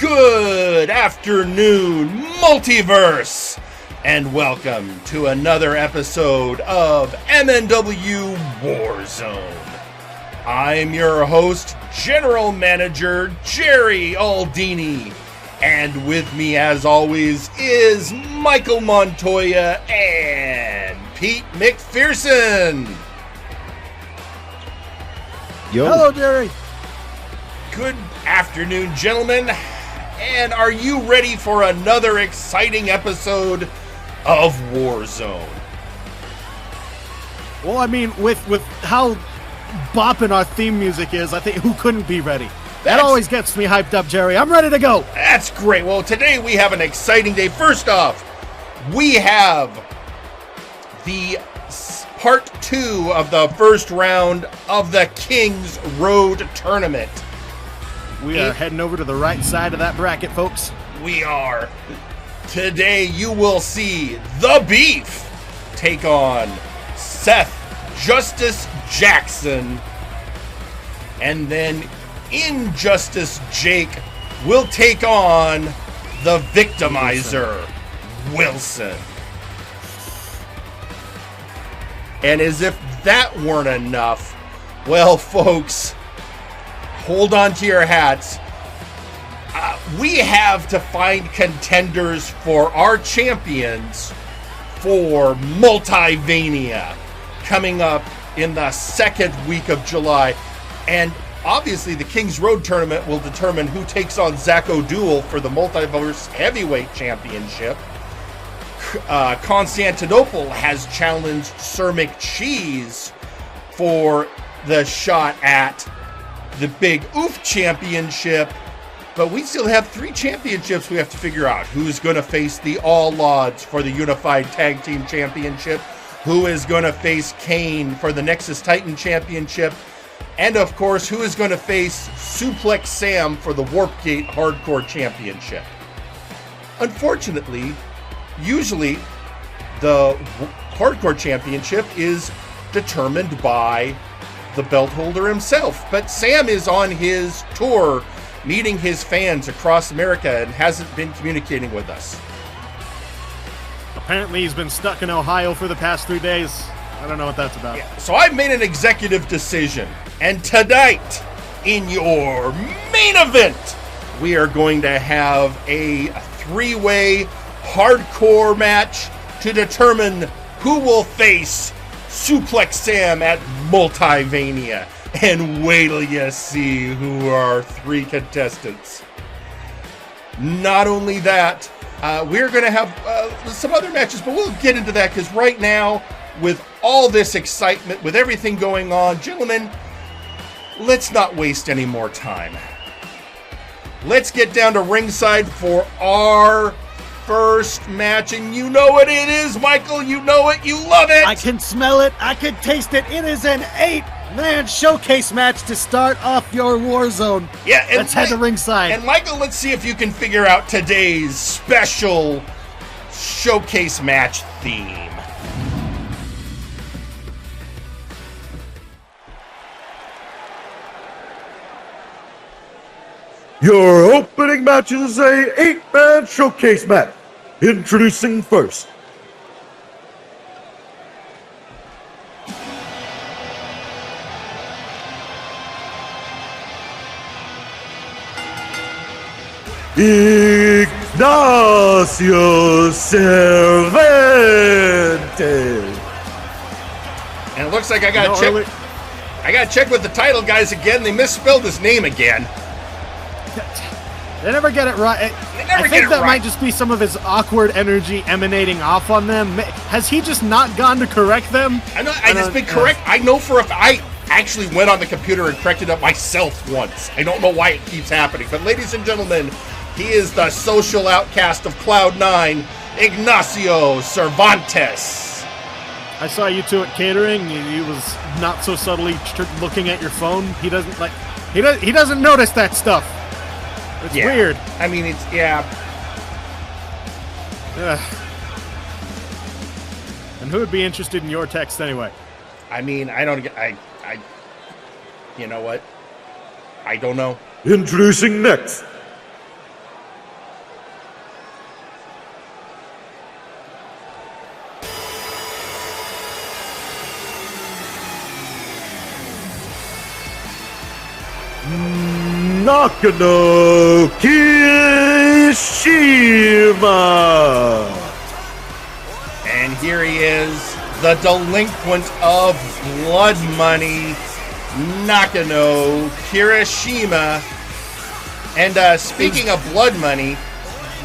Good afternoon, Multiverse, and welcome to another episode of MNW Warzone. I'm your host, General Manager Jerry Aldini, and with me, as always, is Michael Montoya and Pete McPherson. Yo. Hello, Jerry. Good afternoon, gentlemen. And are you ready for another exciting episode of Warzone? Well, I mean, with how bopping our theme music is, I think who couldn't be ready? That always gets me hyped up, Jerry. I'm ready to go. That's great. Well, today we have an exciting day. First off, we have the part 2 of the first round of the King's Road Tournament. We are heading over to the right side of that bracket, folks. We are. Today you will see The Beef take on Seth Justice Jackson. And then Injustice Jhake will take on the Victimizer, Wilson. And as if that weren't enough, well, folks, hold on to your hats. We have to find contenders for our champions for Multivania coming up in the second week of July. And obviously the King's Road Tournament will determine who takes on Zach O'Doul for the Multiverse Heavyweight Championship. Constantinople has challenged Sir McCheese for the shot at the Big Oof Championship, but we still have 3 championships we have to figure out. Who's going to face the All Odds for the Unified Tag Team Championship? Who is going to face Kane for the Nexus Titan Championship? And of course, who is going to face Suplex Sam for the Warpgate Hardcore Championship? Unfortunately, usually the Hardcore Championship is determined by the belt holder himself, but Sam is on his tour meeting his fans across America and hasn't been communicating with us. Apparently he's been stuck in Ohio for the past 3 days. I don't know what that's about. Yeah, so I've made an executive decision, and tonight in your main event we are going to have a 3-way hardcore match to determine who will face Suplex Sam at Multivania. And wait till you see who are our 3 contestants. Not only that, we're going to have some other matches, but we'll get into that because right now, with all this excitement, with everything going on, gentlemen, let's not waste any more time. Let's get down to ringside for our first match, and you know what it is, Michael. You know it. You love it. I can smell it. I can taste it. It is an 8-man showcase match to start off your Warzone. Yeah, and let's head to ringside. And Michael, let's see if you can figure out today's special showcase match theme. Your opening match is a 8-man showcase match. Introducing first, Ignacio Cervantes. And it looks like I gotta check. I gotta check with the title guys again. They misspelled his name again. They never get it right. I think that might just be some of his awkward energy emanating off on them. Has he just not gone to correct them? I know. It's been correct. I know for a fact. I actually went on the computer and corrected it myself once. I don't know why it keeps happening. But ladies and gentlemen, he is the social outcast of Cloud9, Ignacio Cervantes. I saw you two at catering. He was not so subtly looking at your phone. He doesn't like. He doesn't notice that stuff. It's weird. I mean, it's And who would be interested in your text anyway? I mean, you know what? I don't know. Introducing next, Nakano Krishima. And here he is, the delinquent of blood money, Nakano Krishima. And speaking of blood money,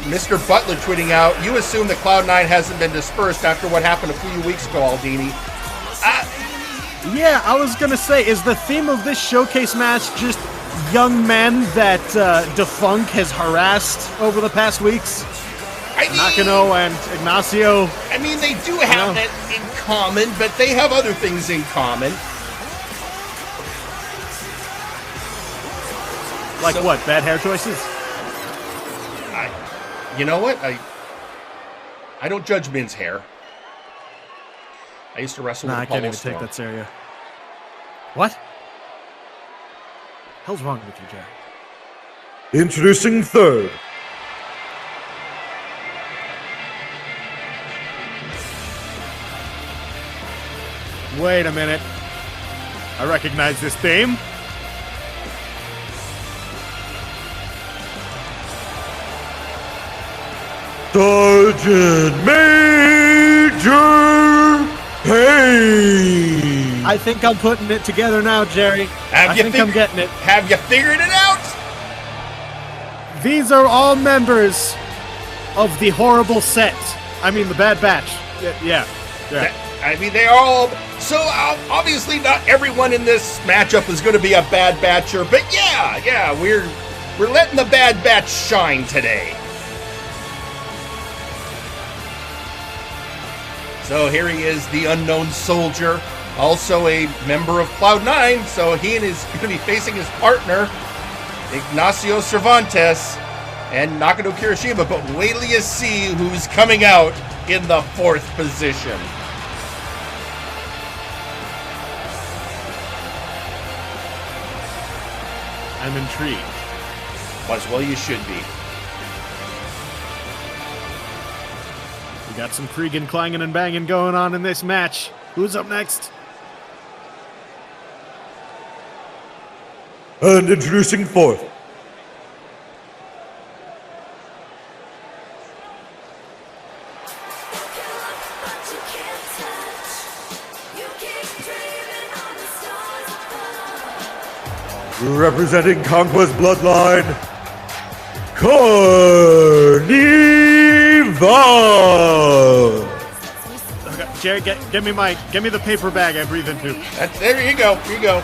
Mr. Butler tweeting out, you assume that Cloud9 hasn't been dispersed after what happened a few weeks ago, Aldini. Yeah, I was going to say, is the theme of this showcase match just young men that Da Funk has harassed over the past weeks? Nakano and Ignacio. I mean, they do have that in common, but they have other things in common. Like what? Bad hair choices? You know what? I don't judge men's hair. I used to wrestle with I Apollo can't even Storm. take that serious. What? Hell's wrong with you, Jack? Introducing third. Wait a minute. I recognize this theme. Sergeant Major Payne. I think I'm putting it together now, Jerry. I'm getting it. Have you figured it out? These are all members of the horrible set. I mean, the Bad Batch. Yeah. I mean, they all... So, obviously not everyone in this matchup is going to be a Bad Batcher, but yeah, we're letting the Bad Batch shine today. So here he is, the unknown soldier, also a member of Cloud9, so he is going to be facing his partner, Ignacio Cervantes, and Nakano Krishima, but wait till you see who's coming out in the fourth position. I'm intrigued. As well you should be. We got some Cregan clanging and banging going on in this match. Who's up next? And introducing fourth. Representing Conquest Bloodline, Carni-Val. Okay, Jerry, give me the paper bag I breathe into. There you go. Here you go.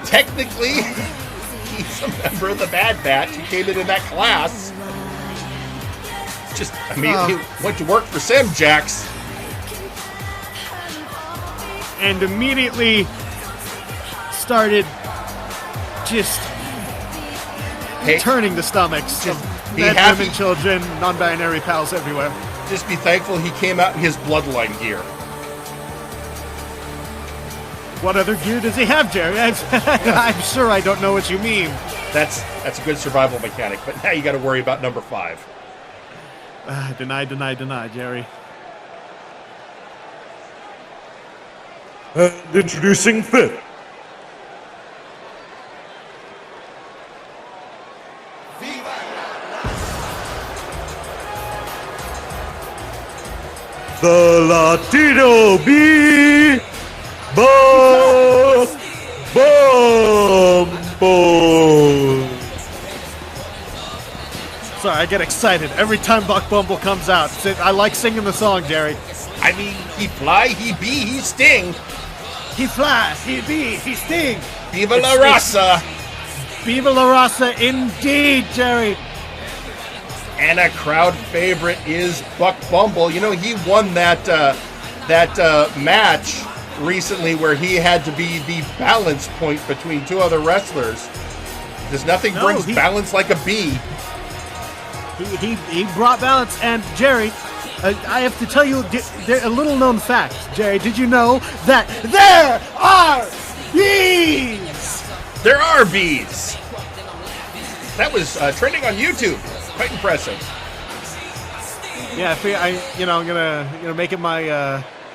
Technically, he's a member of the Bad Batch. He came in that class. Just immediately went to work for Sam Jax. And immediately started just turning the stomachs of men, women, children, non-binary pals everywhere. Just be thankful he came out in his bloodline gear. What other gear does he have, Jerry? I'm sure I don't know what you mean. That's a good survival mechanic, but now you got to worry about number 5. Deny, Jerry. And introducing fifth. The Latino Bumble. Sorry, I get excited every time Bumble comes out. I like singing the song, Jerry. I mean, he fly, he be, he sting. He flies, he be, he sting. Viva la raza. Viva la raza indeed, Jerry. And a crowd favorite is Buck Bumble. You know, he won that match recently where he had to be the balance point between two other wrestlers. Because nothing brings balance like a bee. He brought balance. And Jerry, I have to tell you a little known fact. Jerry, did you know that there are bees? There are bees. That was trending on YouTube. Quite impressive. Yeah, I'm gonna make it my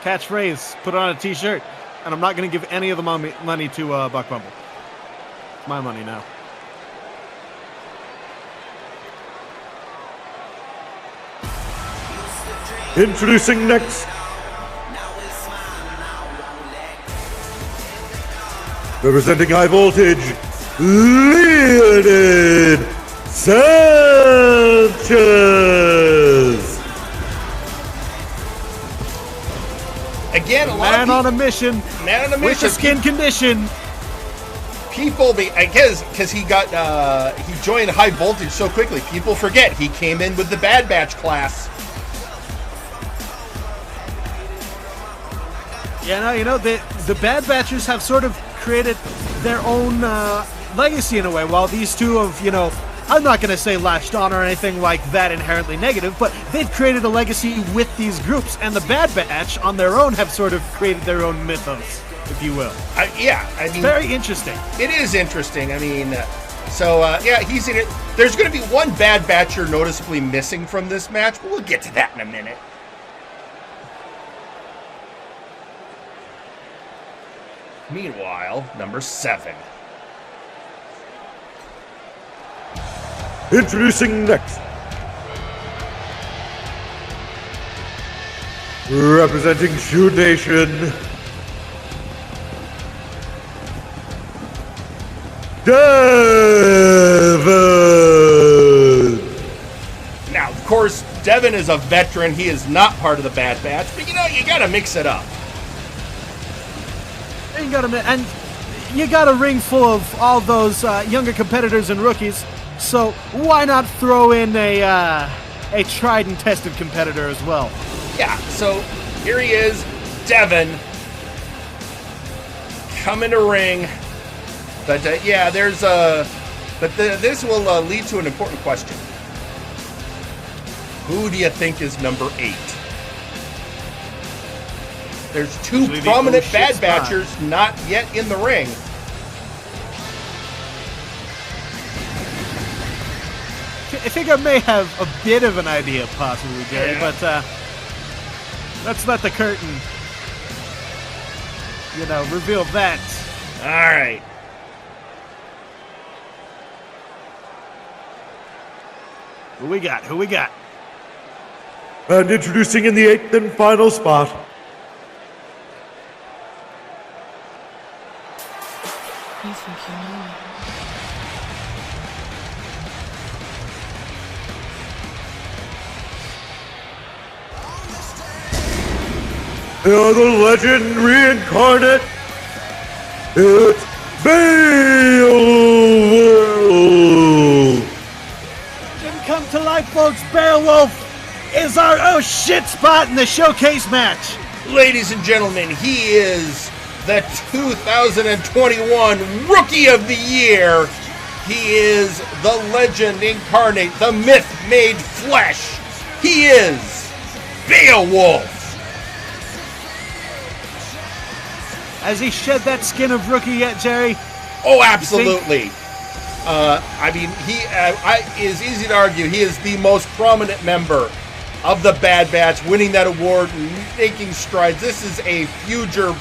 catchphrase. Put it on a T-shirt, and I'm not gonna give any of the money to Buck Bumble. My money now. Introducing next. Representing high voltage, Leonid Sanchez. Again, a lot Man of on a mission. Man on a With mission. a skin condition. People, I guess, because he joined high voltage so quickly. People forget he came in with the Bad Batch class. Yeah, no, the Bad Batchers have sort of created their own legacy in a way, while these two have, I'm not going to say latched on or anything like that inherently negative, but they've created a legacy with these groups, and the Bad Batch on their own have sort of created their own mythos, if you will. It's very interesting. It is interesting. I mean, he's in it. There's going to be one Bad Batcher noticeably missing from this match, but we'll get to that in a minute. Meanwhile, number 7. Introducing next. Representing Shoe Nation, Devon. Now, of course, Devon is a veteran. He is not part of the Bad Batch, but you got to mix it up. And you got a ring full of all those younger competitors and rookies, so why not throw in a tried and tested competitor as well? Yeah, so here he is, Devon, coming to ring. But this will lead to an important question. Who do you think is number 8? There's 2 prominent Bad Batchers not yet in the ring. I think I may have a bit of an idea, possibly, Gary, but let's let the curtain, reveal that. All right. Who we got? And introducing in the 8th and final spot. You think you know me? The legend reincarnate. It's Beowulf. Didn't come to life, folks. Beowulf is our shit spot in the showcase match. Ladies and gentlemen, he is the 2021 Rookie of the Year. He is the legend incarnate, the myth made flesh. He is Beowulf. Has he shed that skin of rookie yet, Jerry? Oh, absolutely. It's easy to argue he is the most prominent member of the Bad Batch, winning that award and making strides. This is a future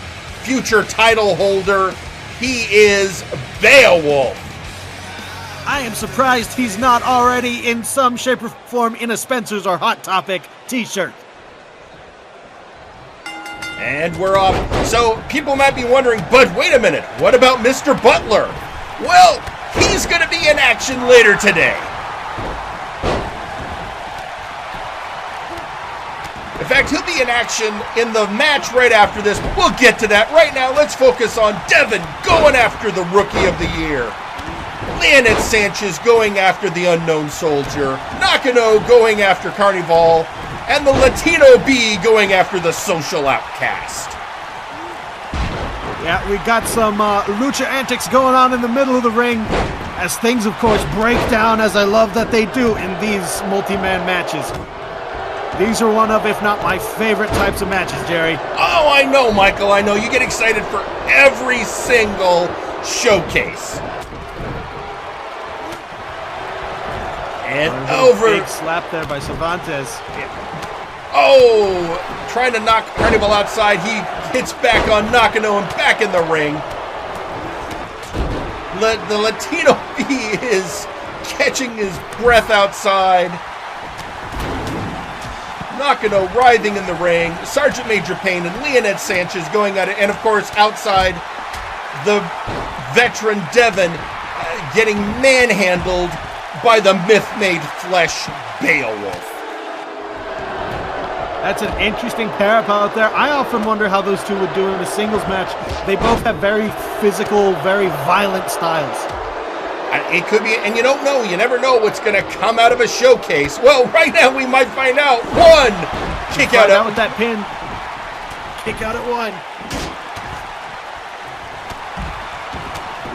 title holder. He is Beowulf. I am surprised he's not already in some shape or form in a Spencer's or Hot Topic t-shirt. And we're off. So people might be wondering, but wait a minute, what about Mr. Butler? Well, he's going to be in action later today. In fact, he'll be in action in the match right after this. We'll get to that. Right now, let's focus on Devon going after the Rookie of the Year. Leonid Sanchez going after the Unknown Soldier. Nakano going after Carni-Val. And the Latino B going after the Social Outcast. Yeah, we got some lucha antics going on in the middle of the ring as things, of course, break down, as I love that they do in these multi-man matches. These are one of, if not my favorite types of matches, Jerry. Oh, I know, Michael, I know. You get excited for every single showcase. And over. Big slap there by Cervantes. Yeah. Oh, trying to knock Carni-Val outside. He hits back on Nakano and back in the ring. The Latino B is catching his breath outside. Nakano writhing in the ring. Sergeant Major Payne and Leonid Sanchez going at it. And, of course, outside, the veteran Devon getting manhandled by the myth-made flesh Beowulf. That's an interesting pair-up out there. I often wonder how those two would do in a singles match. They both have very physical, very violent styles. It could be, and you don't know. You never know what's going to come out of a showcase. Well, right now we might find out. One kick out with that pin. Kick out at one.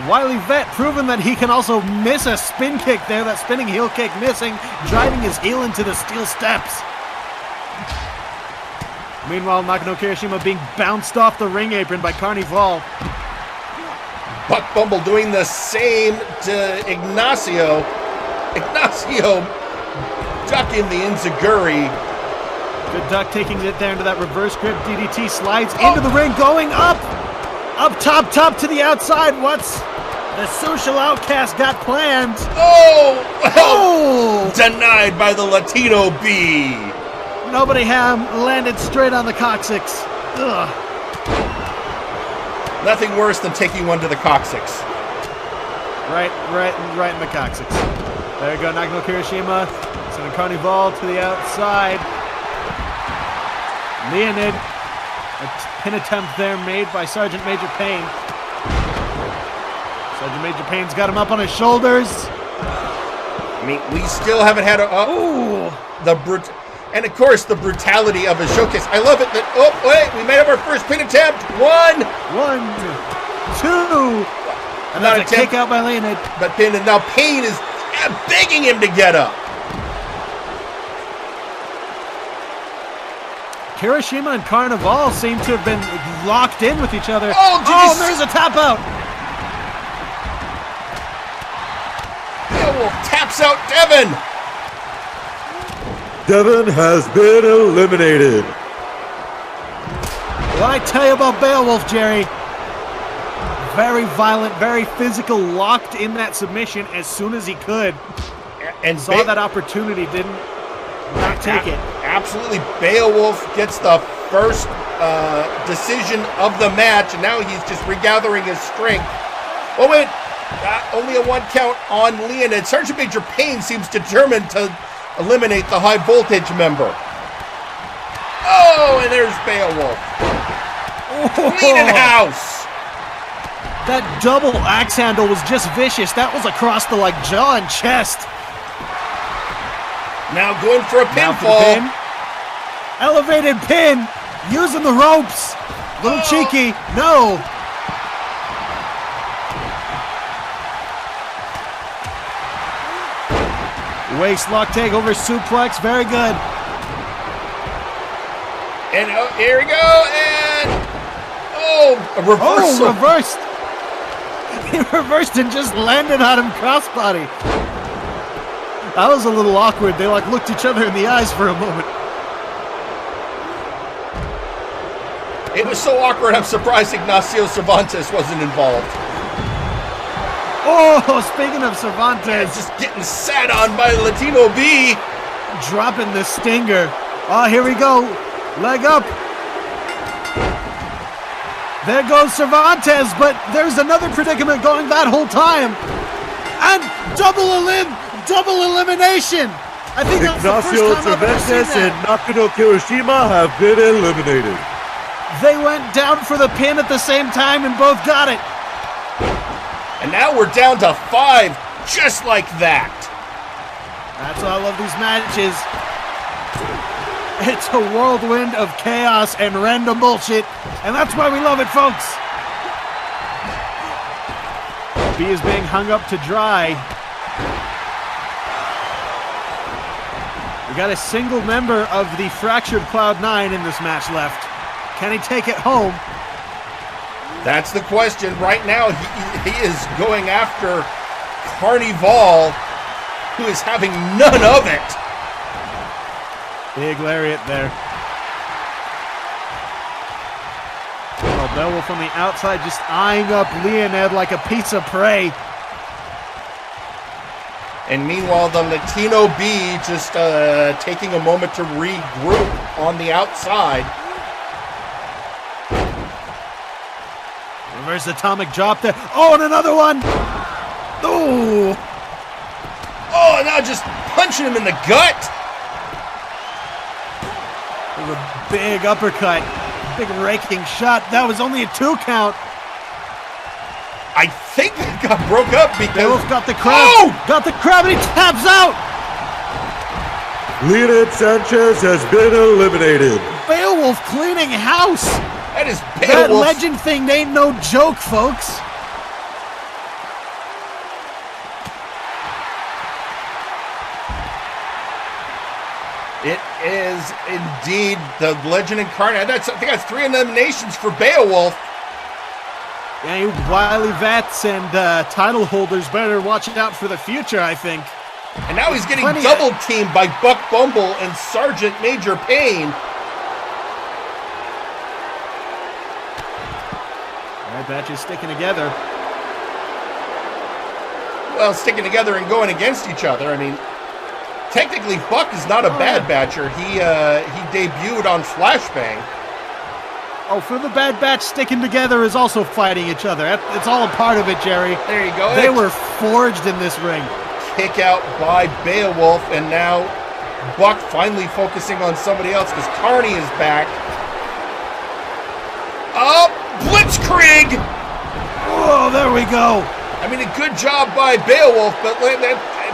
Wily Vet proving that he can also miss a spin kick there. That spinning heel kick missing, driving his heel into the steel steps. Meanwhile, Nakano Kirishima being bounced off the ring apron by Carni-Val. Buck Bumble doing the same to Ignacio. Ignacio ducking the enziguri. Good duck taking it there into that reverse grip. DDT slides into the ring, going up. Up top to the outside. What's the social outcast got planned? Oh! Denied by the Latino B. Nobody ham landed straight on the coccyx. Ugh. Nothing worse than taking one to the coccyx. Right in the coccyx. There you go, Nakano Kirishima. Sending Carni-Val to the outside. Leonid. A pin attempt there made by Sergeant Major Payne. Sergeant Major Payne's got him up on his shoulders. I mean, we still haven't had and of course the brutality of a showcase. I love it that, we made up our first pin attempt. One, two. And that's a kick out by Leonid. But pin, and now Payne is begging him to get up. Kirishima and Carni-Val seem to have been locked in with each other. There's a tap out. Beowulf taps out Devon. Devon has been eliminated. What I tell you about Beowulf, Jerry? Very violent, very physical, locked in that submission as soon as he could. And saw that opportunity, didn't not take it. Absolutely. Beowulf gets the first decision of the match, and now he's just regathering his strength. Oh, wait. Only a one count on Leonid. Sergeant Major Payne seems determined to eliminate the high voltage member. Oh, and there's Beowulf. Cleaning house. That double axe handle was just vicious. That was across the jaw and chest. Now going for a pinfall. Elevated pin. Using the ropes. Little cheeky. No. Waist lock takeover suplex. Very good. And here we go. And a reversal. Reversed. He reversed and just landed on him crossbody. That was a little awkward. They looked each other in the eyes for a moment. It was so awkward, I'm surprised Ignacio Cervantes wasn't involved. Oh, speaking of Cervantes. Just getting sat on by Latino B. Dropping the stinger. Oh, here we go. Leg up. There goes Cervantes, but there's another predicament going that whole time. And double elimination. I think that's the first time I've ever seen Cervantes and Nakano Kirishima have been eliminated. They went down for the pin at the same time and both got it. And now we're down to 5, just like that. That's why I love these matches. It's a whirlwind of chaos and random bullshit, and that's why we love it, folks. B is being hung up to dry. We got a single member of the fractured Cloud9 in this match left. Can he take it home? That's the question. Right now, he is going after Carni-Val, who is having none of it. Big lariat there. Beowulf on the outside just eyeing up Leonid like a piece of prey. And meanwhile, the Latino B just taking a moment to regroup on the outside. Reverse atomic drop there. Oh, and another one. Oh. Oh, now just punching him in the gut. With a big uppercut. Big raking shot. That was only a 2 count. I think that got broke up because... Beowulf got the crab. Oh! Got the crab and he taps out. Leonid Sanchez has been eliminated. Beowulf cleaning house. That is That Beowulf. legend thing ain't no joke, folks. It is indeed the legend incarnate. I think that's 3 eliminations for Beowulf. Yeah, you wily vets and title holders better watch out for the future, I think. And now he's getting Plenty double teamed by Buck Bumble and Sergeant Major Payne. Red batches sticking together. Well, sticking together and going against each other. I mean, technically, Buck is not a bad batcher. He debuted on Flashbang. Oh, for the Bad Batch, sticking together is also fighting each other. It's all a part of it, Jerry. There you go. They were forged in this ring. Kick out by Beowulf, and now Buck finally focusing on somebody else because Carney is back. Oh, Blitzkrieg! Oh, there we go. I mean, a good job by Beowulf, but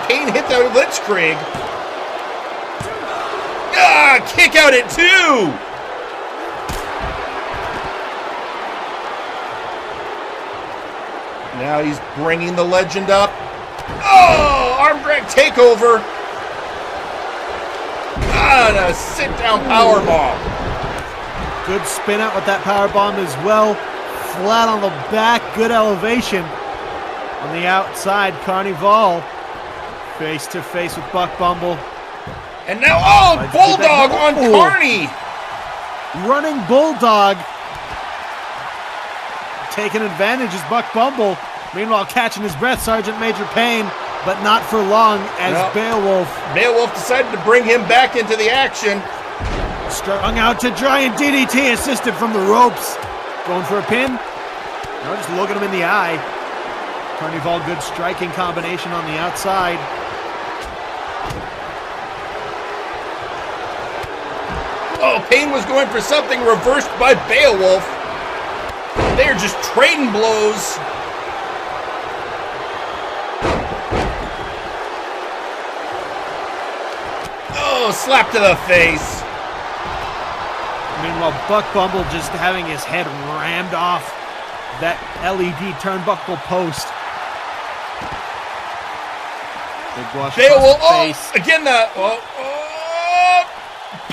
Payne hit the Blitzkrieg. Ah, kick out at 2! Now he's bringing the legend up. Oh, arm drag takeover. Ah, and a sit-down powerbomb. Good spin out with that power bomb as well. Flat on the back, good elevation. On the outside, Carni-Val face to face with Buck Bumble. And now, oh, Bulldog on Carney. Running Bulldog. Taking advantage is Buck Bumble. Meanwhile, catching his breath, Sergeant Major Payne, but not for long as Beowulf decided to bring him back into the action. strung out to giant DDT, assisted from the ropes. Going for a pin. No, just looking him in the eye. Carni-Val, good striking combination on the outside. Oh, Payne was going for something reversed by Beowulf. They're just trading blows. Oh, slap to the face. Meanwhile, Buck Bumble just having his head rammed off that LED turnbuckle post. Big wash Beowulf, across the face. Again the,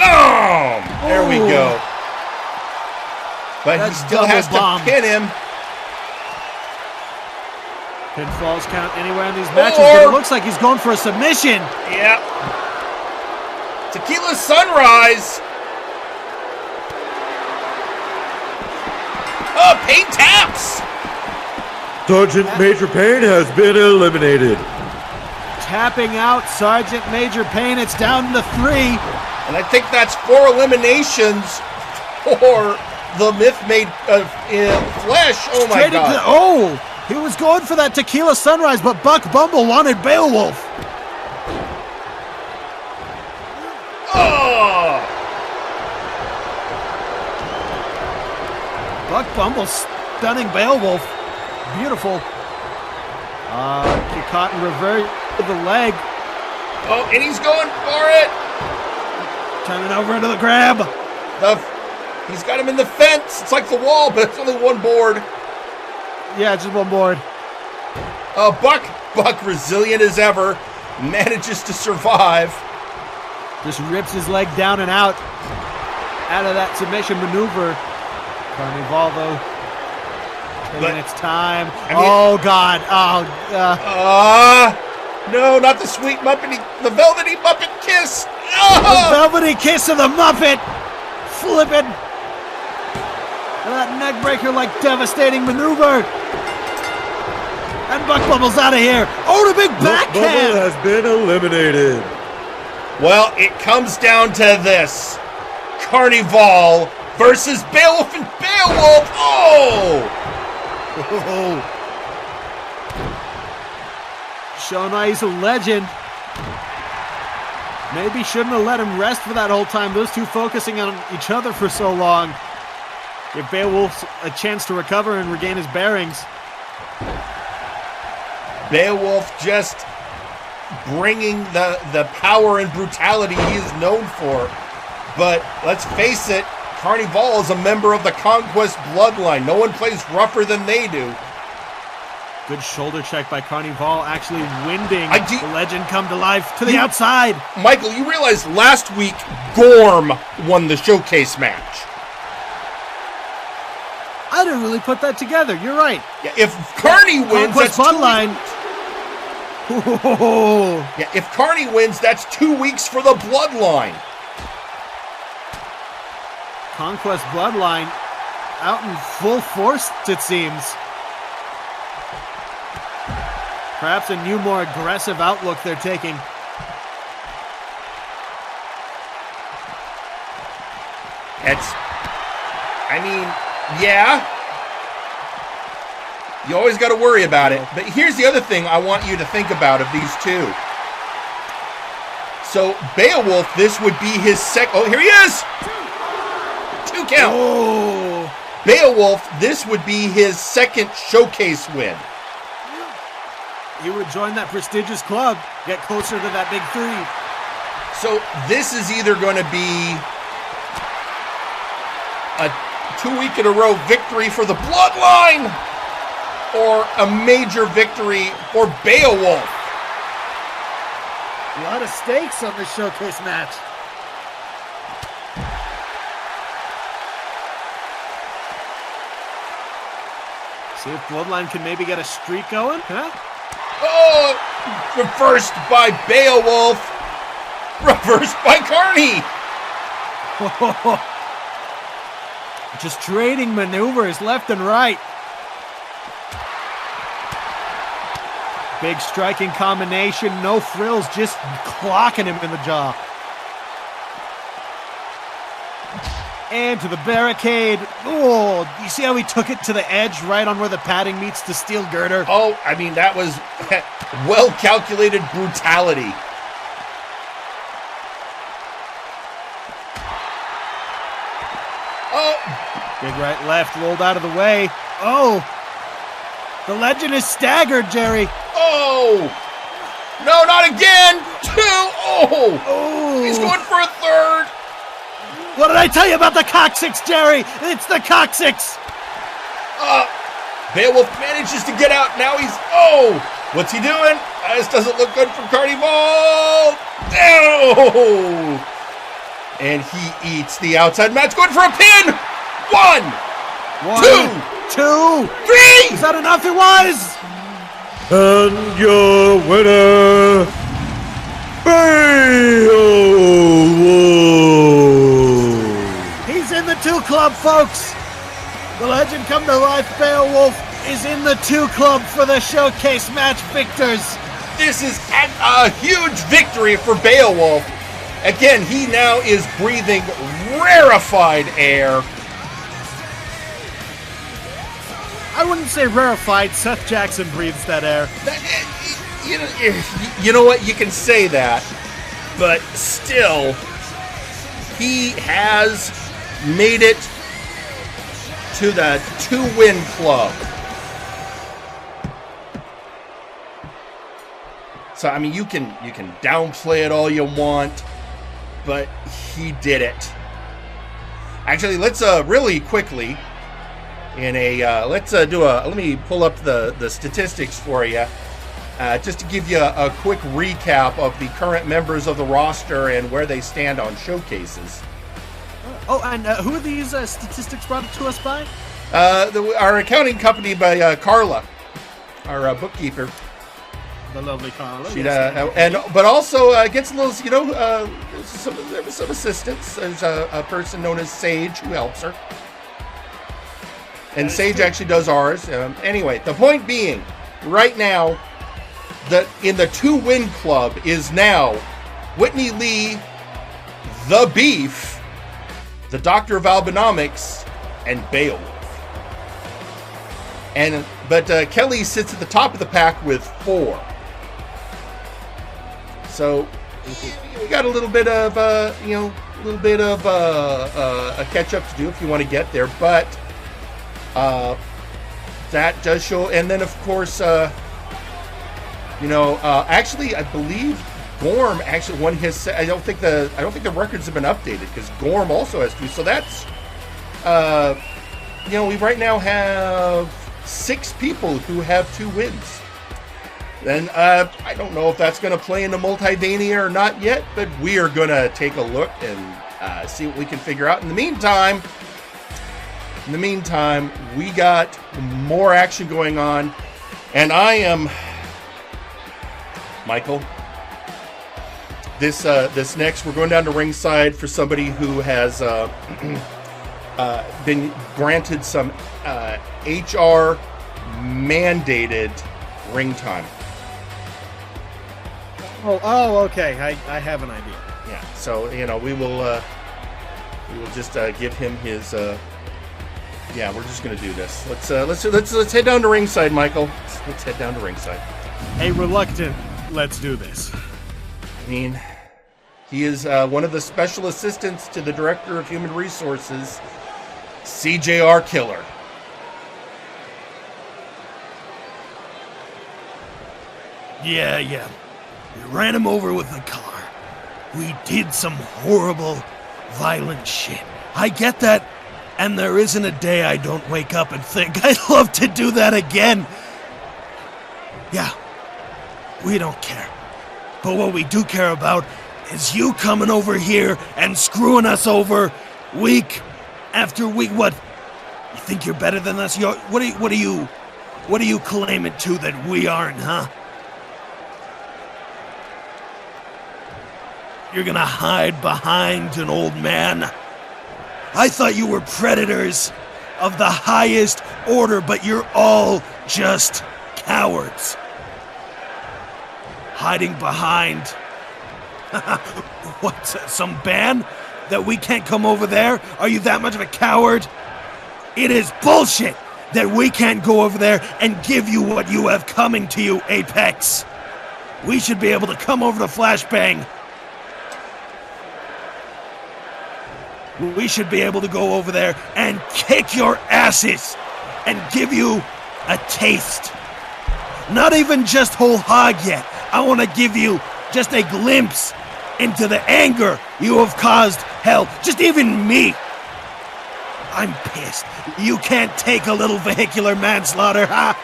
boom! There we go. But That's he still has double bomb. to pin him. Pinfalls count anywhere in these matches, but it looks like he's going for a submission. Yeah. Tequila Sunrise. Oh, Payne taps. Sergeant Major Payne has been eliminated. Tapping out Sergeant Major Payne. It's down to 3. And I think that's 4 eliminations for the myth made in flesh. Oh my Straight God. into he was going for that Tequila Sunrise, but Buck Bumble wanted Beowulf. Oh! Buck Bumble stunning Beowulf. Beautiful. Kick and revert to the leg. Oh, and he's going for it. Turning over into the grab. He's got him in the fence. It's like the wall, but it's only one board. Yeah, just one board. Buck, resilient as ever, manages to survive. Just rips his leg down and out of that submission maneuver. Carni-Val, though, taking its time. God. No, not the sweet Muppety, the velvety Muppet kiss. Oh! The velvety kiss of the Muppet. Flipping. And that neck breaker like devastating maneuver. And Buck Bubble's out of here. Oh, the big Bubble backhand. has been eliminated. Well, it comes down to this. Carni-Val versus Beowulf and Beowulf. Oh! Showing why he's a legend. Maybe shouldn't have let him rest for that whole time. Those two focusing on each other for so long. Give Beowulf a chance to recover and regain his bearings. Beowulf just bringing the power and brutality he is known for. But let's face it, Carni-Val is a member of the Conquest bloodline. No one plays rougher than they do. Good shoulder check by Carni-Val, actually winding the legend come to life to the outside. Michael, you realize last week Gorm won the showcase match. I didn't really put that together. You're right. Yeah, if Carni wins, Conquest that's bloodline. Yeah, if Carni wins, that's 2 weeks for the bloodline. Conquest bloodline out in full force, it seems. Perhaps a new, more aggressive outlook they're taking. Yeah. You always got to worry about it. But here's the other thing I want you to think about of these two. So Beowulf, this would be his second. Oh, here he is! 2 count. Oh. Beowulf, this would be his second showcase win. He would join that prestigious club, get closer to that big 3. So this is either going to be a 2-week-in-a-row victory for the bloodline or a major victory for Beowulf. A lot of stakes on this showcase match. See if Bloodline can maybe get a streak going, huh? Oh, reversed by Beowulf. Reversed by Carni. Just trading maneuvers left and right. Big striking combination, no frills, just clocking him in the jaw. And to the barricade. Oh, you see how he took it to the edge, right on where the padding meets the steel girder? Oh, I mean, that was well-calculated brutality. Oh. Big right, left, rolled out of the way. Oh. The legend is staggered, Jerry. Oh. No, not again. 2. Oh. He's going for a 3rd. What did I tell you about the coccyx, Jerry? It's the coccyx. Beowulf manages to get out. Now he's... Oh! What's he doing? This doesn't look good for Carni-Val. Oh! And he eats the outside match. Going for a pin. 1, 2, 3. Is that enough? It was. And your winner, Beowulf. He's in the 2 club, folks. The legend come to life. Beowulf is in the 2 club for the showcase match victors. This is a huge victory for Beowulf. Again, he now is breathing rarefied air. I wouldn't say rarefied. Seth Jackson breathes that air. You know what? You can say that. But still, he has made it to the 2-win club. So, I mean, you can downplay it all you want, but he did it. Actually, let's really quickly let me pull up the statistics for you, just to give you a quick recap of the current members of the roster and where they stand on showcases. Oh, and who are these statistics brought to us by? Our accounting company by Carla, our bookkeeper. The lovely Carla. But also gets a little, there was some assistance. There's a person known as Sage who helps her. And Sage actually does ours. Anyway, the point being, right now, in the 2-win club is now Whitney Lee, The Beef, the Doctor of Albinomics, and Beowulf. But Kelly sits at the top of the pack with 4. So we got a little bit of a catch up to do if you want to get there. But that does show. And then of course, actually, I believe Gorm actually won his. I don't think the records have been updated because Gorm also has 2. So that's we right now have 6 people who have 2 wins. Then I don't know if that's going to play into Multivania or not yet, but we are going to take a look and see what we can figure out. In the meantime, we got more action going on, and I am Michael. This next, we're going down to ringside for somebody who has been granted some HR mandated ring time. Oh, okay. I have an idea. Yeah. So we will just give him his. Yeah, we're just gonna do this. Let's head down to ringside, Michael. Let's head down to ringside. A reluctant. Let's do this. I mean, he is one of the special assistants to the Director of Human Resources, CJR Killer. Yeah. We ran him over with the car. We did some horrible, violent shit. I get that, and there isn't a day I don't wake up and think I'd love to do that again. Yeah, we don't care. But what we do care about is you coming over here and screwing us over week after week. What? You think you're better than us? What are you claiming to that we aren't, huh? You're gonna hide behind an old man? I thought you were predators of the highest order, but you're all just cowards. Hiding behind... What's some ban? That we can't come over there? Are you that much of a coward? It is bullshit that we can't go over there and give you what you have coming to you, Apex. We should be able to come over to Flashbang. We should be able to go over there and kick your asses and give you a taste. Not even just whole hog yet. I want to give you just a glimpse into the anger you have caused. Hell, just even me. I'm pissed. You can't take a little vehicular manslaughter, huh?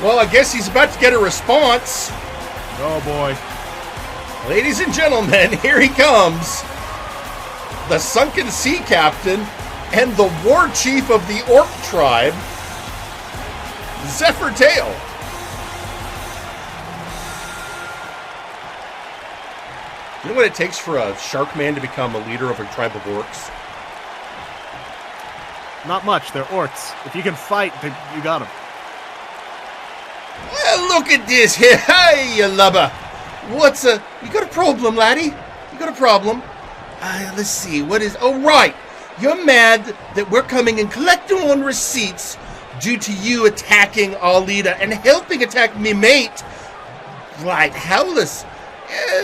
Well, I guess he's about to get a response. Oh boy. Ladies and gentlemen, here he comes. The Sunken Sea Captain and the War Chief of the Orc Tribe, Zephyr Tail. You know what it takes for a shark man to become a leader of a tribe of orcs? Not much. They're orcs. If you can fight, you got them. Well, look at this here. Hey, you lubber. You got a problem, laddie? You got a problem? Let's see. What is... Oh, right. You're mad that we're coming and collecting on receipts due to you attacking our leader and helping attack me mate. Right, Howless.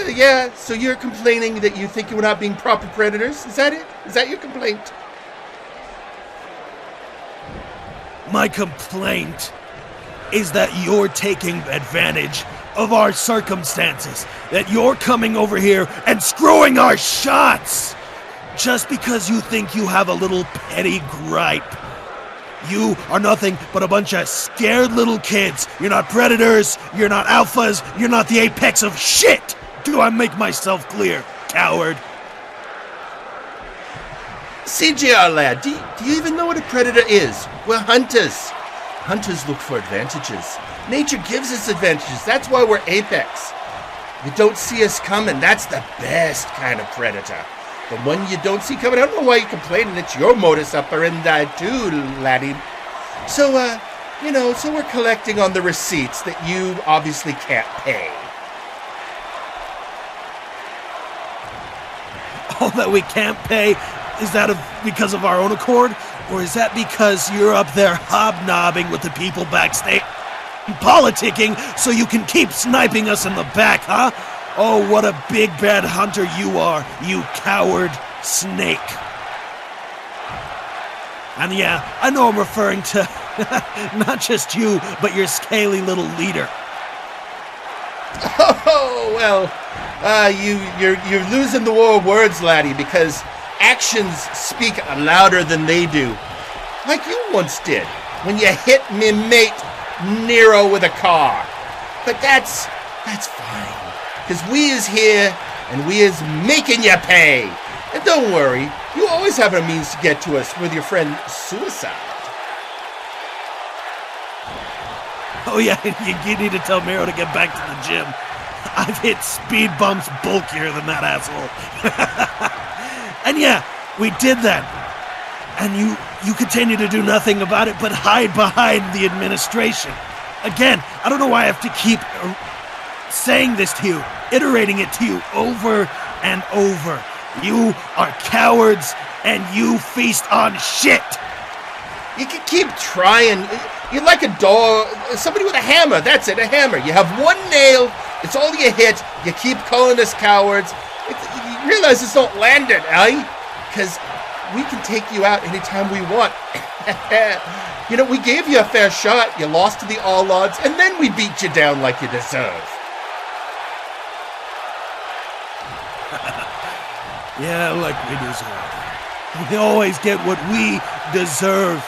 Yeah, so you're complaining that you think you're not being proper predators? Is that it? Is that your complaint? My complaint is that you're taking advantage of our circumstances, that you're coming over here and screwing our shots just because you think you have a little petty gripe. You are nothing but a bunch of scared little kids. You're not predators, you're not alphas, you're not the apex of shit! Do I make myself clear, coward? CJR lad, do you even know what a predator is? We're hunters. Hunters look for advantages. Nature gives us advantages. That's why we're apex. You don't see us coming. That's the best kind of predator. The one you don't see coming. I don't know why you're complaining. It's your modus operandi too, laddie. So, so we're collecting on the receipts that you obviously can't pay. All that we can't pay, is that because of our own accord? Or is that because you're up there hobnobbing with the people backstage, politicking, so you can keep sniping us in the back, huh? Oh, what a big bad hunter you are, you coward snake. And yeah, I know I'm referring to not just you, but your scaly little leader. Oh, well, you're losing the war of words, laddie, because actions speak louder than they do. Like you once did, when you hit me mate Nero with a car. But that's fine, because we is here, and we is making you pay. And don't worry, you always have a means to get to us with your friend Suicide. Oh yeah, you need to tell Miro to get back to the gym. I've hit speed bumps bulkier than that asshole. And yeah, we did that. And you continue to do nothing about it but hide behind the administration. Again, I don't know why I have to keep saying this to you, iterating it to you over and over. You are cowards and you feast on shit. You can keep trying. You're like a dog, somebody with a hammer. That's it, a hammer. You have one nail. It's all you hit. You keep calling us cowards. You realize this don't land it, eh? Because we can take you out anytime we want. We gave you a fair shot. You lost to the All Odds, and then we beat you down like you deserve. Yeah, like we deserve. We always get what we deserve,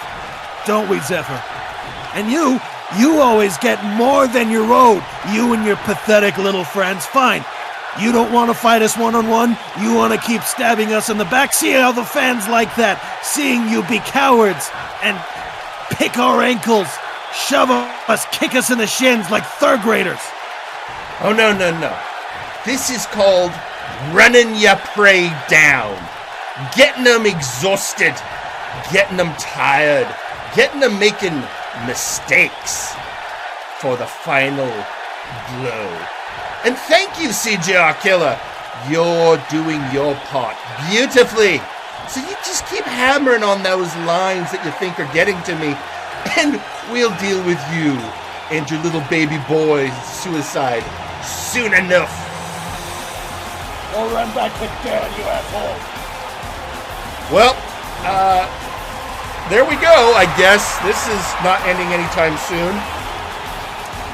don't we, Zephyr? And you always get more than you're owed. You and your pathetic little friends. Fine. You don't want to fight us one-on-one. You want to keep stabbing us in the back. See how the fans like that. Seeing you be cowards and pick our ankles, shove us, kick us in the shins like third graders. Oh, no. This is called running your prey down. Getting them exhausted. Getting them tired. Getting them making mistakes for the final blow. And thank you, CJR Killer. You're doing your part beautifully. So you just keep hammering on those lines that you think are getting to me, and we'll deal with you and your little baby boy Suicide soon enough. Or run back to jail, you asshole. Well, there we go, I guess. This is not ending anytime soon.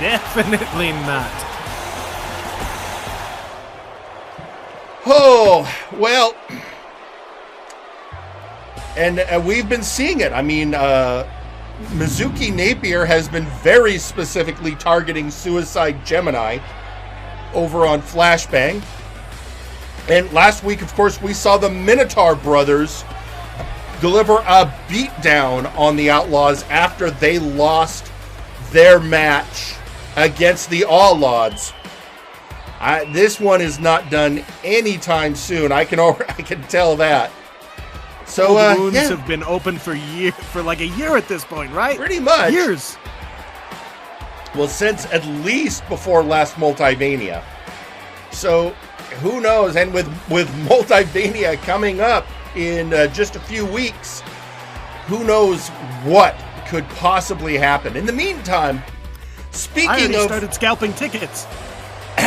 Definitely not. Oh, well, and we've been seeing it. I mean, Mizuki Napier has been very specifically targeting Suicide Gemini over on Flashbang. And last week, of course, we saw the Minotaur brothers deliver a beatdown on the Outlaws after they lost their match against the All Odds. This one is not done anytime soon. I can tell that. So the wounds have been open for like a year at this point, right? Pretty much. Years. Well, since at least before last Multivania. So who knows? And with Multivania coming up in just a few weeks, who knows what could possibly happen. In the meantime, I started scalping tickets.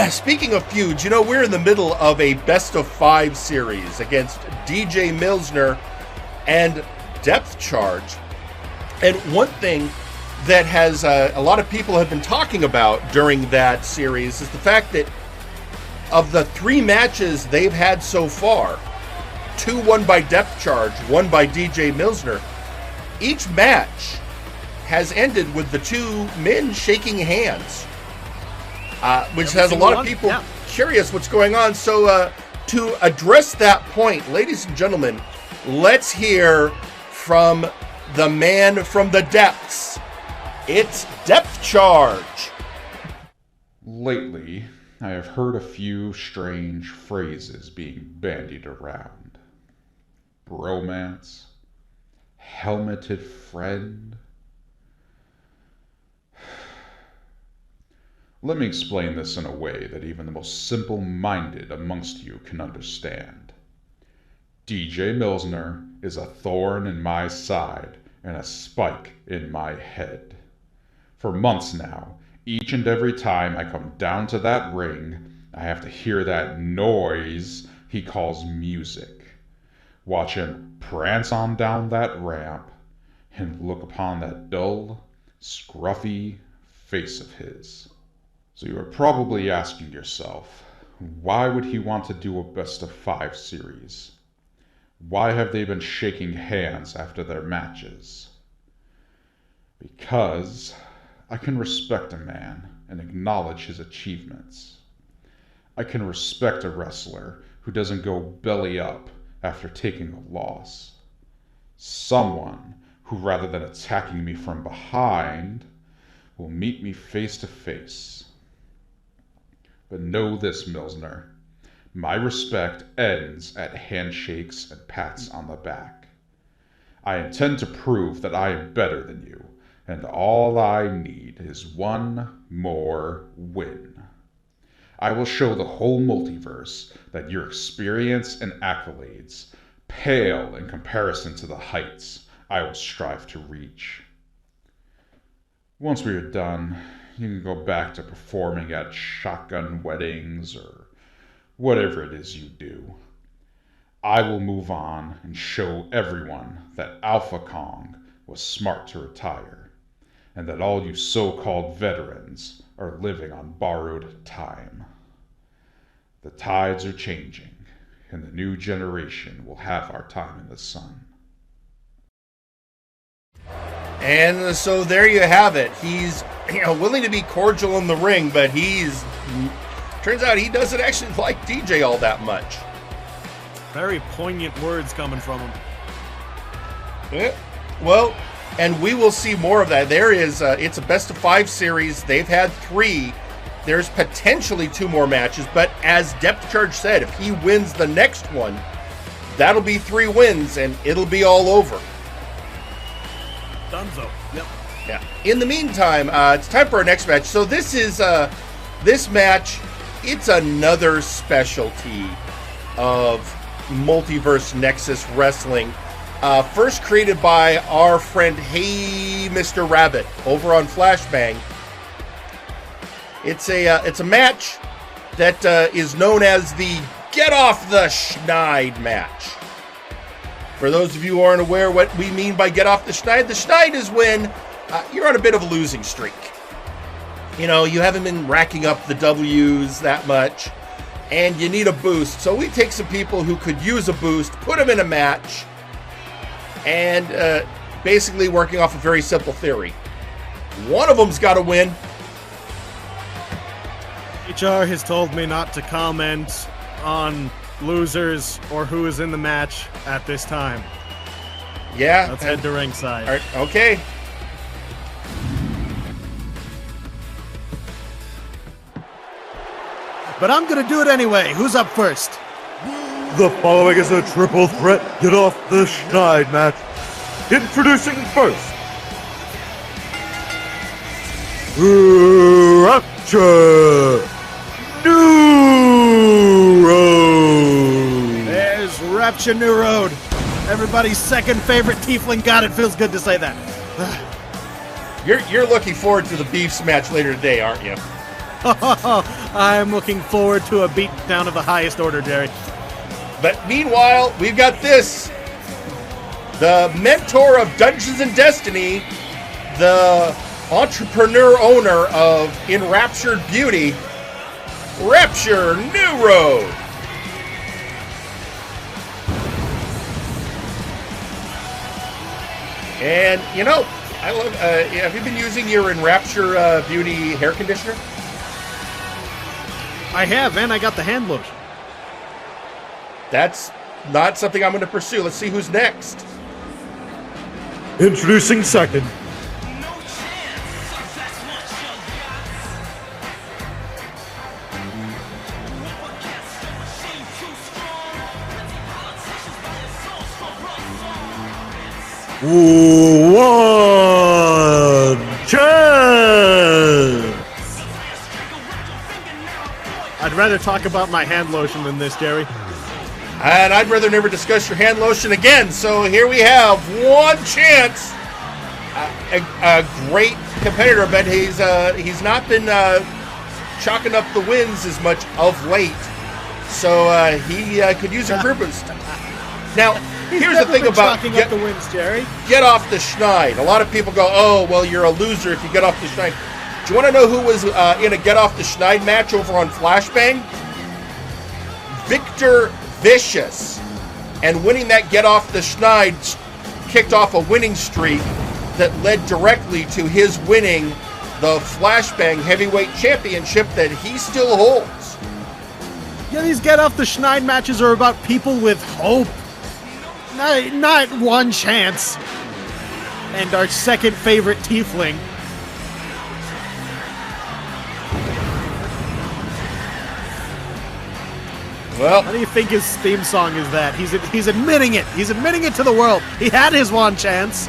Speaking of feuds, we're in the middle of a best-of-5 series against DJ Milsner and Depth Charge. And one thing that has a lot of people have been talking about during that series is the fact that of the 3 matches they've had so far, 2 won by Depth Charge, 1 by DJ Milsner, each match has ended with the 2 men shaking hands. Which has a lot of people curious what's going on. So to address that point, ladies and gentlemen, let's hear from the man from the depths. It's Depth Charge. Lately, I have heard a few strange phrases being bandied around. bromance, helmeted friend. Let me explain this in a way that even the most simple-minded amongst you can understand. DJ Milsner is a thorn in my side and a spike in my head. For months now, each and every time I come down to that ring, I have to hear that noise he calls music. Watch him prance on down that ramp and look upon that dull, scruffy face of his. So you are probably asking yourself, why would he want to do a best-of-5 series? Why have they been shaking hands after their matches? Because I can respect a man and acknowledge his achievements. I can respect a wrestler who doesn't go belly up after taking a loss. Someone who, rather than attacking me from behind, will meet me face to face. But know this, Milsner. My respect ends at handshakes and pats on the back. I intend to prove that I am better than you, and all I need is one more win. I will show the whole multiverse that your experience and accolades pale in comparison to the heights I will strive to reach. Once we are done, you can go back to performing at shotgun weddings or whatever it is you do. I will move on and show everyone that Alpha Kong was smart to retire, and that all you so-called veterans are living on borrowed time. The tides are changing, and the new generation will have our time in the sun. And so there you have it. He's willing to be cordial in the ring, but turns out he doesn't actually like DJ all that much. Very poignant words coming from him. Yeah. Well, and we will see more of that. There is, it's a best-of-5 series. They've had 3. There's potentially 2 more matches, but as Depth Charge said, if he wins the next one, that'll be 3 wins, and it'll be all over. Dunzo. Yep. Yeah. In the meantime, it's time for our next match. So this is, this match, it's another specialty of Multiverse Nexus Wrestling. First created by our friend Hey Mr. Rabbit over on Flashbang. It's a match that is known as the Get Off the Schneid match. For those of you who aren't aware what we mean by Get Off the Schneid is when you're on a bit of a losing streak. You know, you haven't been racking up the W's that much, and you need a boost. So we take some people who could use a boost, put them in a match, and basically working off a very simple theory. One of them's got to win. HR has told me not to comment on losers or who is in the match at this time. Yeah. Let's head to ringside. All right, okay. But I'm going to do it anyway. Who's up first? The following is a triple threat Get Off the Schneid match. Introducing first, Rapture, Newroad. There's Rapture Newroad. Everybody's second favorite tiefling. God, it feels good to say that. You're looking forward to the Beefs match later today, aren't you? I'm looking forward to a beatdown of the highest order, Jerry. But meanwhile, we've got this. The mentor of Dungeons and Destiny, the entrepreneur owner of Enraptured Beauty, Rapture Newroad. And, you know, I love, have you been using your Enrapture Beauty hair conditioner? I have, and I got the hand lotion. That's not something I'm going to pursue. Let's see who's next. Introducing second, One chance. I'd rather talk about my hand lotion than this, Jerry. And I'd rather never discuss your hand lotion again. So here we have One Chance, a great competitor, but he's not been chalking up the wins as much of late. So he could use a career boost. Now, here's the thing about chalking up the wins, Jerry. Get off the schneid. A lot of people go, oh, well, you're a loser if you get off the schneid. Do you want to know who was in a get off the schneid match over on Flashbang? Victor Vicious. And winning that get off the schneid kicked off a winning streak that led directly to his winning the Flashbang Heavyweight Championship that he still holds. Yeah, these get off the schneid matches are about people with hope. Not One Chance. And our second favorite tiefling. Well, How do you think his theme song is that? He's admitting it. He's admitting it to the world. He had his One Chance.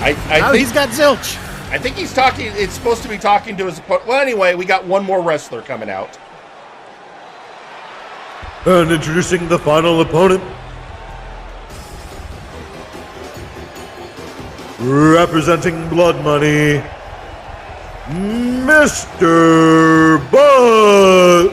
I Now think he's got zilch. I think he's talking. It's supposed to be talking to his opponent. Well, anyway, we got one more wrestler coming out. And introducing the final opponent. Representing Blood Money, Mr. Butler.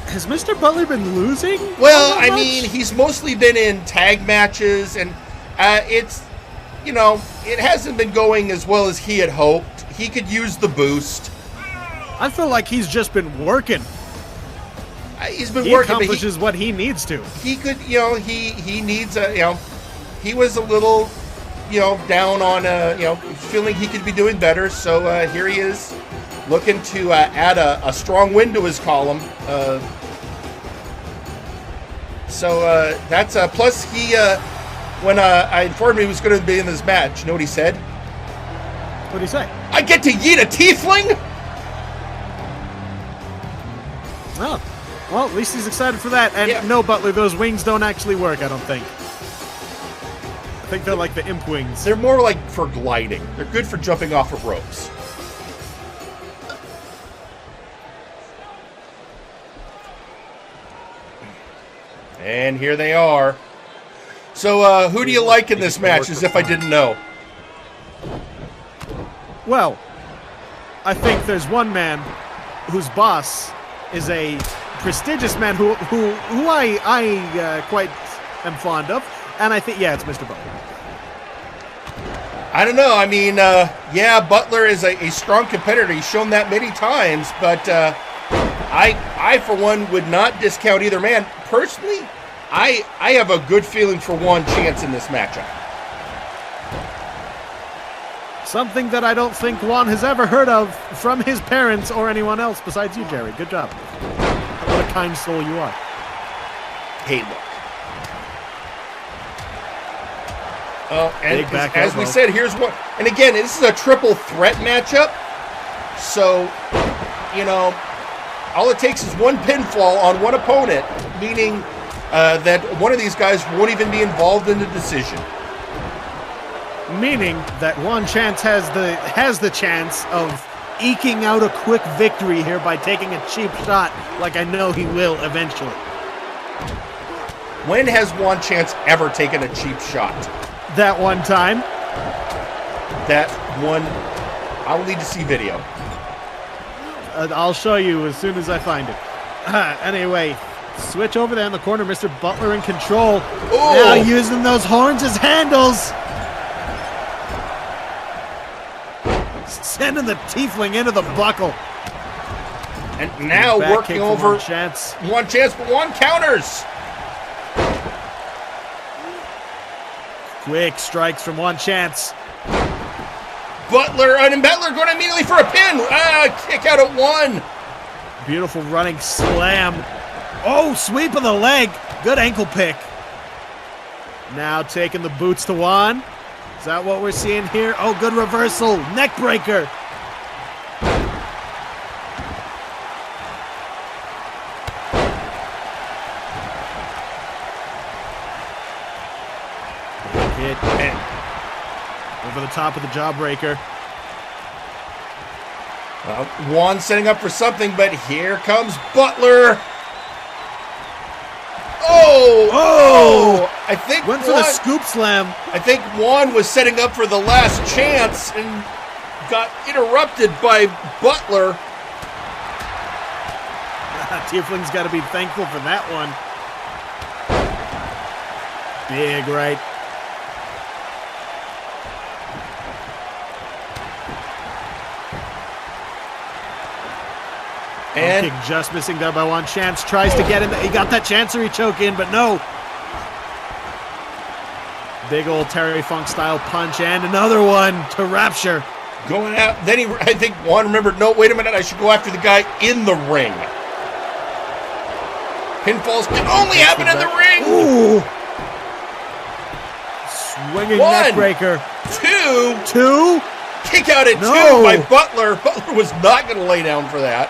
Has Mr. Butler been losing? Well, all that I much? mean, he's mostly been in tag matches, and it's, it hasn't been going as well as he had hoped. He could use the boost. I feel like he's just been working. He's been He working, but accomplishes what he needs to. he could, he needs a, he was a little, down on, feeling he could be doing better. So here he is, looking to add a strong win to his column. So that's plus he, when I informed him he was going to be in this match, you know what he said? What'd he say? I get to yeet a tiefling? Oh. Well, at least he's excited for that. And Yeah. no, Butler, those wings don't actually work, I don't think. I think they're like the imp wings. They're more like for gliding. They're good for jumping off of ropes. And here they are. So, who do you like in this match, as if I didn't know? Well, I think there's one man whose boss is a prestigious man who I quite am fond of, and I think it's Mr. Butler. I don't know. I mean, Butler is a strong competitor. He's shown that many times, but I for one would not discount either man. Personally, I have a good feeling for One Chance in this matchup. Something that I don't think Juan has ever heard of from his parents or anyone else besides you, Jerry. Good job. What a kind soul you are. Hey, look. Oh, and Big back as we elbow. said, here's one. And again, this is a triple threat matchup. So, all it takes is one pinfall on one opponent, meaning that one of these guys won't even be involved in the decision. Meaning that One Chance has the chance of eking out a quick victory here by taking a cheap shot, like I know he will eventually. When has One Chance ever taken a cheap shot? That one time. That one, I will need to see video. I'll show you as soon as I find it. Anyway, switch over there in the corner. Mr. Butler in control. Oh! Now using those horns as handles. Sending the tiefling into the buckle. And now Back working kick from over One Chance. One Chance, but One counters. Quick strikes from One Chance. Butler going immediately for a pin. Kick out at one. Beautiful running slam. Oh, sweep of the leg. Good ankle pick. Now taking the boots to Juan. Is that what we're seeing here? Oh, good reversal. Neck breaker. Hit. Over the top of the jawbreaker. Juan setting up for something, but here comes Butler. Oh! I think went for the scoop slam. I think Juan was setting up for the last chance and got interrupted by Butler. Tiefling's got to be thankful for that one. Big right. And kick just missing there by one. Chance tries to get in. He got that chancery choke in, but no. Big old Terry Funk style punch and another one to Rapture. Going out. Then I think Juan remembered, no, wait a minute, I should go after the guy in the ring. Pinfalls can only happen in the ring. Ooh. Swinging neck breaker. Two. Kick out at 2 by Butler. Butler was not going to lay down for that.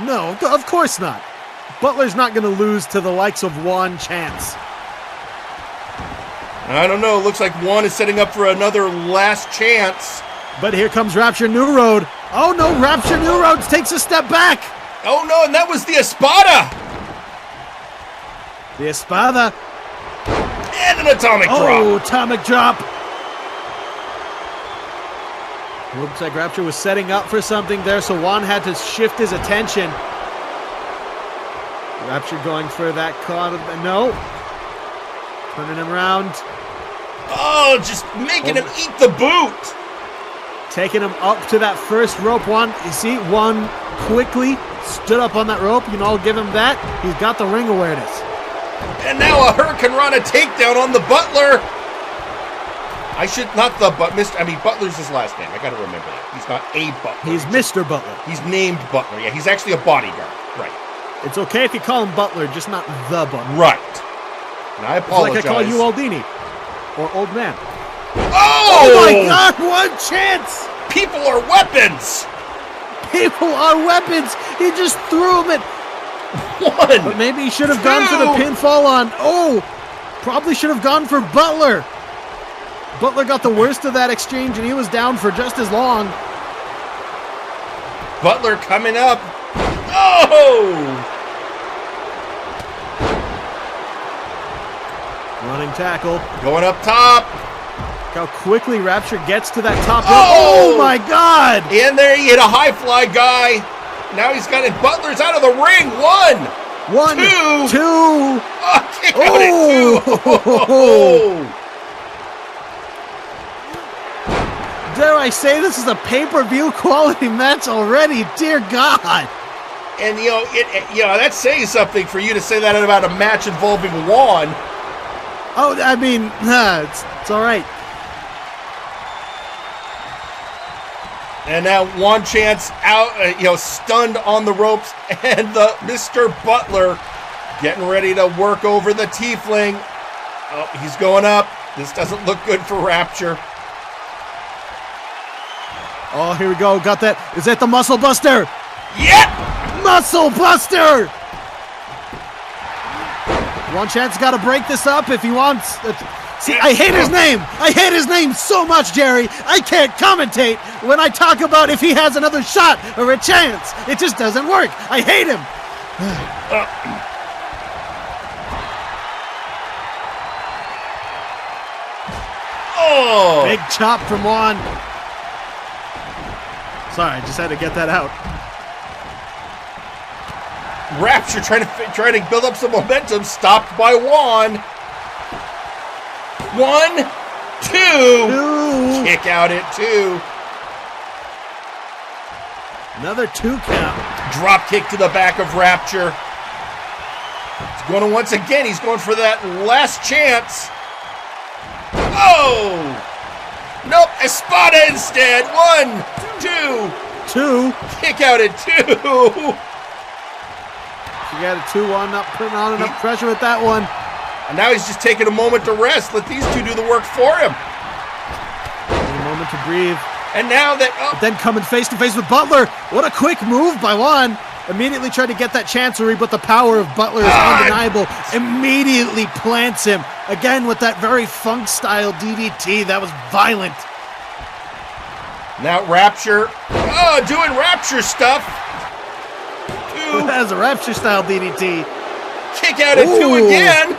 No, of course not. Butler's not going to lose to the likes of Juan Chance. I don't know. Looks like Juan is setting up for another last chance. But here comes Rapture Newroad. Oh no, Rapture Newroad takes a step back. Oh no, and that was the Espada. The Espada. And an atomic drop. Oh, atomic drop. Looks like Rapture was setting up for something there, so Juan had to shift his attention. Rapture going for that corner. No. Turning him around. Oh, just making him eat the boot. Taking him up to that first rope. Juan, you see, Juan quickly stood up on that rope. You know, I'll give him that. He's got the ring awareness. And now a Hurricane Rana takedown on the Butler. I should not the but Mr. I mean Butler's his last name. I got to remember that. He's not a Butler. He's Mr. Butler. He's named Butler. Yeah, he's actually a bodyguard. Right. It's okay if you call him Butler, just not the Butler. Right. And I apologize. It's like I call you Aldini or Old Man. Oh my God! One chance. People are weapons. People are weapons. He just threw him at one. But maybe he should have gone for the pinfall on. Oh, probably should have gone for Butler. Butler got the worst of that exchange, and he was down for just as long. Butler coming up. Oh! Running tackle. Going up top. Look how quickly Rapture gets to that top rope. Oh my God! In there, he hit a high fly guy. Now he's got it. Butler's out of the ring. One, two. Oh, kick out at 2. Oh. Dare I say this is a pay-per-view quality match already? Dear God! And that's saying something for you to say that about a match involving Juan. Oh, I mean, it's all right. And now Juan Chance out, stunned on the ropes, and the Mr. Butler getting ready to work over the Tiefling. Oh, he's going up. This doesn't look good for Rapture. Oh, here we go. Got that. Is that the Muscle Buster? Yep! Muscle Buster! One Chance got to break this up if he wants. See, I hate his name. I hate his name so much, Jerry. I can't commentate when I talk about if he has another shot or a chance. It just doesn't work. I hate him. Oh! Big chop from Juan. Sorry, I just had to get that out. Rapture trying to build up some momentum, stopped by Juan. 1, 2. Kick out at 2. Another 2 count. Drop kick to the back of Rapture. He's going to once again. He's going for that last chance. Oh! Nope, Espada instead. 1, 2. Kick out at 2. She got a 2-1, not putting on enough pressure with that one. And now he's just taking a moment to rest. Let these two do the work for him. A moment to breathe. And now that... But then coming face to face with Butler. What a quick move by Juan. Immediately tried to get that chancery, but the power of Butler is undeniable. Immediately plants him. Again with that very funk-style DDT. That was violent. Now Rapture. Oh, doing Rapture stuff. That was a Rapture-style DDT. Kick out at 2 again.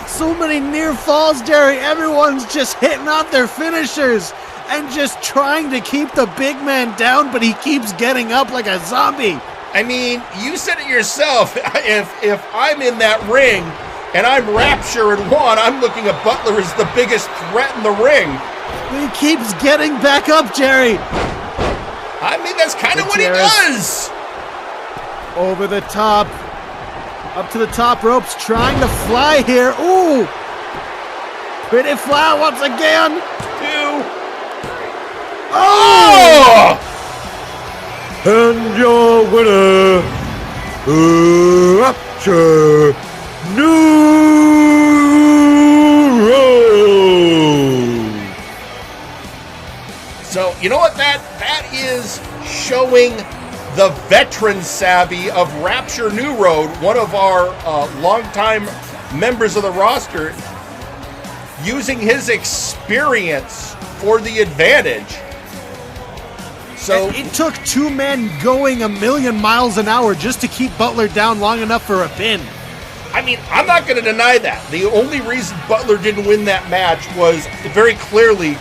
So many near falls, Jerry. Everyone's just hitting out their finishers and just trying to keep the big man down, but he keeps getting up like a zombie. I mean, you said it yourself. If I'm in that ring and I'm Rapture and Juan, I'm looking at Butler as the biggest threat in the ring. He keeps getting back up, Jerry. I mean, that's kind of what he does. Over the top. Up to the top ropes, trying to fly here. Ooh! Pretty fly once again. 2. Oh! And your winner, Rapture Newroad. So, you know what? That is showing the veteran savvy of Rapture Newroad, one of our longtime members of the roster, using his experience for the advantage. So it took 2 men going 1,000,000 miles an hour just to keep Butler down long enough for a pin. I mean, I'm not going to deny that. The only reason Butler didn't win that match was very clearly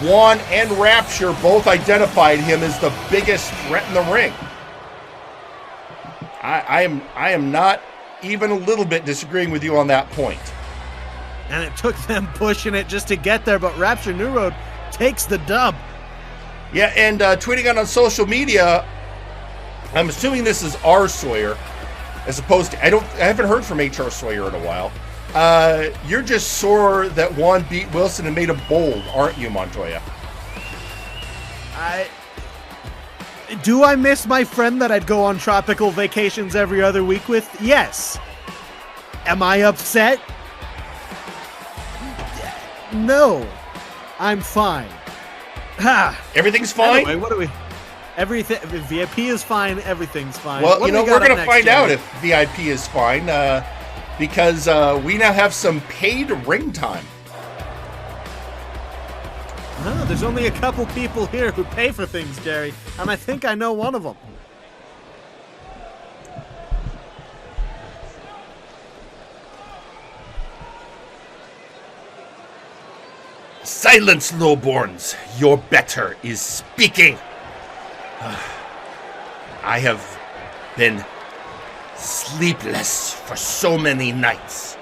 Juan and Rapture both identified him as the biggest threat in the ring. I am not even a little bit disagreeing with you on that point. And it took them pushing it just to get there, but Rapture Newroad takes the dub. Yeah, and tweeting out on social media, I'm assuming this is R. Sawyer, as opposed to, I haven't heard from HR Sawyer in a while. You're just sore that Juan beat Wilson and made him bold, aren't you, Montoya? Do I miss my friend that I'd go on tropical vacations every other week with? Yes. Am I upset? No. I'm fine. Ha! Everything's fine? Anyway, what do we... Everything... VIP is fine, everything's fine. Well, What you do know, we we're got going up to next, find out Jerry? if VIP is fine, because we now have some paid ring time. No, there's only a couple people here who pay for things, Jerry, and I think I know one of them. Silence, lowborns. Your better is speaking. I have been sleepless for so many nights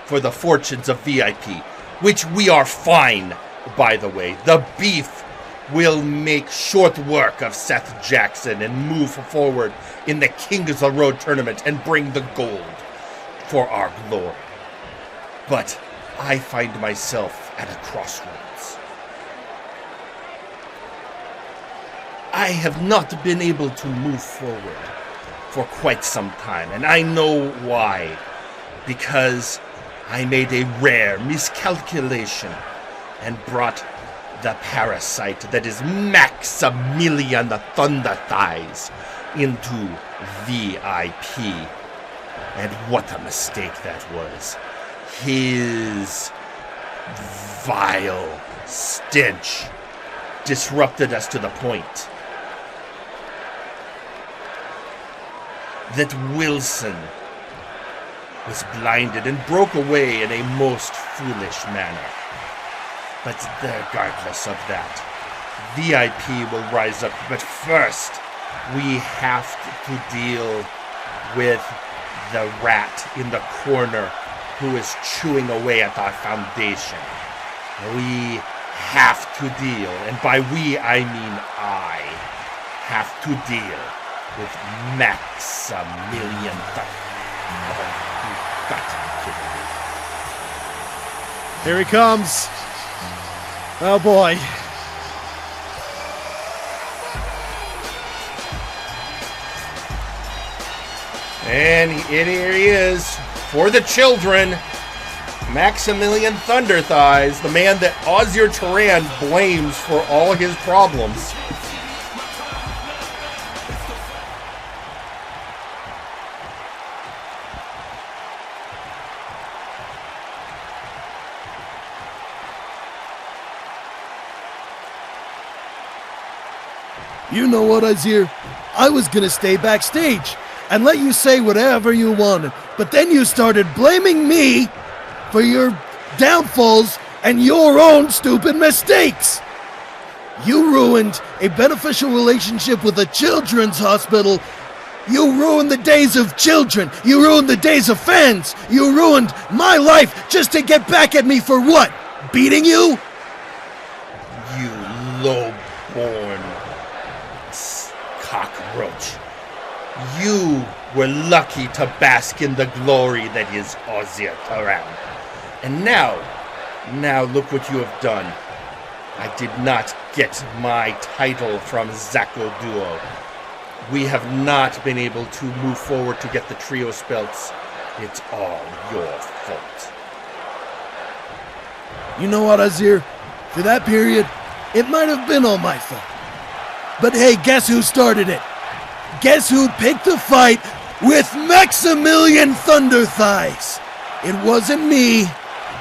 for the fortunes of VIP, which we are fine, by the way. The beef will make short work of Seth Jackson and move forward in the King of the Road tournament and bring the gold for our glory. But I find myself at a crossroads. I have not been able to move forward for quite some time, and I know why. Because I made a rare miscalculation and brought the parasite that is Maximilien the ThunderThighs into VIP. And what a mistake that was. His vile stench disrupted us to the point that Wilson was blinded and broke away in a most foolish manner. But regardless of that, VIP will rise up. But first, we have to deal with the rat in the corner who is chewing away at our foundation. We have to deal, and by we I mean I, have to deal with Maximilien. You've got to be kidding me. Here he comes. Oh boy. And here he is, for the children, Maximilien ThunderThighs, the man that Ausir Turan blames for all his problems. You know what, Ausir? I was gonna stay backstage and let you say whatever you wanted, but then you started blaming me for your downfalls and your own stupid mistakes. You ruined a beneficial relationship with a children's hospital. You ruined the days of children. You ruined the days of fans. You ruined my life just to get back at me for what? Beating you? You low-born cockroach. You were lucky to bask in the glory that is Ausir Turan. And now look what you have done. I did not get my title from Zacco Duo. We have not been able to move forward to get the trio belts. It's all your fault. You know what, Ausir? For that period, it might have been all my fault. But hey, guess who started it? Guess who picked the fight with Maximilien ThunderThighs? It wasn't me.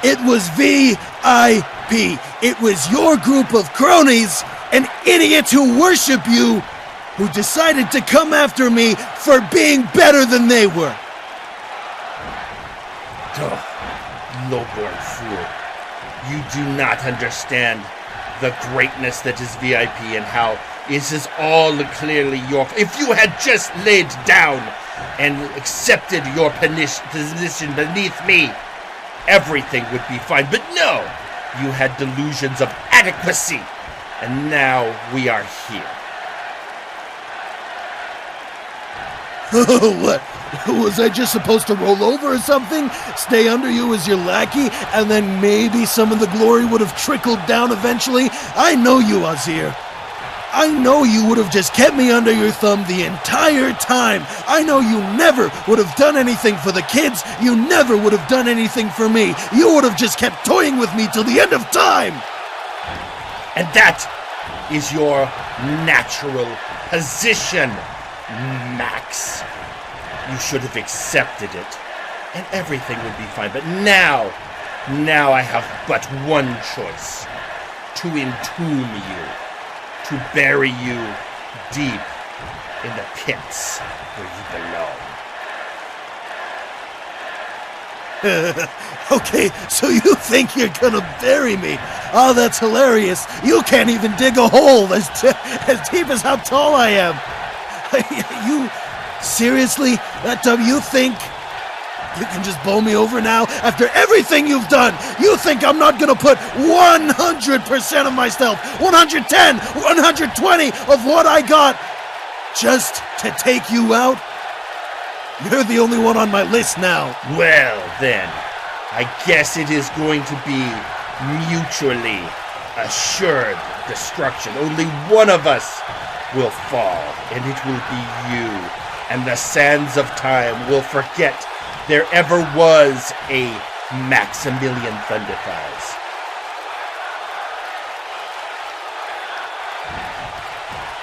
It was VIP. It was your group of cronies and idiots who worship you who decided to come after me for being better than they were. Oh, low-born fool. You do not understand the greatness that is VIP and how this is all clearly your... If you had just laid down and accepted your position beneath me, everything would be fine. But no, you had delusions of adequacy, and now we are here. What? Was I just supposed to roll over or something? Stay under you as your lackey, and then maybe some of the glory would have trickled down eventually? I know you, Ausir. I know you would have just kept me under your thumb the entire time. I know you never would have done anything for the kids. You never would have done anything for me. You would have just kept toying with me till the end of time. And that is your natural position, Max. You should have accepted it, and everything would be fine. But now I have but one choice: to entomb you, to bury you deep in the pits where you belong. Okay, so you think you're gonna bury me? Oh, that's hilarious. You can't even dig a hole as deep as how tall I am. You... Seriously? You think you can just bowl me over now after everything you've done? You think I'm not gonna put 100% of myself, 110, 120 of what I got just to take you out? You're the only one on my list now. Well then, I guess it is going to be mutually assured destruction. Only one of us will fall, and it will be you. And the sands of time will forget there ever was a Maximilien ThunderThighs.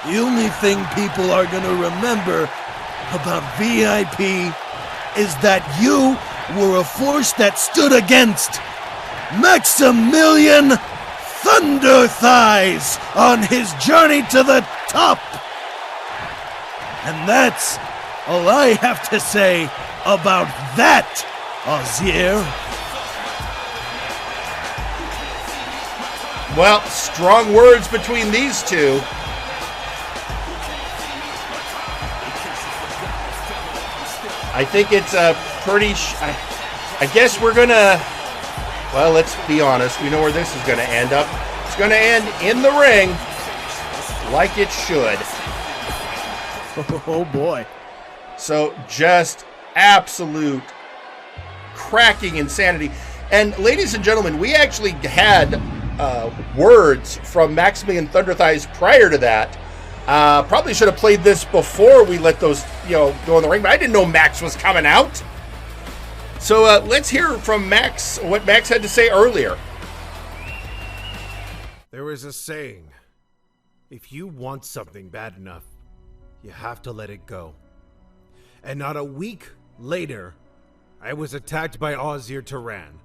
The only thing people are gonna remember about VIP is that you were a force that stood against Maximilien ThunderThighs on his journey to the top. And that's all I have to say about that, Ausir. Well, strong words between these two. I think it's a pretty... I guess we're gonna... Well, let's be honest. We know where this is gonna end up. It's gonna end in the ring, like it should. Oh boy. So just absolute cracking insanity. And ladies and gentlemen, we actually had words from Maximilien ThunderThighs prior to that. Probably should have played this before we let those, go in the ring, but I didn't know Max was coming out. So let's hear from Max, what Max had to say earlier. There is a saying, if you want something bad enough, you have to let it go. And not a week later, I was attacked by Ausir Turan.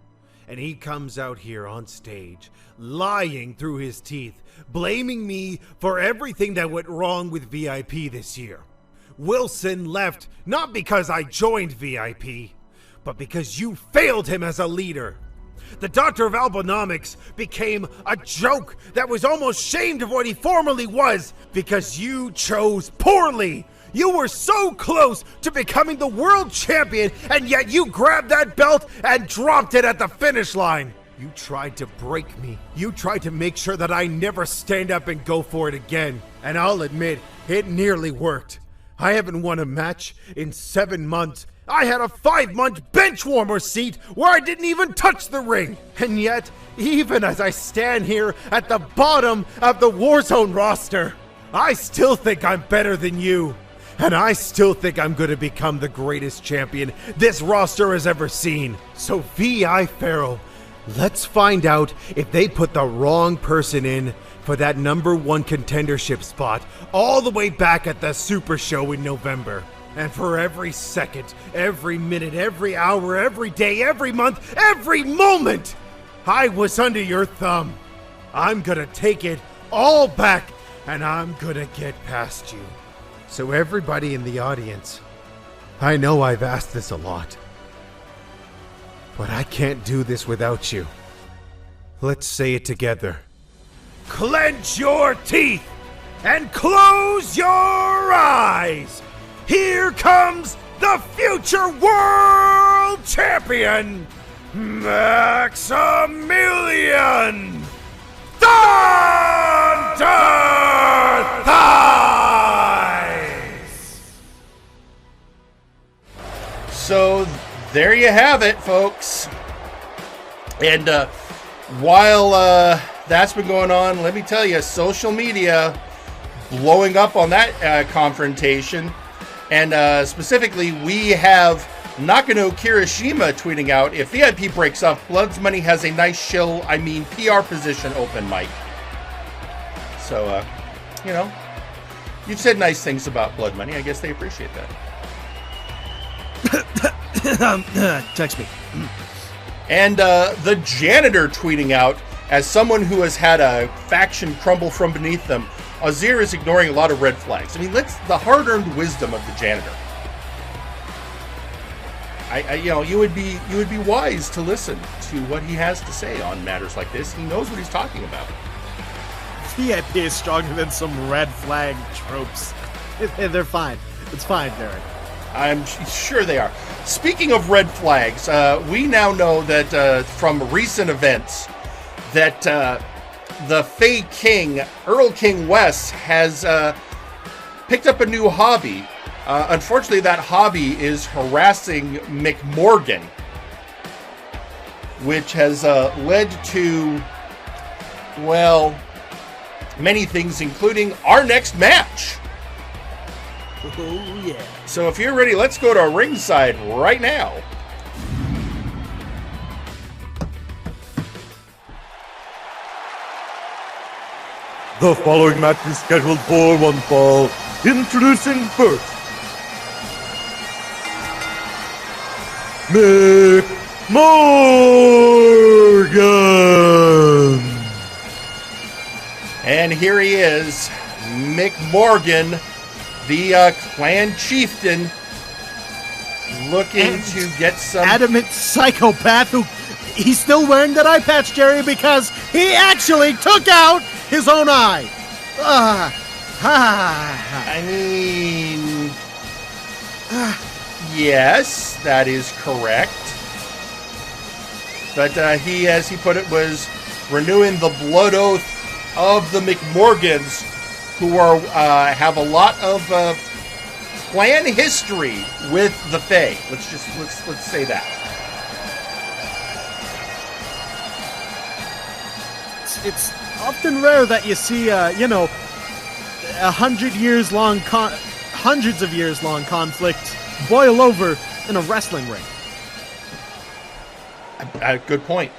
And he comes out here on stage, lying through his teeth, blaming me for everything that went wrong with VIP this year. Wilson left not because I joined VIP, but because you failed him as a leader. The Doctor of Albonomics became a joke that was almost shamed of what he formerly was because you chose poorly. You were so close to becoming the world champion, and yet you grabbed that belt and dropped it at the finish line. You tried to break me. You tried to make sure that I never stand up and go for it again. And I'll admit, it nearly worked. I haven't won a match in 7 months. I had a 5-month bench warmer seat where I didn't even touch the ring. And yet, even as I stand here at the bottom of the Warzone roster, I still think I'm better than you. And I still think I'm going to become the greatest champion this roster has ever seen. So V.I. Farrell, let's find out if they put the wrong person in for that #1 contendership spot all the way back at the Super Show in November. And for every second, every minute, every hour, every day, every month, every moment I was under your thumb, I'm gonna take it all back and I'm gonna get past you. So everybody in the audience, I know I've asked this a lot, but I can't do this without you. Let's say it together. Clench your teeth and close your eyes. Here comes the future world champion, Maximilien ThunderThighs! So there you have it, folks. And while that's been going on, let me tell you, social media blowing up on that confrontation. And specifically, we have Nakano Krishima tweeting out, if VIP breaks up, Blood's Money has a nice PR position open, Mike. So, you know, you've said nice things about Blood Money. I guess they appreciate that. Text me. And the janitor tweeting out, as someone who has had a faction crumble from beneath them, Ausir is ignoring a lot of red flags. I mean, that's the hard-earned wisdom of the janitor. You would be wise to listen to what he has to say on matters like this. He knows what he's talking about. VIP is stronger than some red flag tropes. They're fine. It's fine, Derek. I'm sure they are. Speaking of red flags, we now know that from recent events that the Fae King, Erlking Wes, has picked up a new hobby. Unfortunately, that hobby is harassing McMorgan, which has led to, well, many things, including our next match. Oh, yeah. So if you're ready, let's go to ringside right now. The following match is scheduled for one fall. Introducing Birch, McMorgan. And here he is, McMorgan, the clan chieftain, looking to get some adamant psychopath who he's still wearing that eye patch, Jerry, because he actually took out his own eye. I mean, yes, that is correct. But he, as he put it, was renewing the blood oath of the McMorgans, who are have a lot of clan history with the Fae. Let's say that. It's often rare that you see, 100 years long, hundreds of years long conflict boil over in a wrestling ring. Good point.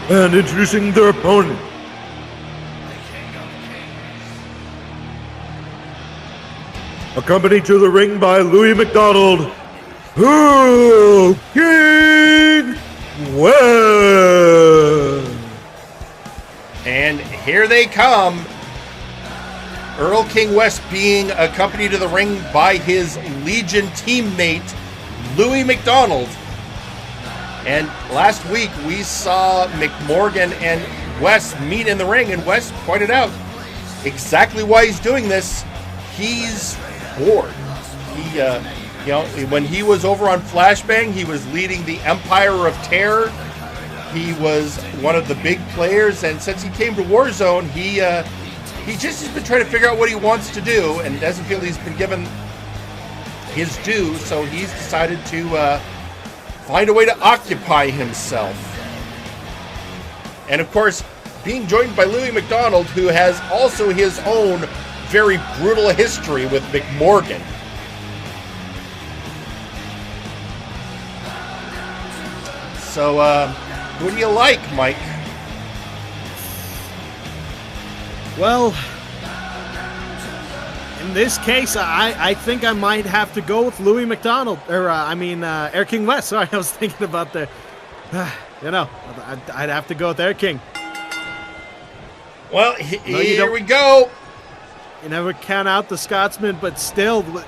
And introducing their opponent, accompanied to the ring by Louis McDonald, Erlking Wes. And here they come. Erlking Wes being accompanied to the ring by his Legion teammate, Louis McDonald. And last week we saw McMorgan and Wes meet in the ring, and Wes pointed out exactly why he's doing this. He's bored. He, when he was over on Flashbang, he was leading the Empire of Terror. He was one of the big players, and since he came to Warzone, he just has been trying to figure out what he wants to do, and doesn't feel he's been given his due. So he's decided to find a way to occupy himself. And of course, being joined by Louis McDonald, who has also his own very brutal history with McMorgan. So, who do you like, Mike? Well, in this case, I think I might have to go with Louis McDonald, or Erlking Wes. Sorry, I was thinking about the, I'd have to go with Erlking. Well, here we go. You never count out the Scotsman, but still, but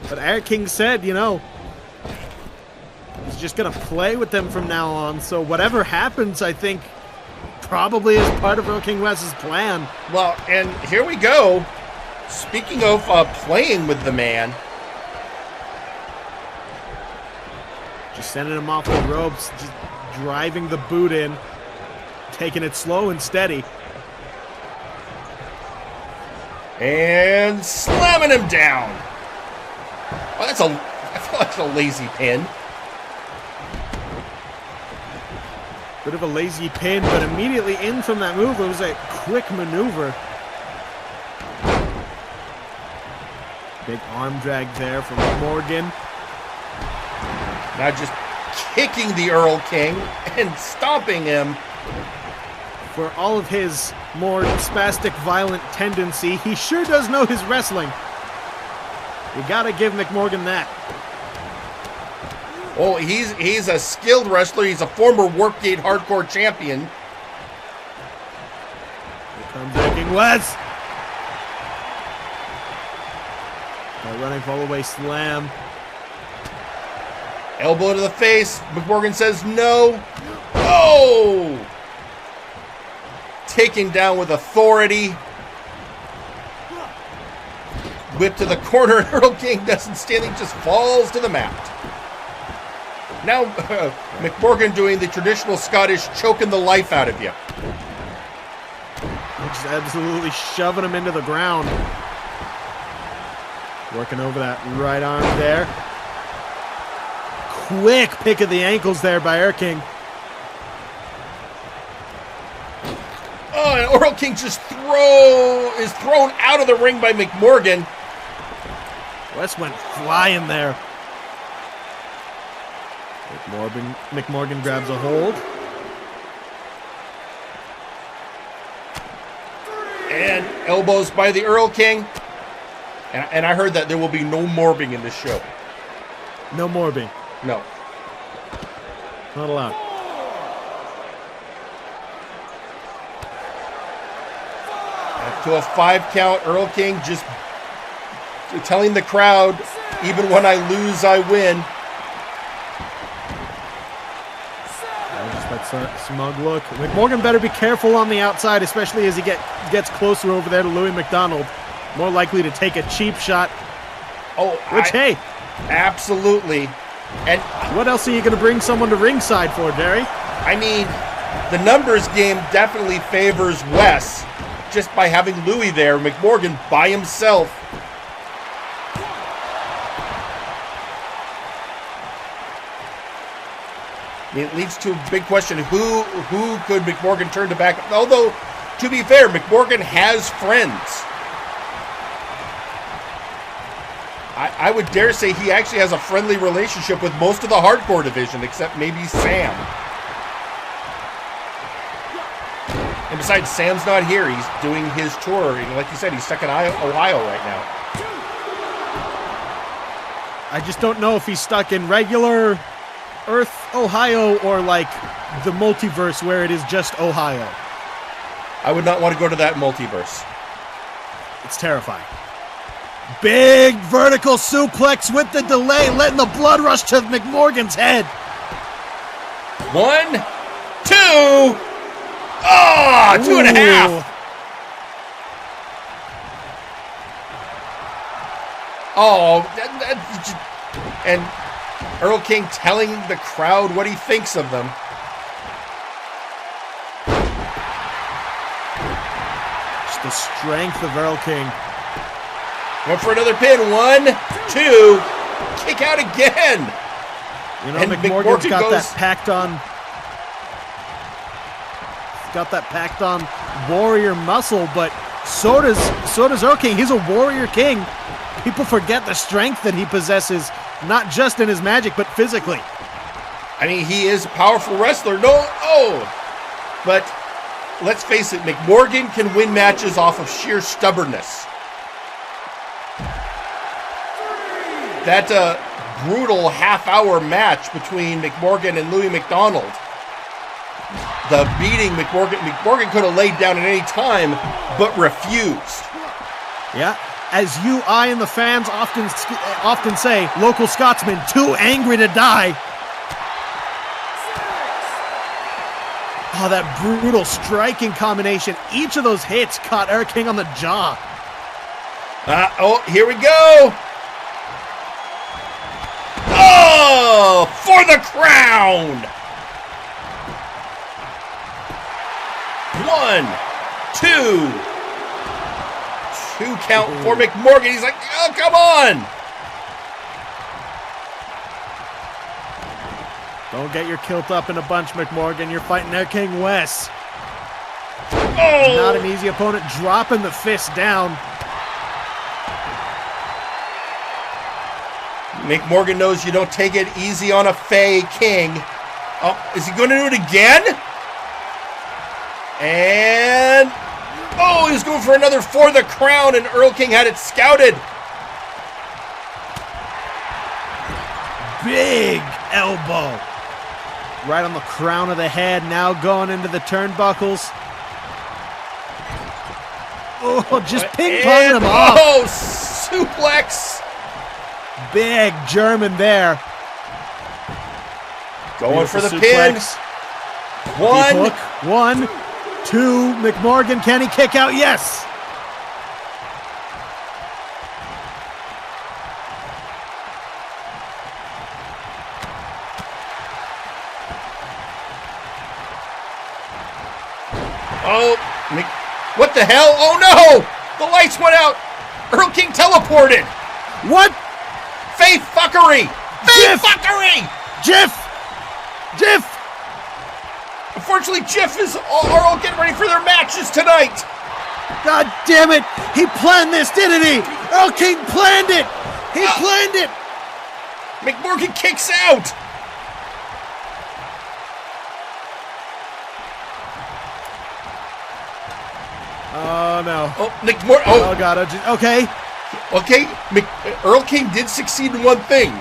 Erlking said, he's just going to play with them from now on. So whatever happens, I think, probably is part of Erlking Wes's plan. Well, and here we go. Speaking of playing with the man. Just sending him off the ropes, just driving the boot in, taking it slow and steady. And slamming him down. Well, I feel like that's a lazy pin. Bit of a lazy pin, but immediately in from that move, it was a quick maneuver. Big arm drag there from Morgan. Now just kicking the Erlking and stomping him. For all of his more spastic, violent tendency, he sure does know his wrestling. You gotta give McMorgan that. Oh, he's a skilled wrestler. He's a former Warpgate Hardcore champion. Here comes Erlking Wes. A running fall-away slam. Elbow to the face. McMorgan says no. Oh! Taken down with authority. Whip to the corner, and Erlking doesn't stand. He just falls to the mat. Now, McMorgan doing the traditional Scottish choking the life out of you. Just absolutely shoving him into the ground. Working over that right arm there. Quick pick of the ankles there by Erlking. Oh, and Erlking just is thrown out of the ring by McMorgan. Wes went flying there. McMorgan grabs a hold. And elbows by the Erlking. And I heard that there will be no morbing in this show. No morbing. No. Not allowed. Up to a 5 count, Erlking just telling the crowd, even when I lose, I win. Just that smug look. McMorgan better be careful on the outside, especially as he gets closer over there to Louis McDonald. More likely to take a cheap shot. Oh, hey. Absolutely. And what else are you going to bring someone to ringside for, Jerry? I mean, the numbers game definitely favors Wes just by having Louis there. McMorgan by himself. It leads to a big question. Who could McMorgan turn to back? Although, to be fair, McMorgan has friends. I would dare say he actually has a friendly relationship with most of the hardcore division, except maybe Sam. And besides, Sam's not here. He's doing his tour. Like you said, he's stuck in Ohio right now. I just don't know if he's stuck in regular Earth Ohio or like the multiverse where it is just Ohio? I would not want to go to that multiverse. It's terrifying. Big vertical suplex with the delay, letting the blood rush to McMorgan's head. 1, 2. Oh, 2.5. Oh, and Erlking telling the crowd what he thinks of them. Just the strength of Erlking. Going for another pin. 1, 2. Kick out again. You know, And McMorgan's got goes, that packed on. Got that packed on warrior muscle, but so does Erlking. He's a warrior king. People forget the strength that he possesses, not just in his magic, but physically. I mean, he is a powerful wrestler. But let's face it, McMorgan can win matches off of sheer stubbornness. That brutal half-hour match between McMorgan and Louis McDonald. The beating McMorgan could have laid down at any time, but refused. Yeah, as you, I, and the fans often say, local Scotsmen, too angry to die. Oh, that brutal striking combination. Each of those hits caught Erlking on the jaw. Here we go. Oh, for the crown. 1, 2. 2 count for McMorgan. He's like, oh, come on. Don't get your kilt up in a bunch, McMorgan. You're fighting Erlking Wes. Oh. Not an easy opponent. Dropping the fist down. McMorgan knows you don't take it easy on a Fey King. Oh, is he going to do it again? And, he's going for another for the crown, and Erlking had it scouted. Big elbow. Right on the crown of the head, now going into the turnbuckles. Oh, just ping-ponging him off. Oh, suplex. Big German there. Going for the suplex. Pin. 1. 1, 2. McMorgan, can he kick out? Yes. Oh, what the hell? Oh no! The lights went out. Erlking teleported. What? Fey fuckery. Fey fuckery. Jiff. Unfortunately, Jiff are all getting ready for their matches tonight. God damn it! He planned this, didn't he? Erlking planned it. He planned it. McMorgan kicks out. Oh no! Oh God! Okay. Erlking did succeed in one thing.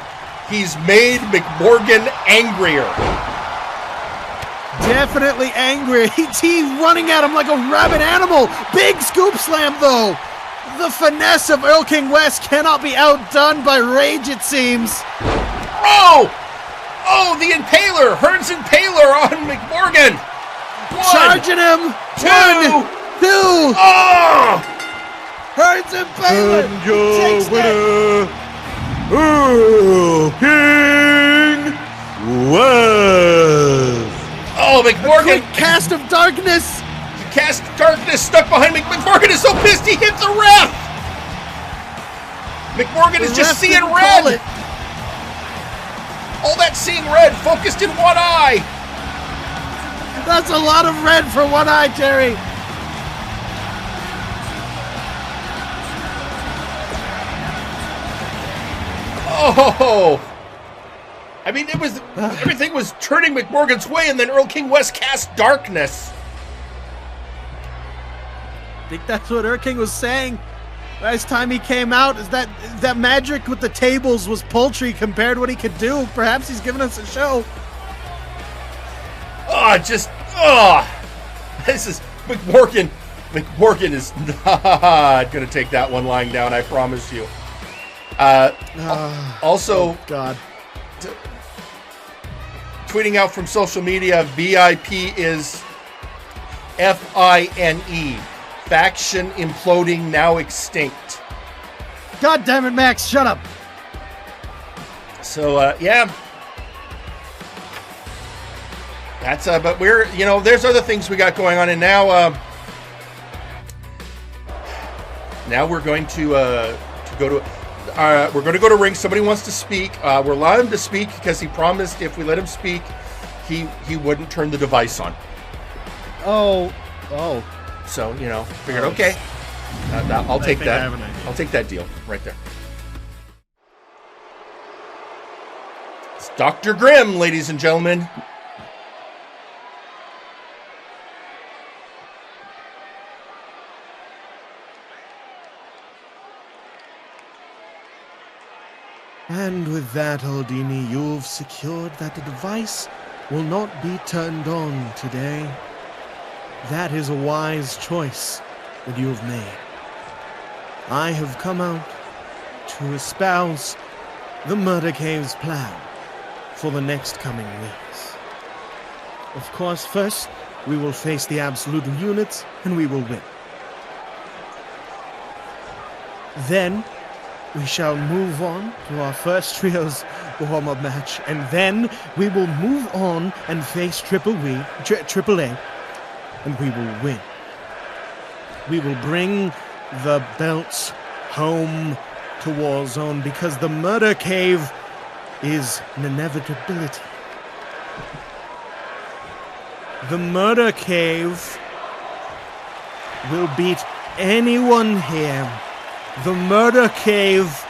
He's made McMorgan angrier. Definitely angry. He's running at him like a rabid animal. Big scoop slam though. The finesse of Erlking Wes cannot be outdone by rage, it seems. Oh, the impaler. Hearn's impaler on McMorgan. 1. Charging him. 2. 2. Oh! Hearn's impaler. And your winner, Erlking Wes. Oh, McMorgan. Cast of darkness. Cast darkness stuck behind McMorgan is so pissed he hit the ref. McMorgan is just seeing red. All that seeing red focused in one eye. That's a lot of red for one eye, Jerry. Oh, I mean, everything was turning McMorgan's way, and then Erlking Wes cast darkness. I think that's what Erlking was saying last time he came out, is that magic with the tables was paltry compared to what he could do. Perhaps he's giving us a show. This is McMorgan. McMorgan is not going to take that one lying down, I promise you. Also, God. Tweeting out from social media, VIP is FINE. Faction imploding, now extinct. God damn it, Max, shut up. So, yeah. That's, but we're, there's other things we got going on, and now we're going to go to, we're going to go to ring. Somebody wants to speak. We're allowing him to speak because he promised if we let him speak, he wouldn't turn the device on. Oh. So, figured, okay, I'll take that. I'll take that deal right there. It's Dr. Grimm, ladies and gentlemen. And with that, Aldini, you've secured that the device will not be turned on today. That is a wise choice that you have made. I have come out to espouse the Murder Cave's plan for the next coming weeks. Of course, first, we will face the absolute units, and we will win. Then, we shall move on to our first trios warm-up match, and then we will move on and face Triple A, and we will win. We will bring the belts home to Warzone because the Murder Cave is an inevitability. The Murder Cave will beat anyone here. The Murder Cave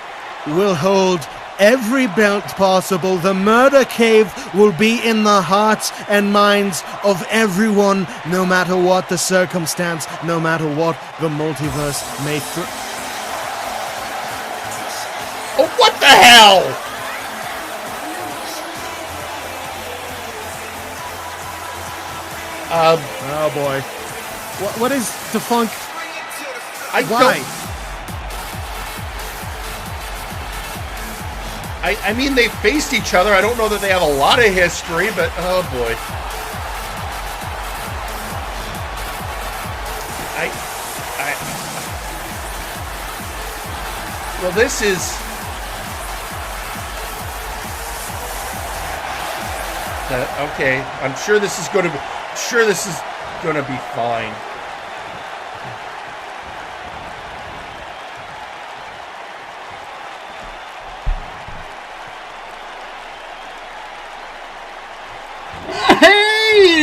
will hold every belt possible. The Murder Cave will be in the hearts and minds of everyone, no matter what the circumstance, no matter what the multiverse may Oh, what the hell? Oh boy. What is Da Funk? Why? I mean, they faced each other. I don't know that they have a lot of history, but oh boy. Well, this is... okay, I'm sure this is going to be fine.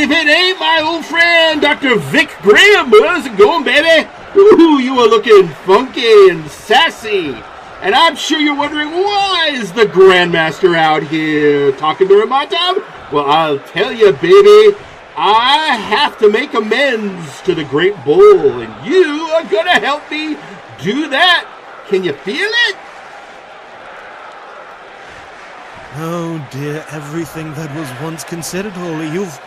If it ain't my old friend, Dr. Vic Grimm, how's it going, baby? Ooh, you are looking funky and sassy. And I'm sure you're wondering, why is the Grandmaster out here talking during my time? Well, I'll tell you, baby, I have to make amends to the Great Bull, and you are gonna help me do that. Can you feel it? Oh dear, everything that was once considered holy, you've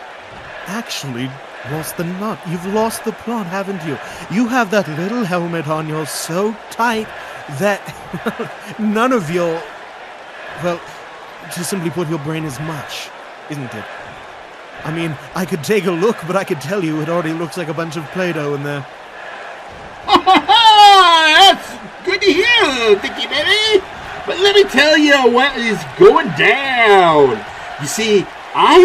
actually lost the knot. You've lost the plot, haven't you? You have that little helmet on you so tight that none of your... Well, to simply put, your brain is mush, isn't it? I mean, I could take a look, but I could tell you it already looks like a bunch of Play-Doh in there. That's good to hear, Vicky baby. But let me tell you what is going down. You see, I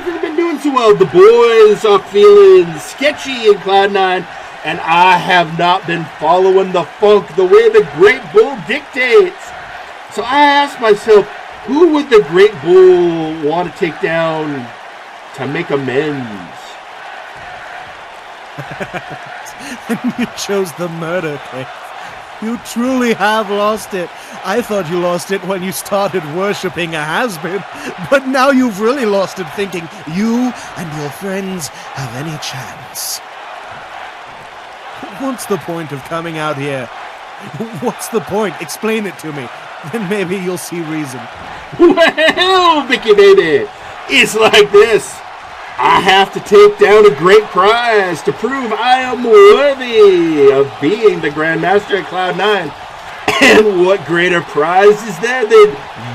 haven't been doing so well. The boys are feeling sketchy in Cloud9, and I have not been following the funk the way the Great Bull dictates. So I asked myself, who would the Great Bull want to take down to make amends? And you chose the Murder Cave. You truly have lost it. I thought you lost it when you started worshipping a has-been, but now you've really lost it thinking you and your friends have any chance. What's the point of coming out here? What's the point? Explain it to me. Then maybe you'll see reason. Well, Vicky baby, it's like this. I have to take down a great prize to prove I am worthy of being the Grandmaster at Cloud9. And what greater prize is there than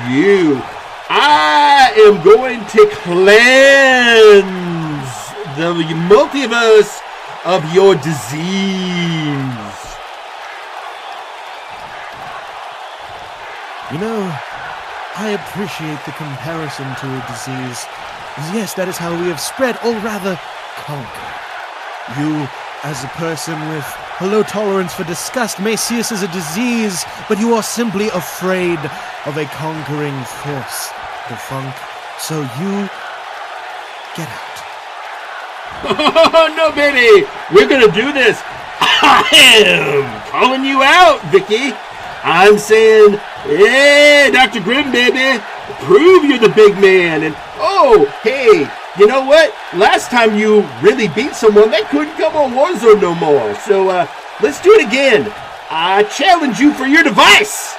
you? I am going to cleanse the multiverse of your disease. You know, I appreciate the comparison to a disease. Yes, that is how we have spread, or rather, conquered. You, as a person with a low tolerance for disgust, may see us as a disease, but you are simply afraid of a conquering force, Da Funk. So you get out. Oh, no, baby! We're gonna do this! I am calling you out, Vicky! I'm saying, hey, Dr. Grimm, baby! Prove you're the big man! And, oh, hey, you know what? Last time you really beat someone, they couldn't come on Warzone no more. So, let's do it again. I challenge you for your device!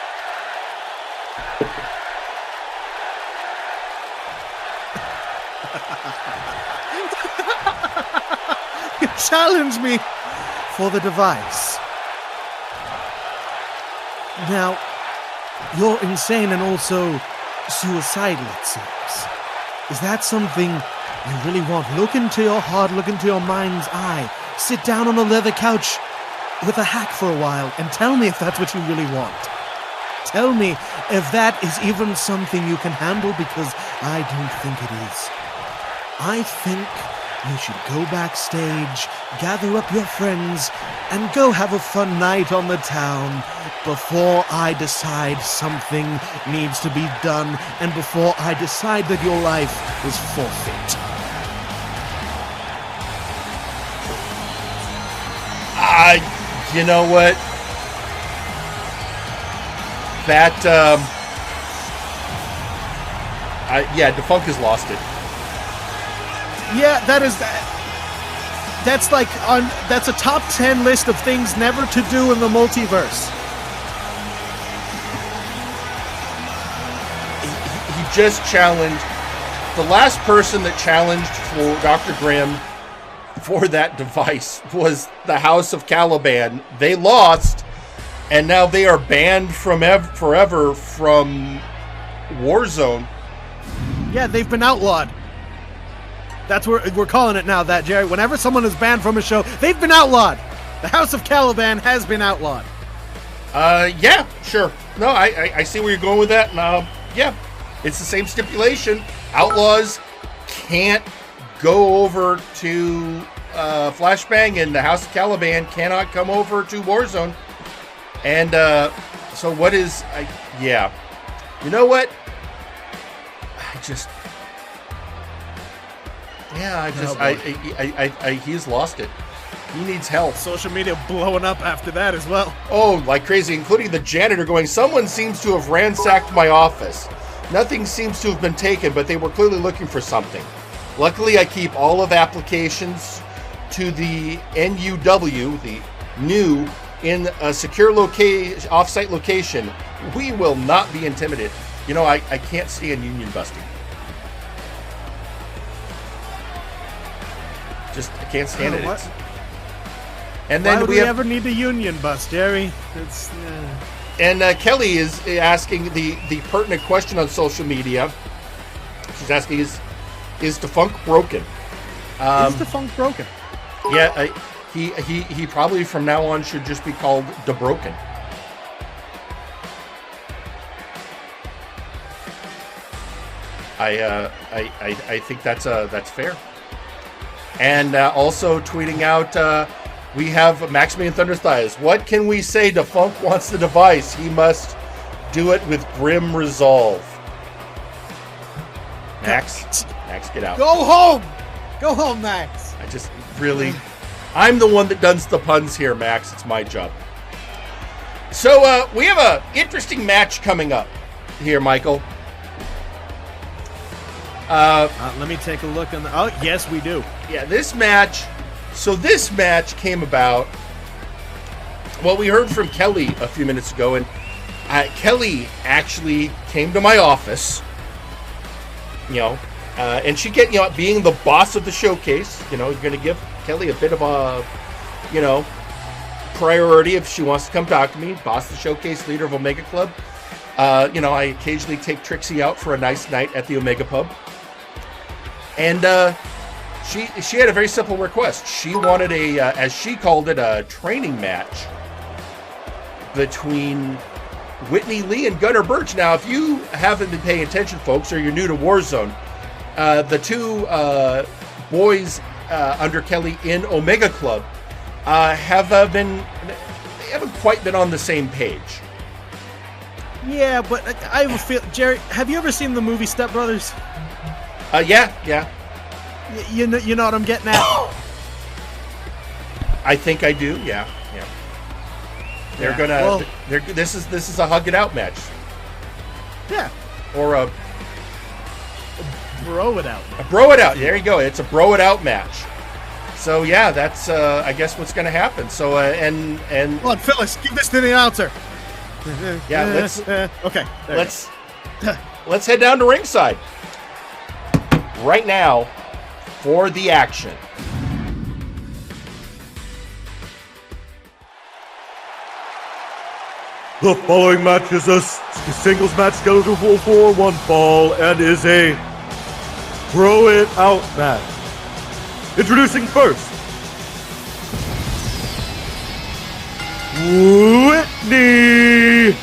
Challenge me for the device. Now, you're insane and also suicidal, it seems. Is that something you really want? Look into your heart, look into your mind's eye. Sit down on a leather couch with a hack for a while and tell me if that's what you really want. Tell me if that is even something you can handle, because I don't think it is. I think you should go backstage, gather up your friends, and go have a fun night on the town before I decide something needs to be done and before I decide that your life is forfeit. You know what? That, yeah, Da Funk has lost it. Yeah, that's like that's a top 10 list of things never to do in the multiverse. He just challenged the last person that challenged for Dr. Grimm for that device was the House of Caliban. They lost, and now they are banned from forever from Warzone. Yeah, they've been outlawed. That's what we're calling it now, that, Jerry. Whenever someone is banned from a show, they've been outlawed. The House of Caliban has been outlawed. Yeah, sure. No, I see where you're going with that. And, yeah, it's the same stipulation. Outlaws can't go over to Flashbang, and the House of Caliban cannot come over to Warzone. And so what is... yeah. You know what? He's lost it. He needs help. Social media blowing up after that as well. Oh, like crazy, including the janitor going, someone seems to have ransacked my office. Nothing seems to have been taken, but they were clearly looking for something. Luckily, I keep all of applications to the NUW, the new, in a secure off-site location. We will not be intimidated. You know, I can't stand union busting. I can't stand it. And then why would we ever need a union bust, Jerry? It's and Kelly is asking the pertinent question on social media. She's asking, is Da Funk broken? Is Da Funk broken? Yeah, he probably from now on should just be called Da Broken. I think that's fair. And also tweeting out, we have Maximilien ThunderThighs. What can we say? Da Funk wants the device. He must do it with grim resolve. Max, get out. Go home! Go home, Max. I just really... I'm the one that does the puns here, Max. It's my job. So, we have an interesting match coming up here, Michael. Let me take a look on the... Oh, yes, we do. Yeah, this match... So this match came about... Well, we heard from Kelly a few minutes ago, and Kelly actually came to my office, you know, And she get, being the boss of the showcase, you're going to give Kelly a bit of a, priority if she wants to come talk to me. Boss of the showcase, leader of Omega Club. I occasionally take Trixie out for a nice night at the Omega Pub. And she had a very simple request. She wanted a, as she called it, a training match between Whitney Lee and Gunnar Birch. Now, if you haven't been paying attention, folks, or you're new to Warzone, the two boys under Kelly in Omega Club they haven't quite been on the same page. Yeah, but I have a feel, Jerry, have you ever seen the movie Step Brothers? Yeah. You know what I'm getting at? I think I do. Yeah. They're gonna. This is a hug it out match. Yeah. Or a bro it out. A bro it out. There you go. It's a bro it out match. So yeah, that's I guess what's gonna happen. So and come on, Phyllis, give this to the announcer. Yeah, let's okay. Let's head down to ringside right now for the action. The following match is a singles match scheduled for one fall and is a throw it out match. Introducing first, Whitney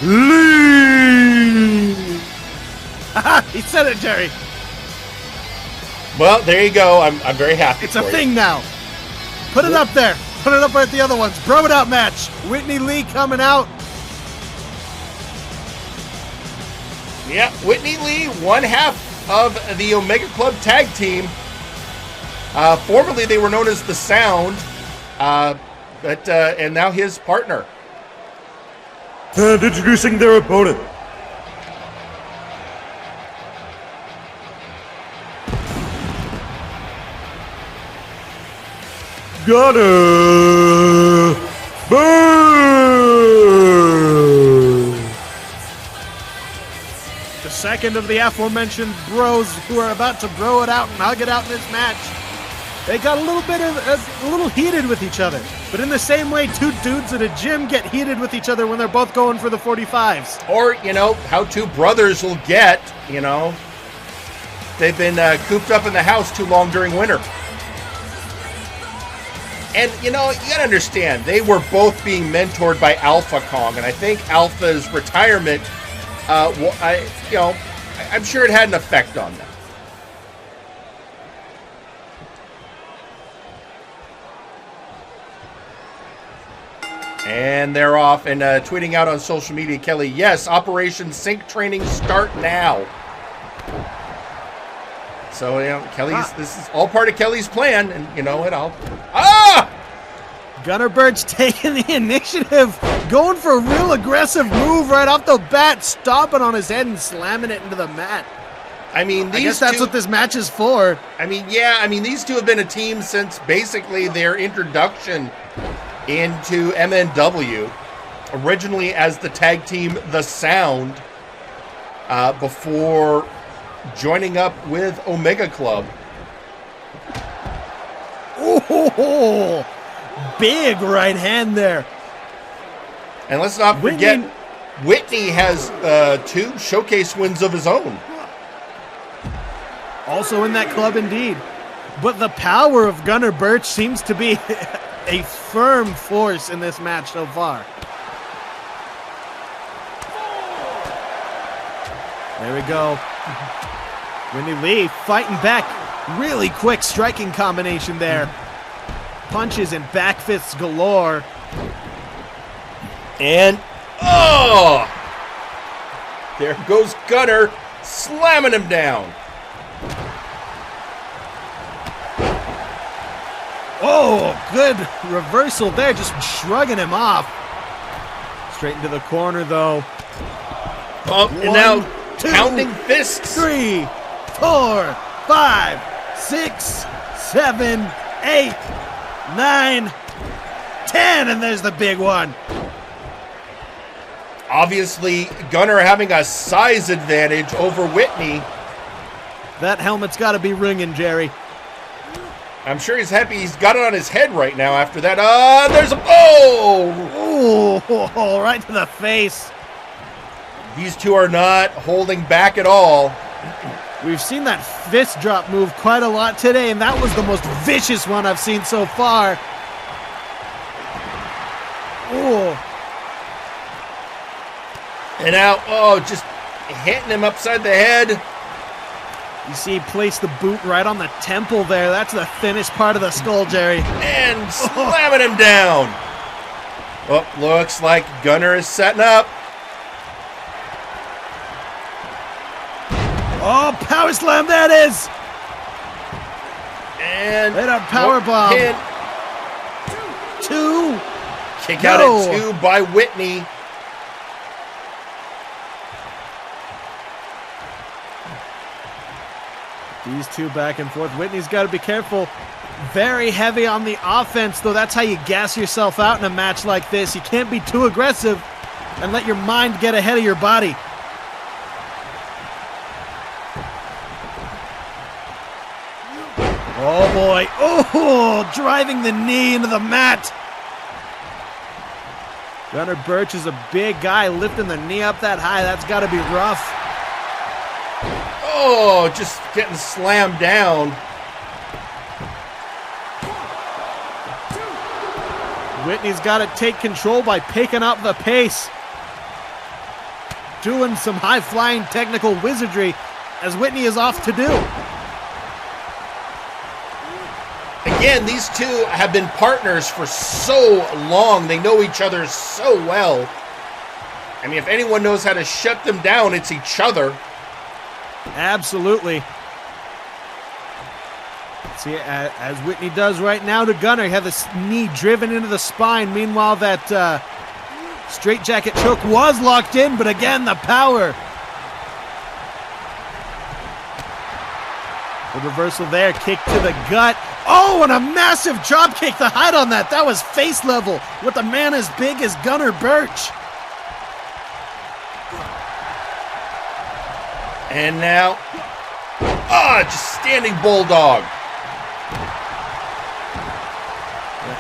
Lee. He said it, Jerry. Well, there you go. I'm very happy. It's a thing now. Put it up there. Put it up at the other ones. Bro it out match. Whitney Lee coming out. Yeah, Whitney Lee, one half of the Omega Club tag team. Formerly, they were known as The Sound, and now his partner. And introducing their opponent. Gunnar Birch. The second of the aforementioned bros who are about to bro it out and hug it out in this match. They got a little heated with each other. But in the same way two dudes at a gym get heated with each other when they're both going for the 45s. Or, how two brothers will get, they've been cooped up in the house too long during winter. And, you gotta understand, they were both being mentored by Alpha Kong. And I think Alpha's retirement, I'm sure it had an effect on them. And they're off and tweeting out on social media, Kelly, yes, Operation Sync training start now. So, this is all part of Kelly's plan, and you know what, Gunnar Birch taking the initiative, going for a real aggressive move right off the bat, stomping on his head and slamming it into the mat. I guess that's what this match is for. These two have been a team since basically their introduction into MNW, originally as the tag team The Sound, before joining up with Omega Club. Oh, big right hand there. And let's not forget, Whitney has 2 showcase wins of his own. Also in that club indeed. But the power of Gunnar Birch seems to be a firm force in this match so far. There we go. Whitney Lee fighting back. Really quick striking combination there. Punches and back fists galore. And, there goes Gunnar, slamming him down. Oh, good reversal there, just shrugging him off. Straight into the corner, though. And now, pounding fists. 3, 4, 5, 6, 7, 8, 9, 10, and there's the big one. Obviously, Gunnar having a size advantage over Whitney. That helmet's got to be ringing, Jerry. I'm sure he's happy he's got it on his head right now after that. There's a... Oh, right to the face. These two are not holding back at all. We've seen that fist drop move quite a lot today, and that was the most vicious one I've seen so far. Oh. And now, just hitting him upside the head. You see he placed the boot right on the temple there. That's the thinnest part of the skull, Jerry. And slamming him down. Oh, looks like Gunner is setting up. Oh, power slam, that is. And hit a power bomb. Pin. 2. Kick out at 2 by Whitney. These two back and forth. Whitney's got to be careful. Very heavy on the offense, though. That's how you gas yourself out in a match like this. You can't be too aggressive and let your mind get ahead of your body. Oh, boy. Oh, driving the knee into the mat. Gunner Birch is a big guy. Lifting the knee up that high, that's got to be rough. Oh, just getting slammed down. Whitney's got to take control by picking up the pace. Doing some high-flying technical wizardry, as Whitney is off to do. Again, these two have been partners for so long. They know each other so well. I mean, if anyone knows how to shut them down, it's each other. Absolutely. See, as Whitney does right now to Gunner, you have this knee driven into the spine. Meanwhile, that straitjacket choke was locked in, but again, the power. The reversal there, kick to the gut. Oh, and a massive drop kick to hide on that. That was face level with a man as big as Gunner Birch. And now, just standing bulldog.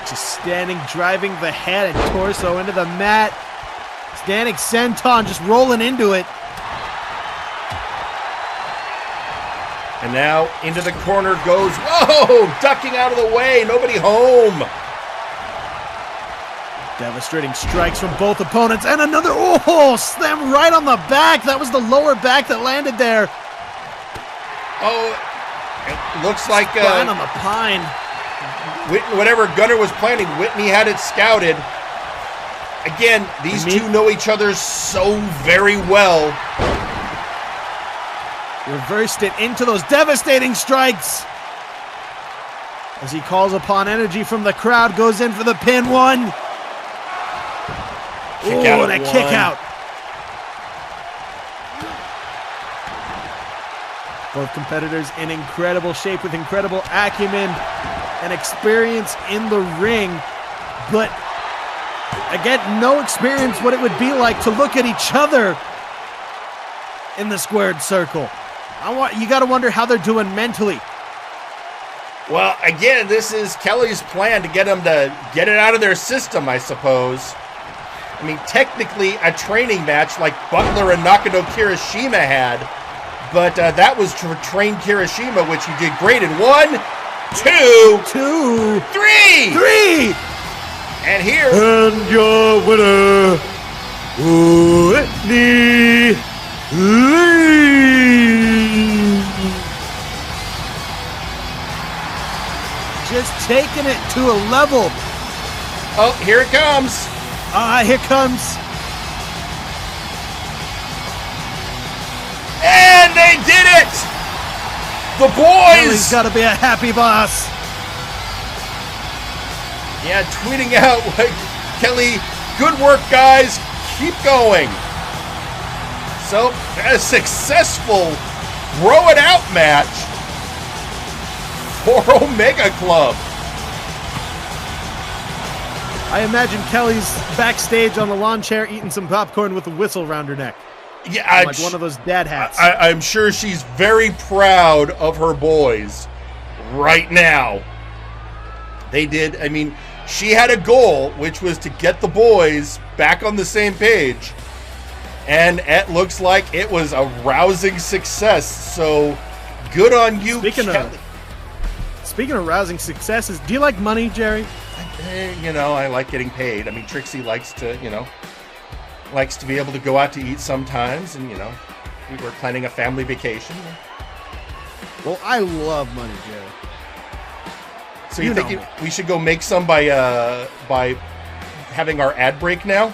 Just standing, driving the head and torso into the mat. Standing senton, just rolling into it. And now into the corner goes, whoa, ducking out of the way, nobody home. Devastating strikes from both opponents, and another, slam right on the back. That was the lower back that landed there. Oh, it looks like Spine on the pine. Whatever Gunner was planning, Whitney had it scouted. Again, these two know each other so very well. Reversed it into those devastating strikes. As he calls upon energy from the crowd, goes in for the pin. 1. Kick out and a kick out. Both competitors in incredible shape with incredible acumen and experience in the ring. But again, no experience what it would be like to look at each other in the squared circle. You got to wonder how they're doing mentally. Well, again, this is Kelly's plan to get them to get it out of their system, I suppose. I mean, technically a training match like Butler and Nakano Krishima had, but that was to train Krishima, which he did great in 1, 2, 3. And here, and your winner, Whitney Lee. Just taking it to a level. Oh, here it comes. Here comes. And they did it! The boys! Kelly's got to be a happy boss. Yeah, tweeting out like, Kelly, good work, guys. Keep going. So, a successful throw it out match for Omega Club. I imagine Kelly's backstage on the lawn chair eating some popcorn with a whistle around her neck. Yeah, like one of those dad hats. I'm sure she's very proud of her boys right now. They did. I mean, she had a goal, which was to get the boys back on the same page. And it looks like it was a rousing success. So good on you, Kelly. Speaking of rousing successes, do you like money, Jerry? I like getting paid. I mean, Trixie likes to be able to go out to eat sometimes. And, we were planning a family vacation. Well, I love money, Jerry. So you think we should go make some by having our ad break now?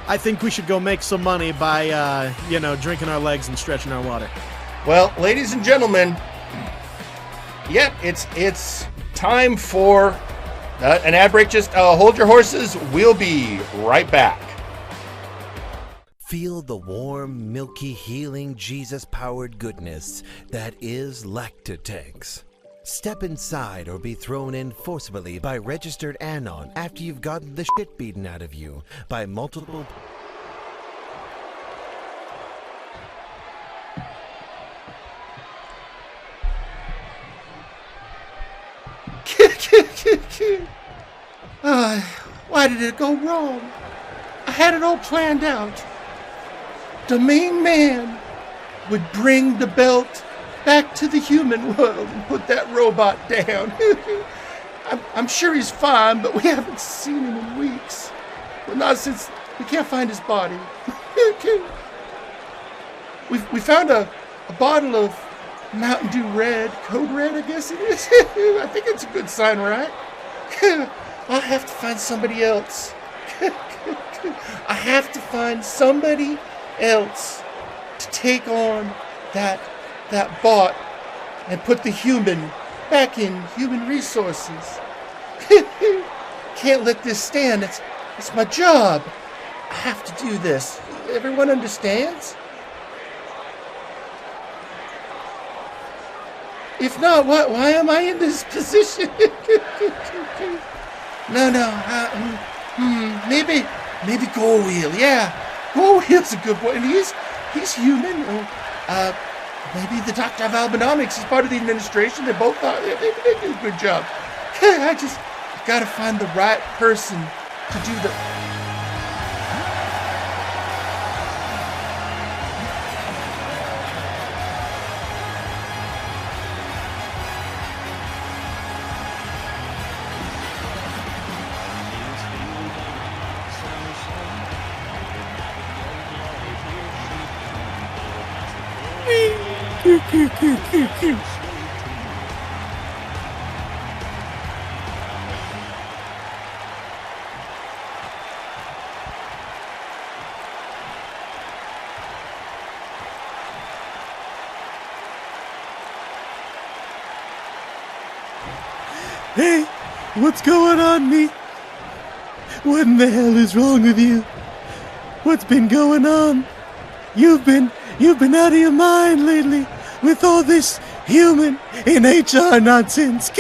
I think we should go make some money by, drinking our legs and stretching our water. Well, ladies and gentlemen, it's time for an ad break. Just hold your horses. We'll be right back. Feel the warm, milky, healing, Jesus-powered goodness that is Lactatanks. Step inside or be thrown in forcibly by registered Anon after you've gotten the shit beaten out of you by multiple... Why did it go wrong? I had it all planned out. The main man would bring the belt back to the human world and put that robot down. I'm sure he's fine, but we haven't seen him in weeks. Well, not since we can't find his body. we found a bottle of Mountain Dew Red, Code Red, I guess it is. I think it's a good sign, right? I'll have to find somebody else. I have to find somebody else to take on that bot and put the human back in human resources. Can't let this stand. It's my job. I have to do this. Everyone understands? If not, why am I in this position? Maybe Go-Wheel. Yeah, Go-Wheel's a good one. And he's human. Maybe the Doctor of Albenomics is part of the administration. They both thought they do a good job. I gotta find the right person to do the... Hey, what's going on, me? What in the hell is wrong with you? What's been going on? You've been out of your mind lately with all this human and HR nonsense.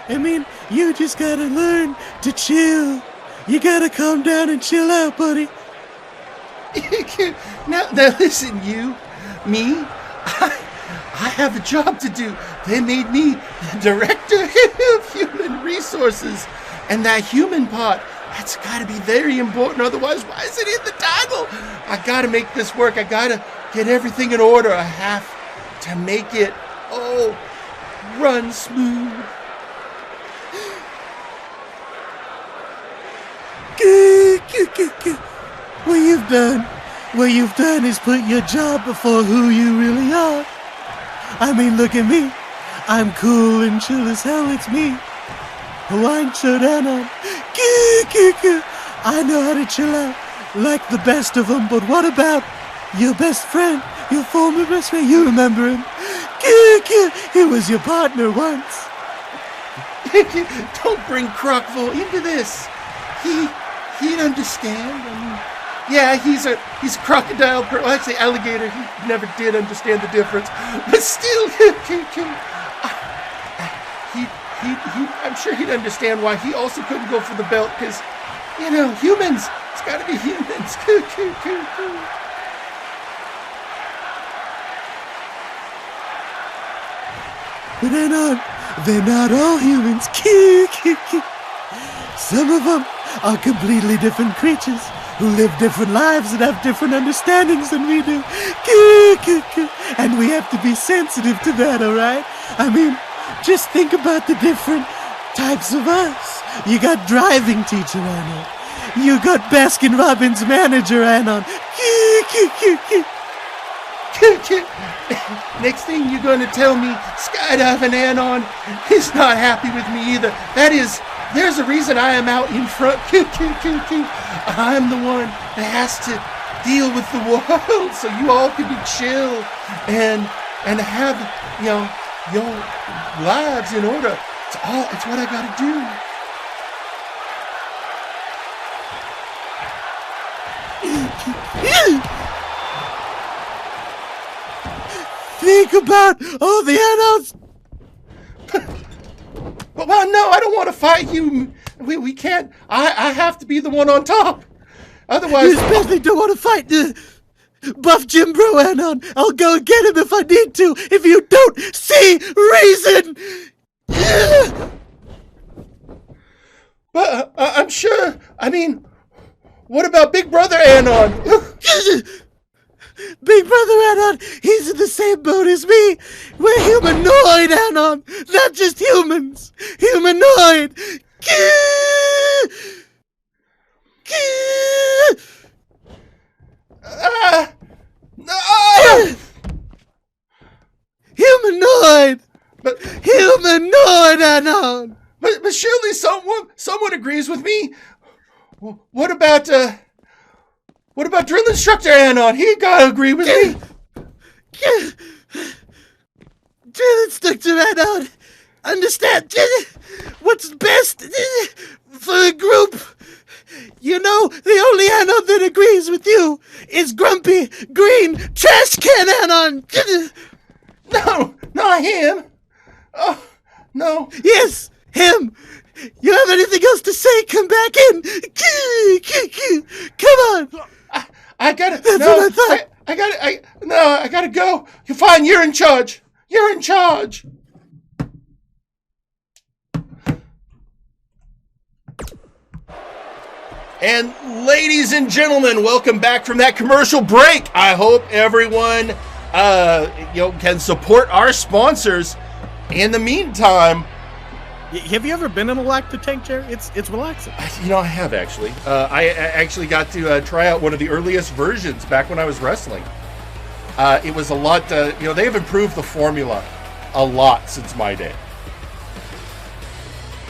I mean, you just gotta learn to chill. You gotta calm down and chill out, buddy. Now listen, me, I have a job to do. They made me the director of human resources. And that human part, that's gotta be very important. Otherwise, why is it in the title? I gotta make this work. I gotta get everything in order. I have to make it, run smooth. What you've done is put your job before who you really are. I mean, look at me. I'm cool and chill as hell. It's me. Hawaiian shirt on. I know how to chill out like the best of them, but what about your best friend, your former best friend? You remember him? He was your partner once. Don't bring Crockville into this. He'd understand. I mean, yeah, he's a crocodile. Well, actually, alligator. He never did understand the difference, but still, I'm sure he'd understand why he also couldn't go for the belt, because, humans, It's gotta be humans. Coo, coo, coo, coo. But they're not all humans. Some of them are completely different creatures who live different lives and have different understandings than we do. And we have to be sensitive to that, all right? I mean, just think about the different types of us. You got driving teacher Anon. You got Baskin Robbins manager Anon. Next thing you're going to tell me skydiving Anon is not happy with me either. There's a reason I am out in front. I'm the one that has to deal with the world so you all can be chill and have, your lives in order. It's what I got to do. Think about all the Anons. Well, no, I don't want to fight you. We can't. I have to be the one on top. Otherwise, you especially don't want to fight Buff Jim Bro Anon. I'll go and get him if I need to. If you don't see reason. But I'm sure. I mean, what about Big Brother Anon? Big Brother Anon, he's in the same boat as me. We're humanoid Anon, not just humans. Humanoid. No. Humanoid. But humanoid Anon. But surely someone agrees with me. What about drill instructor Anon? He gotta agree with me. Drill instructor Anon, understand what's best for a group. You know, the only Anon that agrees with you is grumpy, green, trash can Anon. No, not him. Oh, no. Yes, him. You have anything else to say? Come back in. Come on. I gotta. That's no, what I thought. I gotta go. You're fine. You're in charge. You're in charge. And ladies and gentlemen, welcome back from that commercial break. I hope everyone, can support our sponsors. In the meantime, have you ever been in a lactic tank, Jerry? It's relaxing. I have actually. I actually got to try out one of the earliest versions back when I was wrestling. It was a lot. They've improved the formula a lot since my day.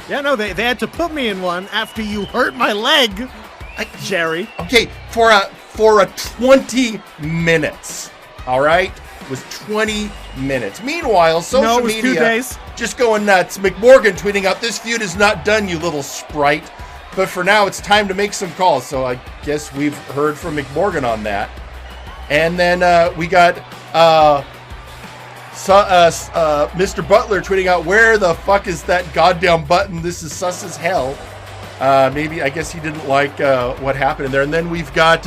Yeah, no, they had to put me in one after you hurt my leg, Jerry. Okay, for a 20 minutes. All right, it was 20 minutes. Meanwhile, social it was media 2 days. Just going nuts. McMorgan tweeting out, "This feud is not done, you little sprite." But for now, it's time to make some calls. So I guess we've heard from McMorgan on that. And then we got Mr. Butler tweeting out, "Where the fuck is that goddamn button? This is sus as hell." Maybe, I guess he didn't like what happened in there. And then we've got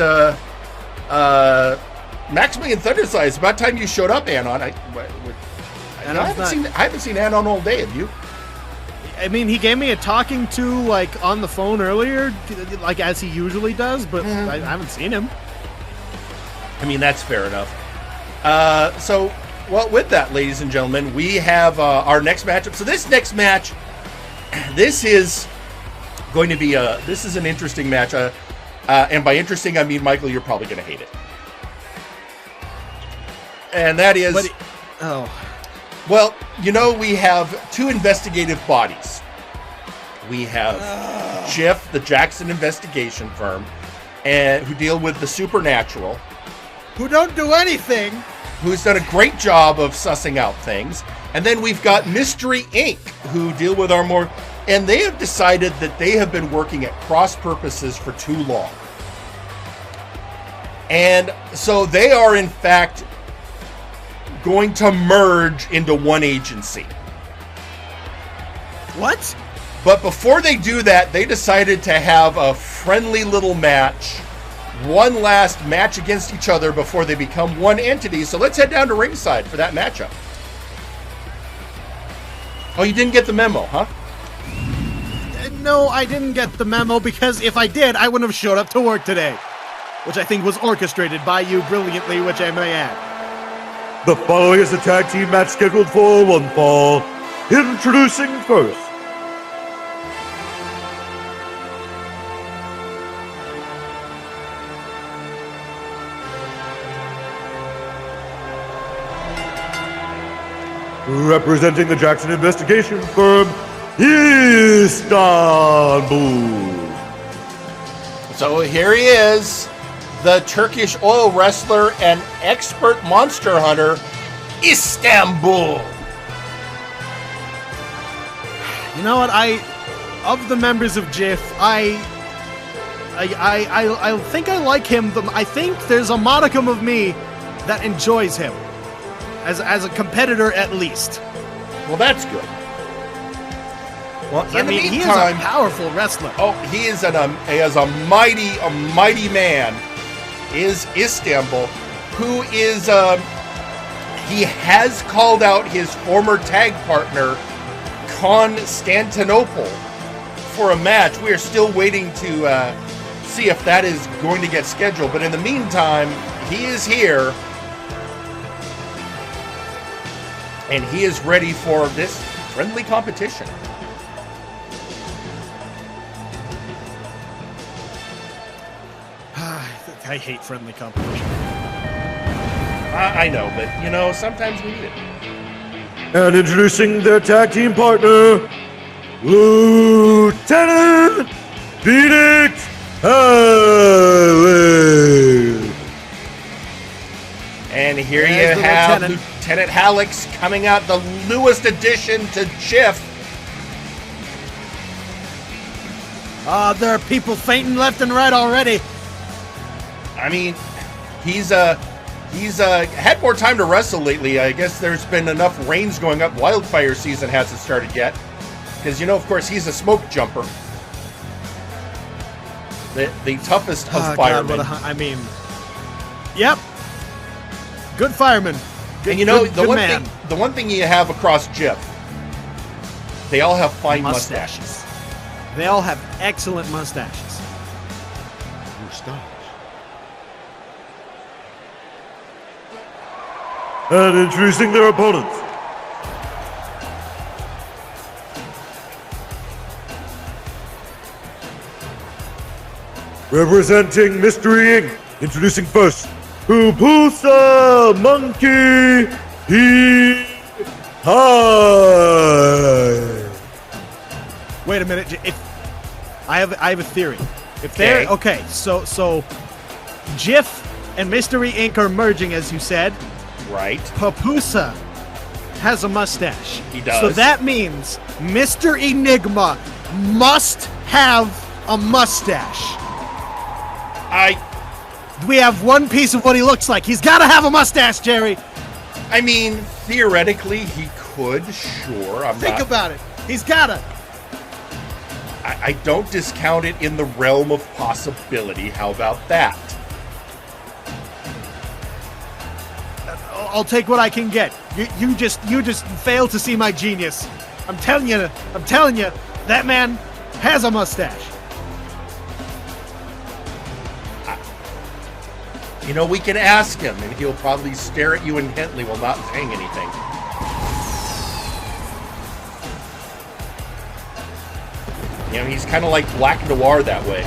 Maximilien ThunderThighs. About time you showed up, Anon. I haven't seen Anon all day. Have you? I mean, he gave me a talking to, on the phone earlier, as he usually does, but I haven't seen him. I mean, that's fair enough. With that, ladies and gentlemen, we have our next matchup. So this next match, this is going to be this is an interesting match. And by interesting, I mean, Michael, you're probably going to hate it. And that is... Well, we have two investigative bodies. We have Jiff, the Jackson investigation firm, and who deal with the supernatural. Who don't do anything. Who's done a great job of sussing out things. And then we've got Mystery Inc., who deal with our more... And they have decided that they have been working at cross purposes for too long. And so they are, in fact, going to merge into one agency. What? But before they do that, they decided to have a friendly little match. One last match against each other before they become one entity. So let's head down to ringside for that matchup. Oh, you didn't get the memo, huh? No, I didn't get the memo because if I did, I wouldn't have showed up to work today. Which I think was orchestrated by you brilliantly, which I may add. The following is a tag team match scheduled for one fall. Introducing first. Representing the Jackson investigation firm, Istanbul. So here he is, the Turkish oil wrestler and expert monster hunter, Istanbul. You know what? Of the members of JIF, I think I like him. I think there's a modicum of me that enjoys him as a competitor, at least. Well, that's good. Well, in the meantime, he is a powerful wrestler. Oh, he is a mighty man. Is Istanbul, who is he has called out his former tag partner Constantinople for a match. We are still waiting to see if that is going to get scheduled. But in the meantime, he is here. And he is ready for this friendly competition. I hate friendly competition. I know, but, you know, sometimes we need it. And introducing their tag team partner, Lieutenant Phoenix Halleck. And here you have Lieutenant Halleck coming out, the newest addition to JIF. There are people fainting left and right already. I mean, he's had more time to wrestle lately. I guess there's been enough rains going up. Wildfire season hasn't started yet. Because, you know, of course, he's a smoke jumper. The toughest of firemen. God, yep. Good fireman. Good, and you know, the one thing you have across JIF, they all have fine mustaches. They all have excellent mustaches. And introducing their opponents. Representing Mystery Inc., introducing first, Pupusa Monkey He High. Wait a minute. I have a theory. If they're okay, so JIF and Mystery Inc. are merging, as you said. Right. Papusa has a mustache. He does. So that means Mr. Enigma must have a mustache. We have one piece of what he looks like. He's got to have a mustache, Jerry. I mean, theoretically, he could, sure. Think about it. He's got to. I don't discount it in the realm of possibility. How about that? I'll take what I can get. You just fail to see my genius. I'm telling you, that man has a mustache. You know, we can ask him, and he'll probably stare at you intently while not saying anything. You know, he's kind of like Black Noir that way.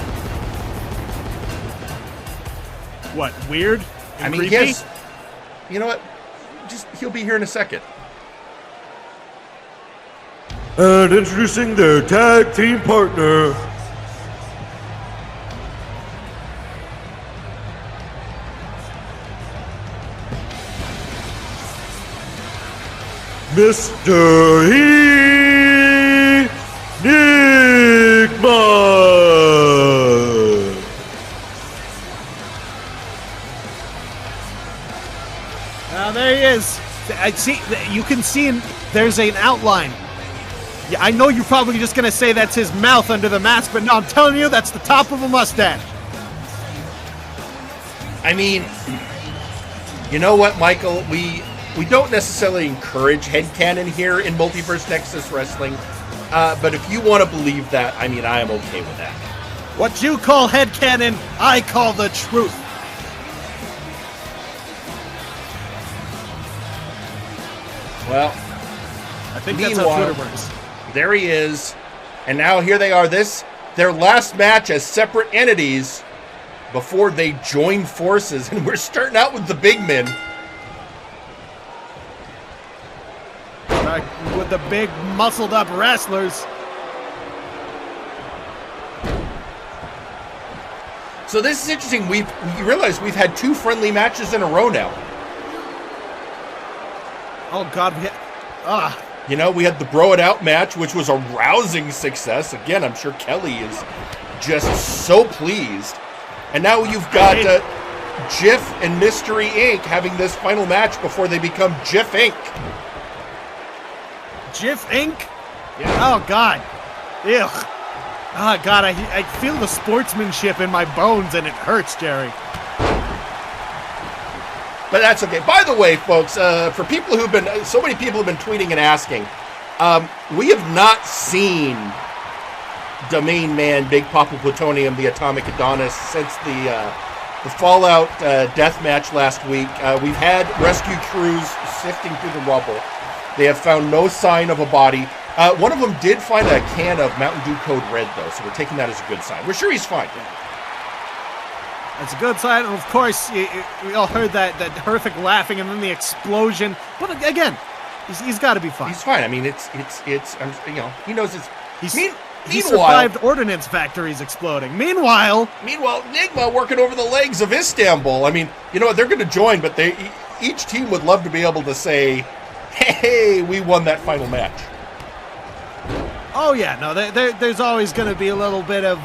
What, weird? I mean, yes. You know what? He'll be here in a second. And introducing their tag team partner, Mr. Enigma. There he is. I see. You can see there's an outline Yeah, I know you're probably just gonna say that's his mouth under the mask, but no, I'm telling you, that's the top of a mustache. I mean, you know what, Michael? We don't necessarily encourage headcanon here in Multiverse Nexus Wrestling, but if you want to believe that, I mean, I am okay with that. What you call headcanon, I call the truth. Well, I think that's how Twitter works. There he is, and now here they are. Their last match as separate entities before they join forces, and we're starting out with the big men. With the big muscled up wrestlers. So this is interesting. We realize we've had 2 friendly matches in a row now. Oh God, You know, we had the Bro It Out match, which was a rousing success. Again, I'm sure Kelly is just so pleased. And now you've got Jif and Mystery Inc. having this final match before they become Jif Inc. Jif Inc? Yeah. Oh God. Ew. Oh God, I feel the sportsmanship in my bones and it hurts, Jerry. But that's okay. By the way, folks, for people who've been, so many people have been tweeting and asking, we have not seen the main man, Big Papa Plutonium, the Atomic Adonis, since the Fallout death match last week. We've had rescue crews sifting through the rubble. They have found no sign of a body. One of them did find a can of Mountain Dew Code Red, though, so we're taking that as a good sign. We're sure he's fine. That's a good sign. And of course, we all heard that horrific laughing and then the explosion. But again, he's got to be fine. He's fine. I mean, it's you know, he knows it's. He survived ordnance factories exploding. Meanwhile, Nigma working over the legs of Istanbul. I mean, you know what? They're going to join, but each team would love to be able to say, "Hey, we won that final match." Oh yeah, no, there's always going to be a little bit of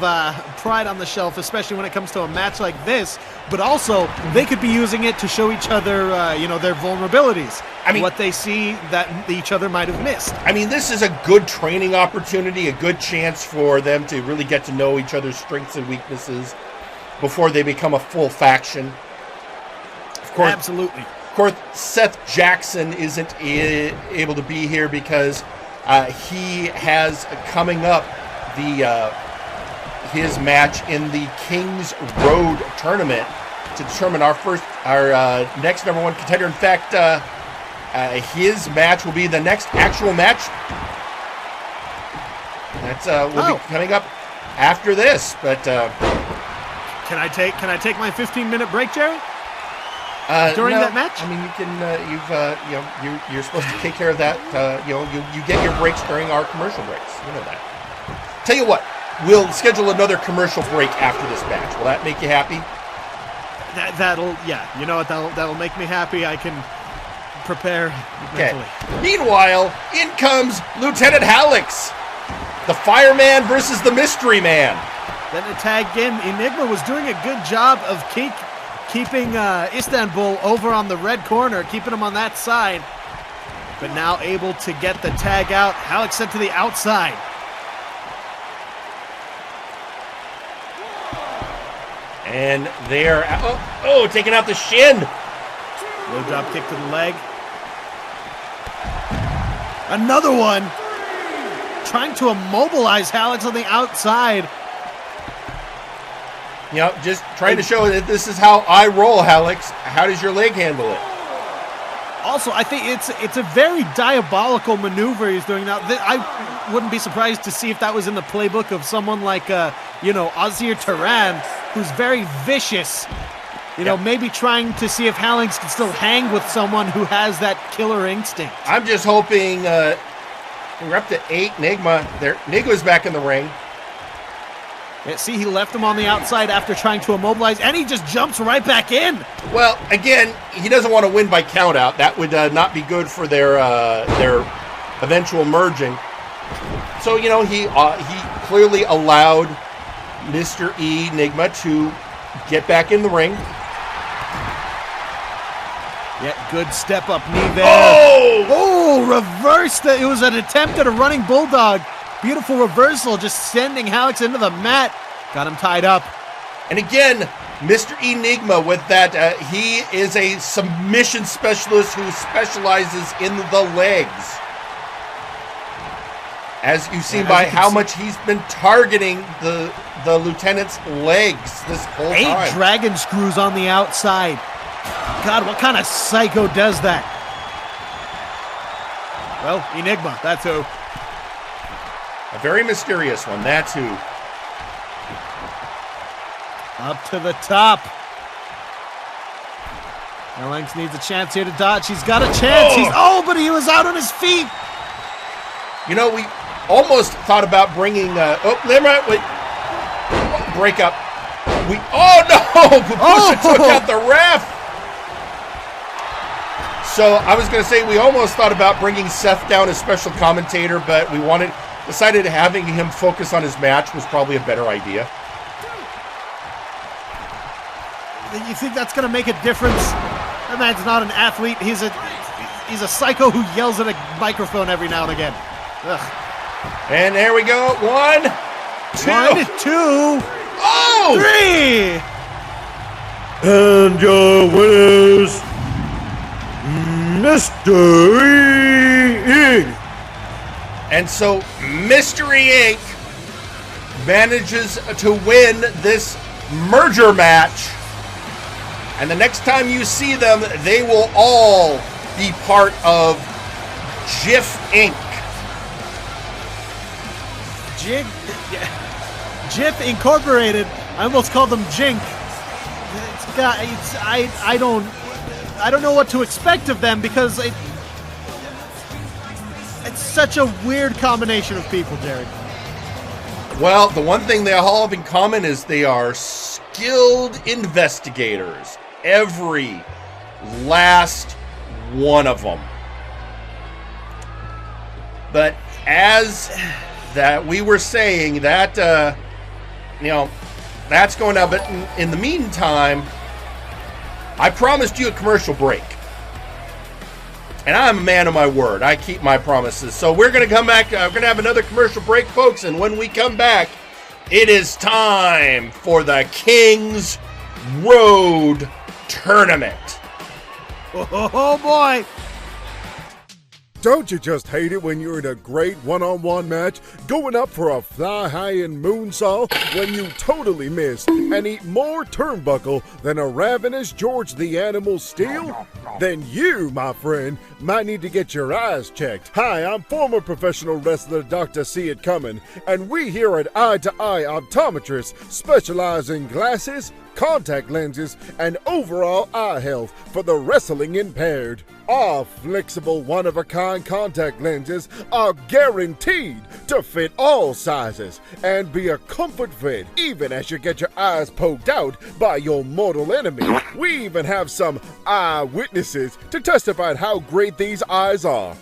pride on the shelf, especially when it comes to a match like this. But also, they could be using it to show each other, their vulnerabilities. I mean, what they see that each other might have missed. I mean, this is a good training opportunity, a good chance for them to really get to know each other's strengths and weaknesses before they become a full faction. Of course, absolutely. Of course, Seth Jackson isn't able to be here because he has coming up his match in the Kings Road tournament to determine our next #1 contender. In fact, his match will be the next actual match. That's will be coming up after this. But can I take my 15-minute break, Jerry? During that match? I mean, you can. You're supposed to take care of that. You get your breaks during our commercial breaks. You know that. Tell you what, we'll schedule another commercial break after this match. Will that make you happy? That'll you know what? That'll make me happy. I can prepare mentally. Meanwhile, in comes Lieutenant Hallex, the fireman versus the mystery man. Then a tag in. Enigma was doing a good job of keeping Istanbul over on the red corner, keeping him on that side, but now able to get the tag out. Hallex sent to the outside. And they're taking out the shin. Low drop kick to the leg. Another one. Trying to immobilize Hallex on the outside. You know, just trying to show that this is how I roll, Hallex. How does your leg handle it? Also, I think it's a very diabolical maneuver he's doing now. I wouldn't be surprised to see if that was in the playbook of someone like, Ausir Turan, who's very vicious. Maybe trying to see if Hallex can still hang with someone who has that killer instinct. I'm just hoping we're up to 8. Nigma's back in the ring. Yeah, see, he left him on the outside after trying to immobilize, and he just jumps right back in. Well, again, he doesn't want to win by countout. That would not be good for their eventual merging. So, he clearly allowed Mr. Enigma to get back in the ring. Yeah, good step up knee there. Oh! Reversed it. It was an attempt at a running bulldog. Beautiful reversal, just sending Alex into the mat. Got him tied up. And again, Mr. Enigma with that. He is a submission specialist who specializes in the legs. As you've seen by how much he's been targeting the lieutenant's legs this whole time. 8 dragon screws on the outside. God, what kind of psycho does that? Well, Enigma, that's who. A very mysterious one, that's who. Up to the top. Erlking needs a chance here to dodge. He's got a chance. But he was out on his feet. You know, we almost thought about bringing. Wait. Break up. Papusha took out the ref. So I was going to say we almost thought about bringing Seth down as special commentator, but we decided having him focus on his match was probably a better idea. You think that's going to make a difference? That man's not an athlete. He's a psycho who yells at a microphone every now and again. Ugh. And there we go. 1, 2, 3. And your winners, Mystery Inc. And so Mystery Inc. manages to win this merger match. And the next time you see them, they will all be part of GIF Inc. GIF Incorporated. I almost called them Jink. I don't know what to expect of them because it's such a weird combination of people, Jerry. Well, the one thing they all have in common is they are skilled investigators. Every last one of them. But as that we were saying, that that's going out. But in the meantime, I promised you a commercial break. And I'm a man of my word. I keep my promises. So we're going to come back. We're going to have another commercial break, folks. And when we come back, it is time for the King's Road Tournament. Oh boy. Don't you just hate it when you're in a great one-on-one match, going up for a fly-high-end moonsault when you totally miss and eat more turnbuckle than a ravenous George the Animal Steel? Then you, my friend, might need to get your eyes checked. Hi, I'm former professional wrestler Dr. See It Coming, and we here at Eye to Eye Optometrists specialize in glasses, contact lenses, and overall eye health for the wrestling impaired. Our flexible one-of-a-kind contact lenses are guaranteed to fit all sizes and be a comfort fit even as you get your eyes poked out by your mortal enemy. We even have some eyewitnesses to testify how great these eyes are.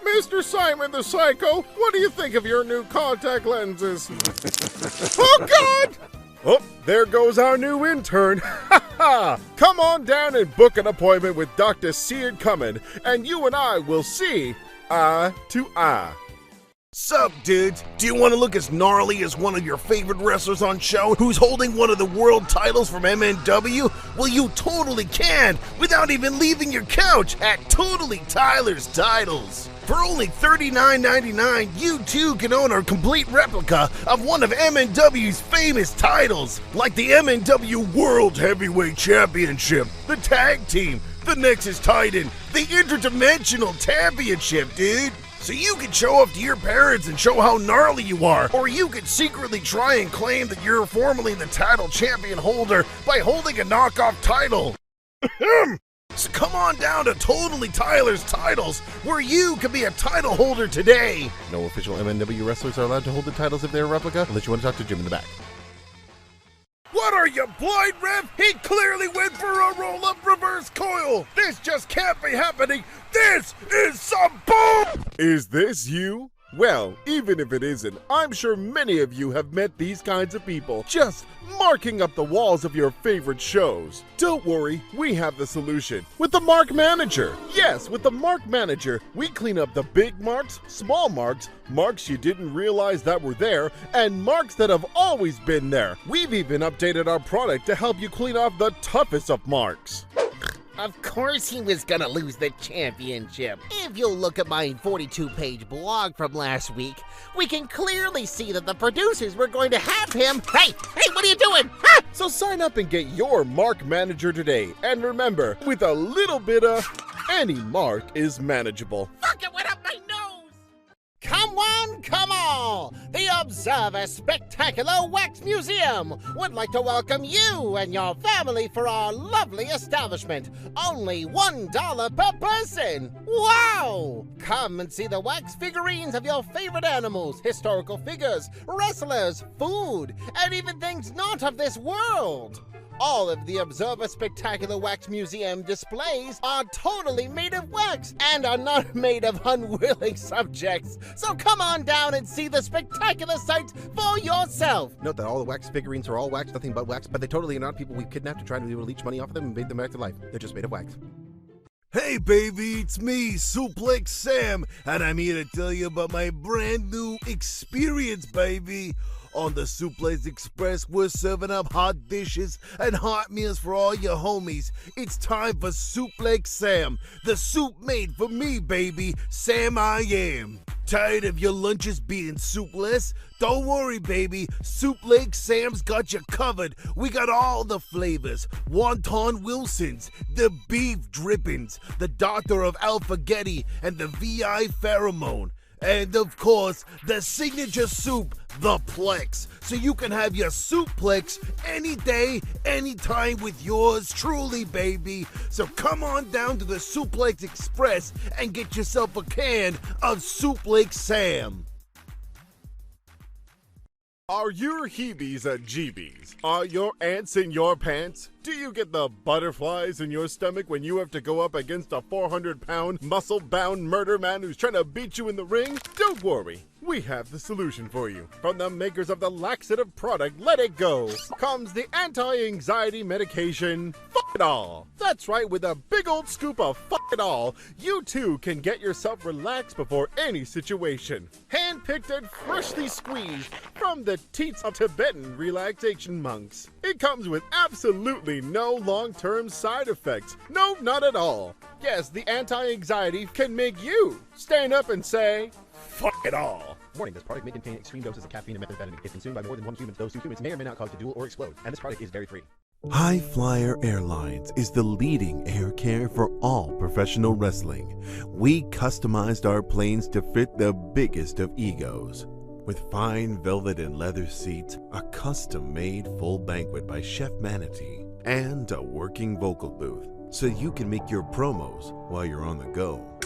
Mr. Simon the Psycho, what do you think of your new contact lenses? Oh, God! Oh, there goes our new intern. Ha ha! Come on down and book an appointment with Dr. See It Coming, and you and I will see eye to eye. Sup, dudes? Do you want to look as gnarly as one of your favorite wrestlers on show who's holding one of the world titles from MNW? Well, you totally can, without even leaving your couch at Totally Tyler's Titles. For only $39.99, you too can own a complete replica of one of MNW's famous titles, like the MNW World Heavyweight Championship, the Tag Team, the Nexus Titan, the Interdimensional Championship, dude. So you could show up to your parents and show how gnarly you are, or you could secretly try and claim that you're formerly the title champion holder by holding a knockoff title. So come on down to Totally Tyler's Titles, where you can be a title holder today. No official MNW wrestlers are allowed to hold the titles if they're a replica, unless you want to talk to Jim in the back. What are you, blind, Rev? He clearly went for a roll-up reverse coil. This just can't be happening. This is some bull. Is this you? Well, even if it isn't, I'm sure many of you have met these kinds of people, just marking up the walls of your favorite shows. Don't worry, we have the solution. With the Mark Manager. Yes, with the Mark Manager, we clean up the big marks, small marks, marks you didn't realize that were there, and marks that have always been there. We've even updated our product to help you clean off the toughest of marks. Of course he was gonna lose the championship. If you'll look at my 42-page blog from last week, we can clearly see that the producers were going to have him. Hey, what are you doing? Ah! So sign up and get your Mark Manager today. And remember, with a little bit of, any mark is manageable. Fuck, it went up my nose! Come one, come all! The Observer Spectacular Wax Museum would like to welcome you and your family for our lovely establishment. Only $1 per person. Wow! Come and see the wax figurines of your favorite animals, historical figures, wrestlers, food, and even things not of this world. All of the Observer Spectacular Wax Museum displays are totally made of wax and are not made of unwilling subjects. So come on down and see the spectacular sights for yourself. Note that all the wax figurines are all wax, nothing but wax, but they totally are not people we've kidnapped to try to leech money off of them and make them back to life. They're just made of wax. Hey baby, it's me, Suplex Sam, and I'm here to tell you about my brand new experience, baby. On the Suplex Express, we're serving up hot dishes and hot meals for all your homies. It's time for Suplex Sam, the soup made for me, baby. Sam I am. Tired of your lunches being soupless? Don't worry, baby. Suplex Sam's got you covered. We got all the flavors. Wonton Wilson's, the beef drippings, the Doctor of Alphagetti, and the VI Pheromone. And of course, the signature soup, the Plex, so you can have your Suplex any day, anytime with yours truly, baby. So come on down to the Suplex Express and get yourself a can of Suplex Sam. Are your heebies and jeebies? Are your ants in your pants? Do you get the butterflies in your stomach when you have to go up against a 400-pound, muscle-bound murder man who's trying to beat you in the ring? Don't worry, we have the solution for you. From the makers of the laxative product Let It Go comes the anti-anxiety medication Fuck It All. That's right, with a big old scoop of Fuck It All, you too can get yourself relaxed before any situation. Hand-picked and freshly squeezed from the teats of Tibetan relaxation monks. It comes with absolutely no long-term side effects. No, not at all. Yes, the anti-anxiety can make you stand up and say, fuck it all. Warning, this product may contain extreme doses of caffeine and methamphetamine. If consumed by more than one human, those two humans may or may not cause to duel or explode. And this product is very free. High Flyer Airlines is the leading air carrier for all professional wrestling. We customized our planes to fit the biggest of egos. With fine velvet and leather seats, a custom-made full banquet by Chef Manatee, and a working vocal booth, so you can make your promos while you're on the go.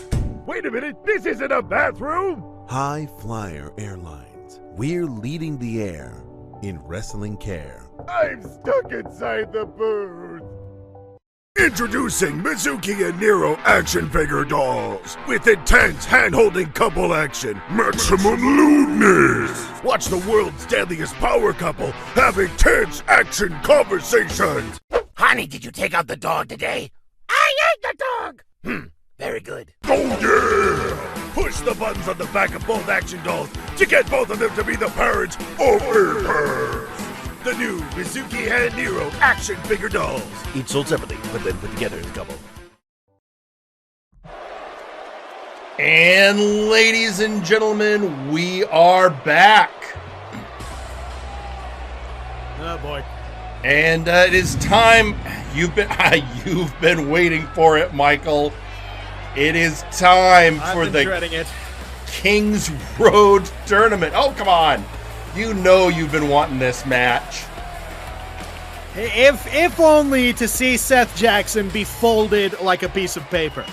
Wait a minute, this isn't a bathroom! High Flyer Airlines. We're leading the air in wrestling care. I'm stuck inside the booth! Introducing Mizuki and Nero action figure dolls with intense hand-holding couple action, maximum lewdness. Watch the world's deadliest power couple have intense action conversations. Honey, did you take out the dog today? I ate the dog! Very good. Oh yeah! Push the buttons on the back of both action dolls to get both of them to be the parents of Earth. The new Mizuki and Nero action figure dolls. Each sold separately, but then put together as a couple. And ladies and gentlemen, we are back. Oh boy. And it is time. You've been waiting for it, Michael. It is time for the dreading it. Kings Road tournament. Oh, come on. You know you've been wanting this match. If only to see Seth Jackson be folded like a piece of paper.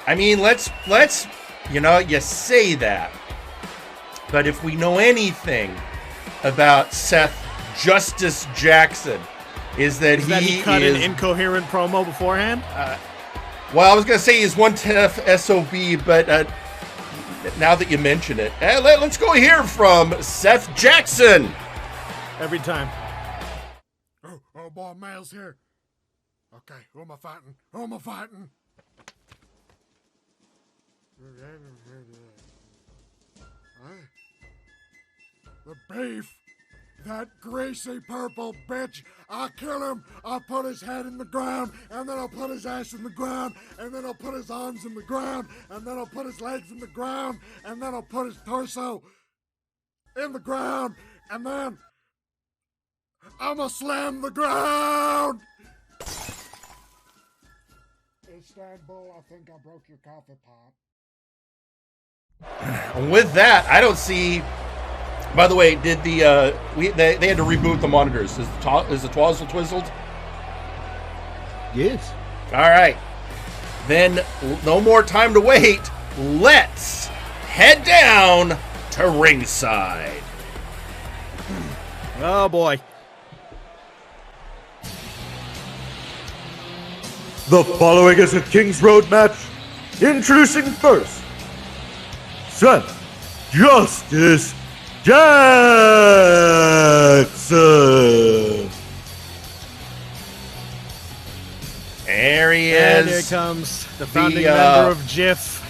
I mean, let's you say that. But if we know anything about Seth Justice Jackson, is that he cut an incoherent promo beforehand? Well, I was going to say he's one tough SOB, but Now that you mention it, let's go hear from Seth Jackson. Every time. Oh boy, Mail's here. Okay, who am I fighting? Who am I fighting? The beef. That greasy purple bitch. I'll kill him. I'll put his head in the ground, and then I'll put his ass in the ground, and then I'll put his arms in the ground, and then I'll put his legs in the ground, and then I'll put his torso in the ground, and then I'ma slam the ground. Istanbul, I think I broke your coffee pot. With that, I don't see. By the way, did they had to reboot the monitors? Is the twazzle twizzled? Yes. All right. Then no more time to wait. Let's head down to ringside. Oh boy. The following is a King's Road match. Introducing first, Seth Justice Jackson. There he And is. here comes the founding member of JIF.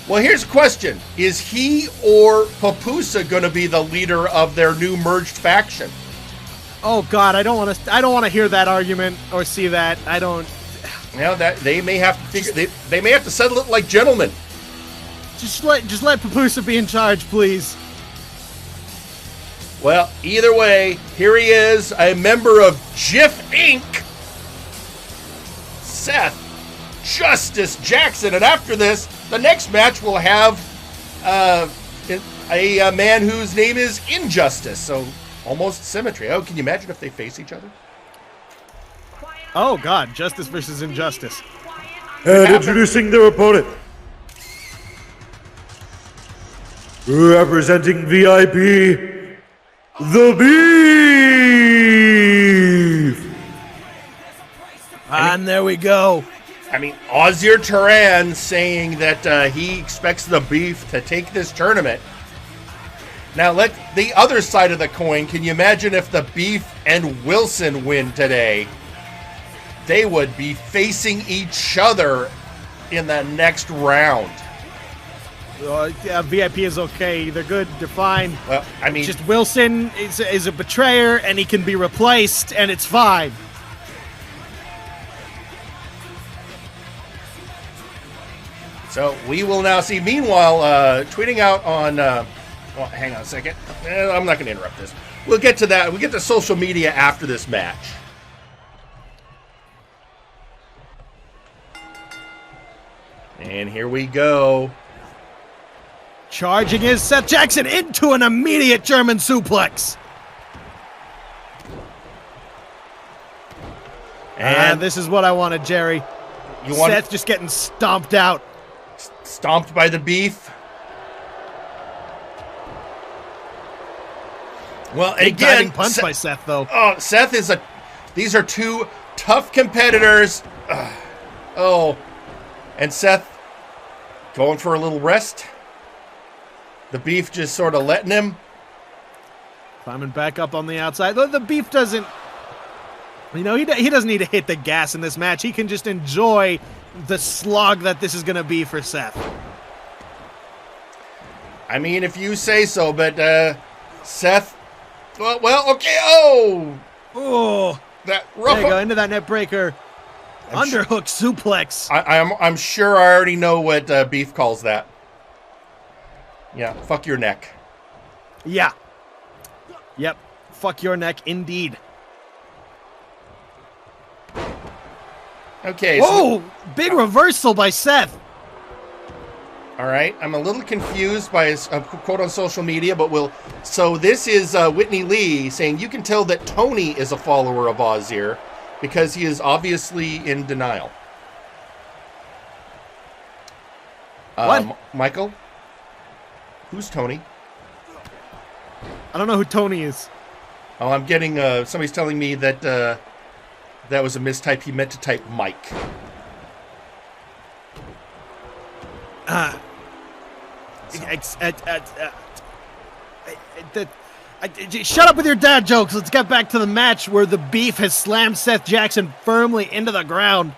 Well, here's a question. Is he or Papusa going to be the leader of their new merged faction? Oh God, I don't want to hear that argument or see that. I don't. Now that they may have to figure, they may have to settle it like gentlemen. Just let Papusa be in charge, please. Well, either way, here he is, a member of JIF Inc., Seth Justice Jackson. And after this, the next match will have a man whose name is Injustice. So almost symmetry. Oh, can you imagine if they face each other? Oh God, Justice versus Injustice. And introducing their opponent, representing VIP, the Beef. And there we go. I mean, Ausir Turan saying that he expects the Beef to take this tournament. Now, let the other side of the coin. Can you imagine if the Beef and Wilson win today? They would be facing each other in the next round. Yeah, VIP is okay. They're good. They're fine. Well, I mean, just Wilson is a betrayer, and he can be replaced, and it's fine. So we will now see. Meanwhile, tweeting out on. Well, hang on a second. I'm not going to interrupt this. We'll get to that. We'll get to social media after this match. And here we go. Charging is Seth Jackson into an immediate German suplex. And this is what I wanted, Jerry. Seth just getting stomped out. Stomped by the Beef. Well, Big again, diving punch by Seth, though. Oh, Seth is a. These are two tough competitors. Oh, and Seth going for a little rest. The Beef just sort of letting him. Climbing back up on the outside. The Beef doesn't. You know, he doesn't need to hit the gas in this match. He can just enjoy the slog that this is going to be for Seth. I mean, if you say so, but Seth. Well, okay. Oh, that rough. There you go, into that net breaker. Underhook suplex. I'm sure I already know what Beef calls that. Yeah, fuck your neck. Yeah. Yep. Fuck your neck, indeed. Okay. Oh, big reversal by Seth. All right, I'm a little confused by his quote on social media, but so this is Whitney Lee saying you can tell that Tony is a follower of Ausir because he is obviously in denial. What? Michael? Who's Tony? I don't know who Tony is. Oh, I'm getting, somebody's telling me that that was a mistype. He meant to type Mike. Shut up with your dad jokes. Let's get back to the match where the Beef has slammed Seth Jackson firmly into the ground.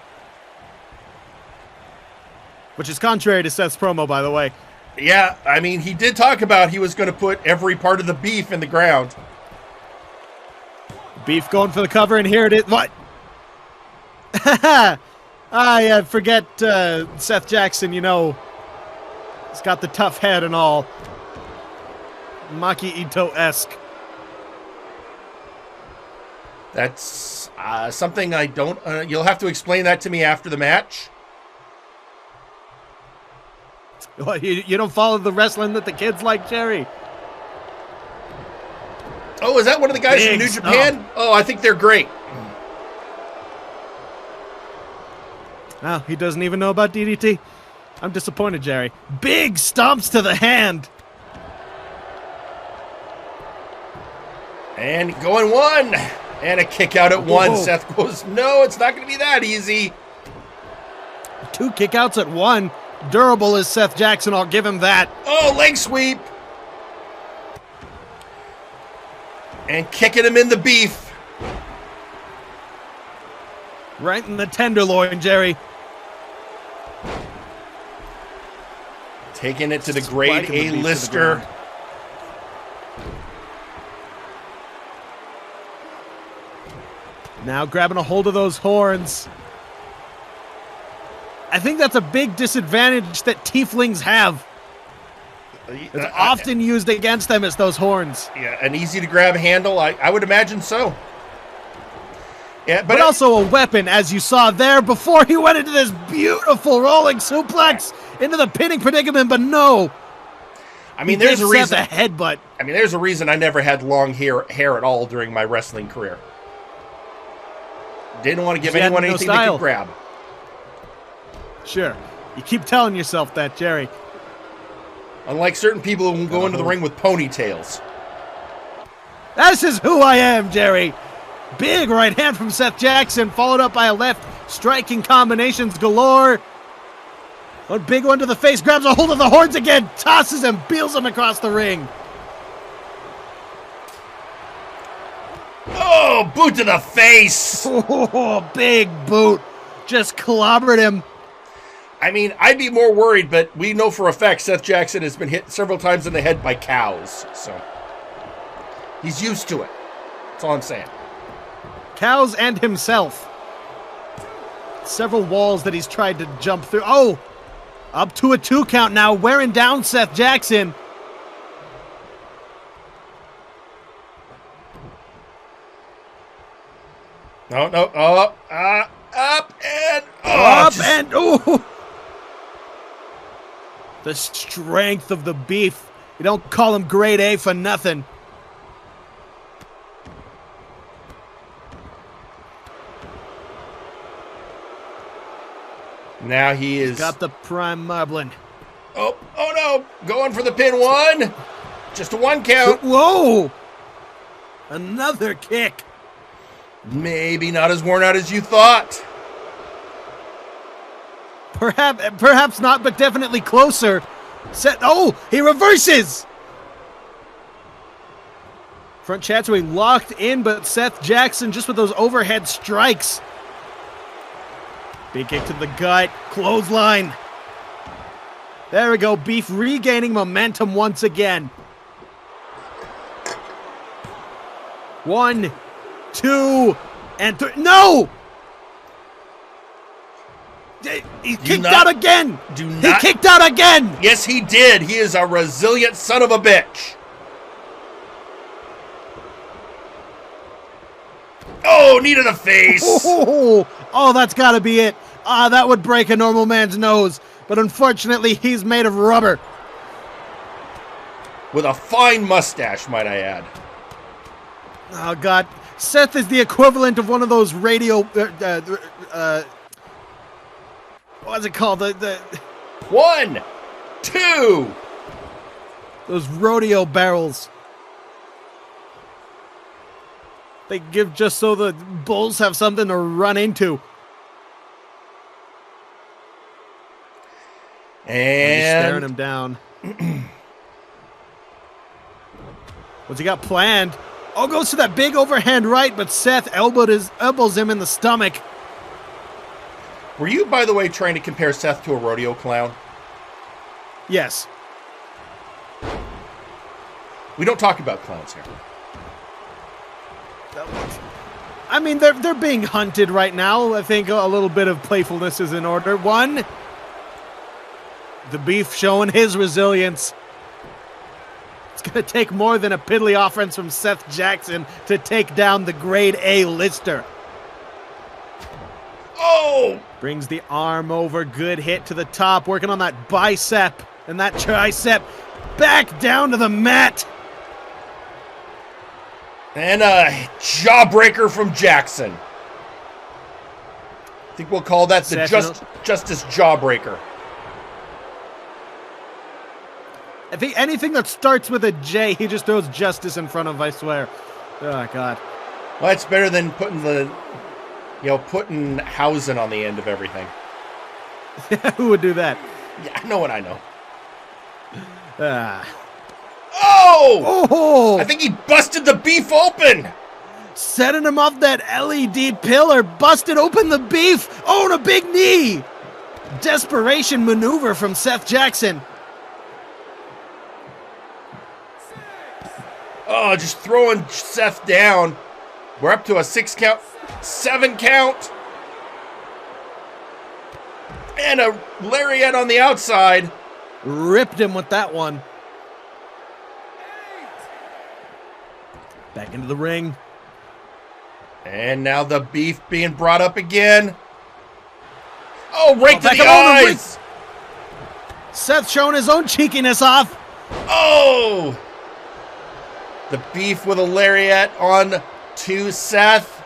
Which is contrary to Seth's promo, by the way. Yeah, I mean, he did talk about he was going to put every part of the Beef in the ground. Beef going for the cover, and here it is. What? I forget Seth Jackson, you know. He's got the tough head and all. Maki Ito-esque. That's something I don't... you'll have to explain that to me after the match. What, you don't follow the wrestling that the kids like, Jerry? Oh, is that one of the guys from New Japan? Oh, I think they're great. Oh, he doesn't even know about DDT? I'm disappointed, Jerry. Big stomps to the hand. And going one. And a kick out at one. Seth goes, no, it's not going to be that easy. 2 kickouts at one. Durable is Seth Jackson, I'll give him that. Oh, leg sweep. And kicking him in the Beef. Right in the tenderloin, Jerry. Taking it to the grade A-lister. Now grabbing a hold of those horns. I think that's a big disadvantage that tieflings have. It's often used against them as those horns. Yeah, an easy to grab handle. I would imagine so. Yeah, but also a weapon, as you saw there before he went into this beautiful rolling suplex into the pinning predicament. But no, I mean, there's a reason. A headbutt. I mean, there's a reason I never had long hair at all during my wrestling career. Didn't want to give anyone anything they could grab. Sure. You keep telling yourself that, Jerry. Unlike certain people who go into the ring with ponytails. This is who I am, Jerry. Big right hand from Seth Jackson, followed up by a left, striking combinations galore. A big one to the face, grabs a hold of the horns again, tosses him, peels him across the ring. Oh, boot to the face. Oh, big boot. Just clobbered him. I mean, I'd be more worried, but we know for a fact Seth Jackson has been hit several times in the head by cows, so he's used to it. That's all I'm saying. Cows and himself. Several walls that he's tried to jump through. Oh, up to a 2 count now, wearing down Seth Jackson. No, up and ooh. The strength of the Beef. You don't call him grade A for nothing. Now he's got the prime marbling. Oh no! Going for the pin 1. Just a 1 count. Whoa! Another kick. Maybe not as worn out as you thought. Perhaps not, but definitely closer. He reverses! Front Chatsway locked in, but Seth Jackson just with those overhead strikes. Big kick to the gut, clothesline. There we go, Beef regaining momentum once again. 1, 2, and 3. No! He kicked out again! He kicked out again! Yes, he did. He is a resilient son of a bitch. Oh, knee to the face. Oh, that's got to be it. That would break a normal man's nose. But unfortunately, he's made of rubber. With a fine mustache, might I add. Oh, God. Seth is the equivalent of one of those radio... what's it called? The 1, 2. Those rodeo barrels. They give just so the bulls have something to run into. And staring him down. What's he got planned? Oh, goes to that big overhand right, but Seth elbows him in the stomach. Were you, by the way, trying to compare Seth to a rodeo clown? Yes. We don't talk about clowns here. I mean, they're being hunted right now. I think a little bit of playfulness is in order. One, the Beef showing his resilience. It's going to take more than a piddly offense from Seth Jackson to take down the grade A lister. Oh! Brings the arm over. Good hit to the top. Working on that bicep and that tricep. Back down to the mat. And a jawbreaker from Jackson. I think we'll call that the Justice Jawbreaker. I think anything that starts with a J, he just throws justice in front of, I swear. Oh, God. Well, it's better than putting putting Hausen on the end of everything. Who would do that? Yeah, I know what I know. Oh! I think he busted the Beef open. Setting him off that LED pillar. Busted open the Beef. Oh, and a big knee. Desperation maneuver from Seth Jackson. Oh, just throwing Seth down. We're up to a 6 count, 7 count. And a lariat on the outside. Ripped him with that one. Back into the ring. And now the Beef being brought up again. Oh, right to the eyes. Seth showing his own cheekiness off. Oh! The Beef with a lariat on to Seth.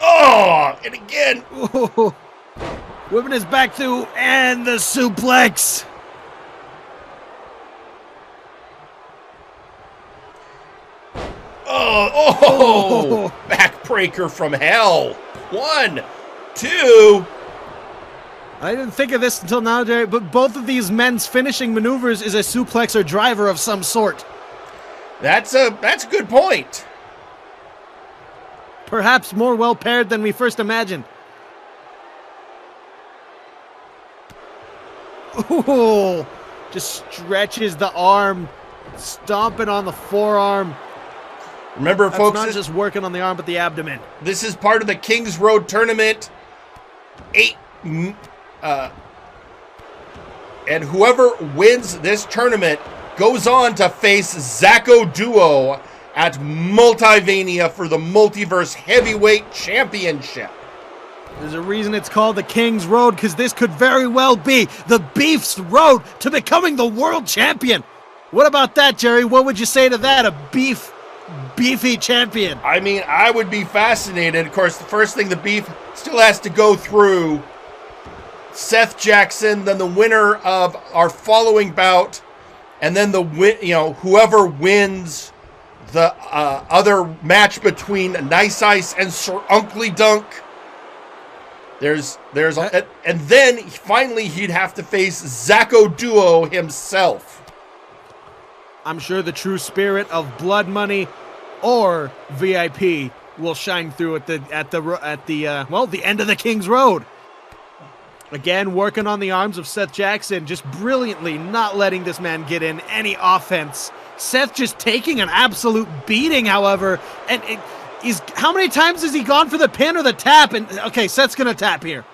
Oh! And again. Ooh. Whipping his back through and the suplex. Oh! Backbreaker from hell. 1, 2. I didn't think of this until now, Jerry, but both of these men's finishing maneuvers is a suplex or driver of some sort. That's a good point. Perhaps more well paired than we first imagined. Ooh, just stretches the arm, stomping on the forearm. Remember, That's folks, not just working on the arm, but the abdomen. This is part of the Kings Road tournament. 8, and whoever wins this tournament goes on to face Zacko Duo at Multivania for the Multiverse Heavyweight Championship. There's a reason it's called the King's Road, because this could very well be the Beef's road to becoming the world champion. What about that, Jerry? What would you say to that? A beefy champion. I mean, I would be fascinated. Of course, the first thing the Beef still has to go through Seth Jackson, then the winner of our following bout, and then whoever wins the other match between Nice Ice and Sir Unkley Dunk. And then finally he'd have to face Zacko Duo himself. I'm sure the true spirit of Blood Money or VIP will shine through at the end of the King's Road. Again, working on the arms of Seth Jackson, just brilliantly not letting this man get in any offense. Seth just taking an absolute beating, however, and how many times has he gone for the pin or the tap? And okay, Seth's gonna tap here.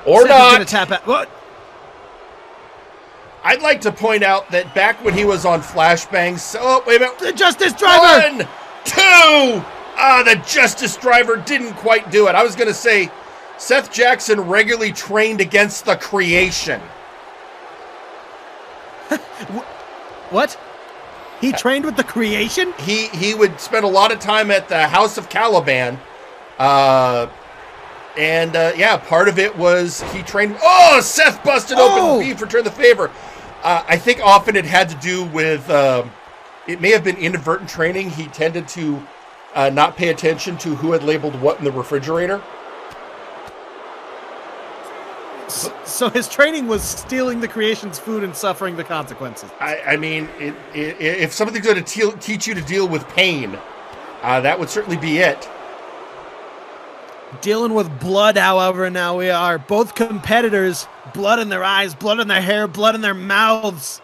Or Seth not. Is gonna tap at what? I'd like to point out that back when he was on Flashbangs, oh wait a minute, the Justice Driver. 1, 2. The Justice Driver didn't quite do it. I was gonna say Seth Jackson regularly trained against the Creation. What? He trained with the Creation? He would spend a lot of time at the House of Caliban. Part of it was he trained... Oh, Seth busted open the Beef, return the favor. I think often it had to do with... it may have been inadvertent training. He tended to not pay attention to who had labeled what in the refrigerator. So his training was stealing the creation's food and suffering the consequences. I mean, if something's going to teach you to deal with pain, that would certainly be it. Dealing with blood, however, now we are. Both competitors, blood in their eyes, blood in their hair, blood in their mouths.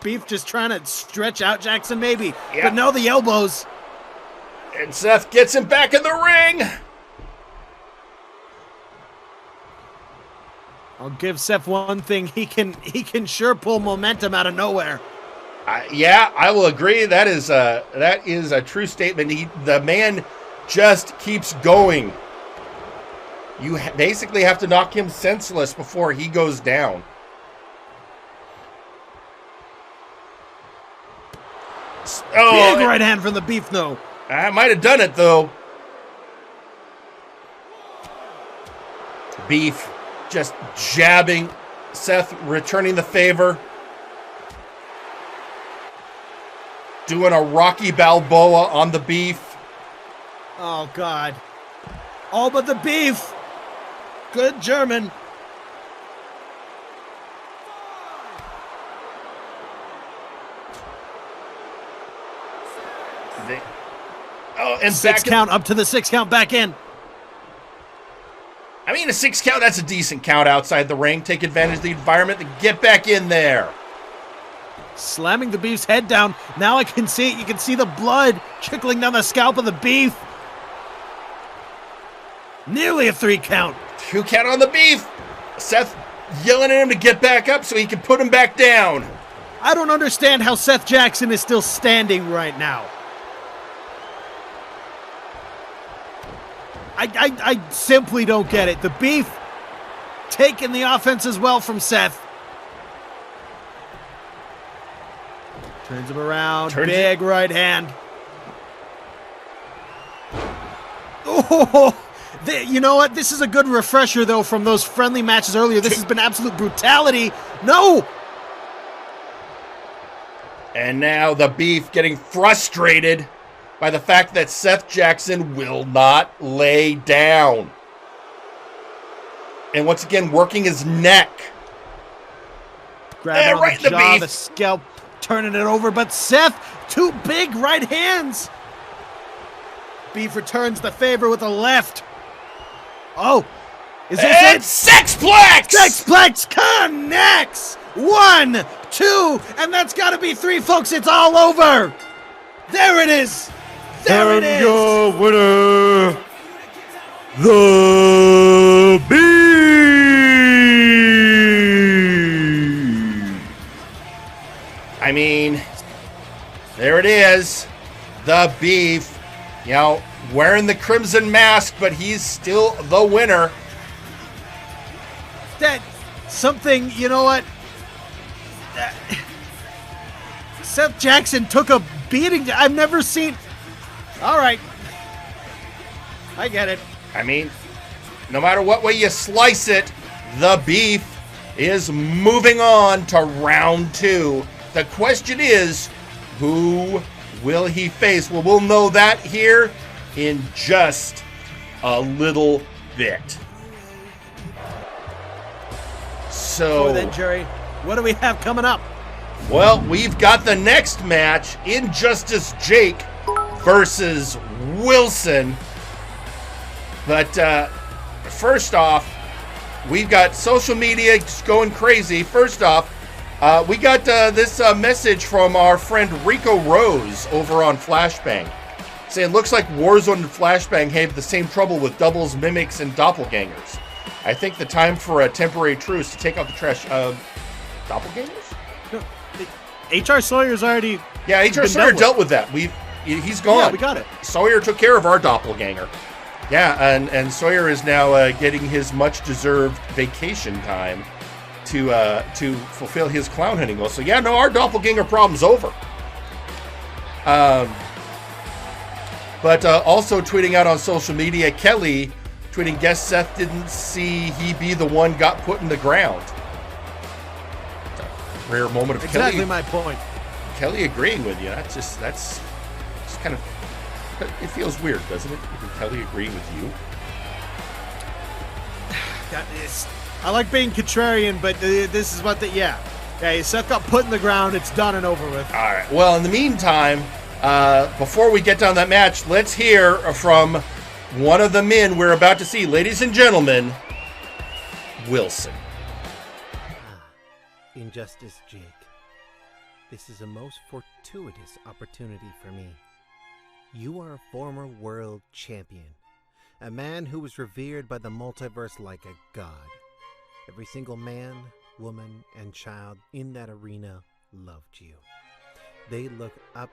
Beef just trying to stretch out Jackson, maybe. Yep. But no, the elbows. And Seth gets him back in the ring. I'll give Seth one thing. He can sure pull momentum out of nowhere. Yeah, I will agree. That is a true statement. The man just keeps going. You basically have to knock him senseless before he goes down. Big right hand from the Beef, though. I might have done it, though. Beef just jabbing. Seth returning the favor. Doing a Rocky Balboa on the Beef. Oh, God. All but the Beef. Good German. And six count up to the 6 count back in. I mean, a 6 count, that's a decent count outside the ring. Take advantage of the environment and get back in there. Slamming the Beef's head down. Now I can see it. You can see the blood trickling down the scalp of the Beef. Nearly a 3 count. 2 count on the Beef. Seth yelling at him to get back up so he can put him back down. I don't understand how Seth Jackson is still standing right now. I simply don't get it. The Beef taking the offense as well from Seth. Turns him around. Big right hand. Oh, you know what? This is a good refresher, though, from those friendly matches earlier. This has been absolute brutality. No! And now the Beef getting frustrated by the fact that Seth Jackson will not lay down. And once again, working his neck. Grabbing right the jaw, the scalp, turning it over. But Seth, 2 big right hands. Beef returns the favor with a left. Oh, is this it? Sexplex! Sexplex connects. 1, 2, and that's got to be 3, folks. It's all over. There it is. There it is. Your winner, the Beef. I mean, there it is. The Beef, you know, wearing the crimson mask, but he's still the winner. That something, you know what? Seth Jackson took a beating I've never seen. All right. I get it. I mean, no matter what way you slice it, the Beef is moving on to round 2. The question is, who will he face? Well, we'll know that here in just a little bit. So, before then, Jerry, what do we have coming up? Well, we've got the next match, Injustice Jhake versus Wilson. But first off, we've got social media just going crazy. First off, we got this message from our friend Rico Rose over on Flashbang, saying, looks like Warzone and Flashbang have the same trouble with doubles, mimics, and doppelgangers. I think the time for a temporary truce to take out the trash. Doppelgangers? No, HR Sawyer's already. Yeah, HR Sawyer dealt with that. He's gone. Yeah, we got it. Sawyer took care of our doppelganger. Yeah, and Sawyer is now getting his much-deserved vacation time to fulfill his clown hunting goal. So yeah, no, our doppelganger problem's over. But also tweeting out on social media, Kelly tweeting, guess Seth didn't see he be the one got put in the ground. It's a rare moment of exactly Kelly. My point. Kelly agreeing with you. That's just kind of, it feels weird, doesn't it? Kelly agreeing with you. I like being contrarian, but this is what yeah. Okay, Seth got put in the ground. It's done and over with. All right. Well, in the meantime, before we get down that match, let's hear from one of the men we're about to see. Ladies and gentlemen, Wilson. Injustice, Jhake. This is a most fortuitous opportunity for me. You are a former world champion. A man who was revered by the multiverse like a god. Every single man, woman, and child in that arena loved you. They look up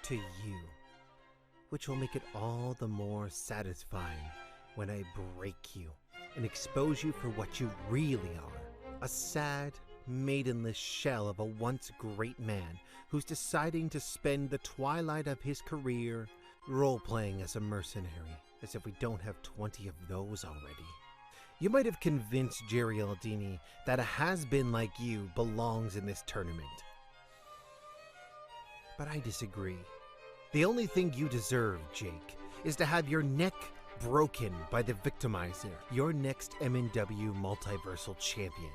to you, which will make it all the more satisfying when I break you and expose you for what you really are. A sad, maidenless shell of a once great man who's deciding to spend the twilight of his career role-playing as a mercenary, as if we don't have 20 of those already. You might have convinced Jerry Aldini that a has-been like you belongs in this tournament. But I disagree. The only thing you deserve, Jhake, is to have your neck broken by the victimizer, your next MNW Multiversal Champion,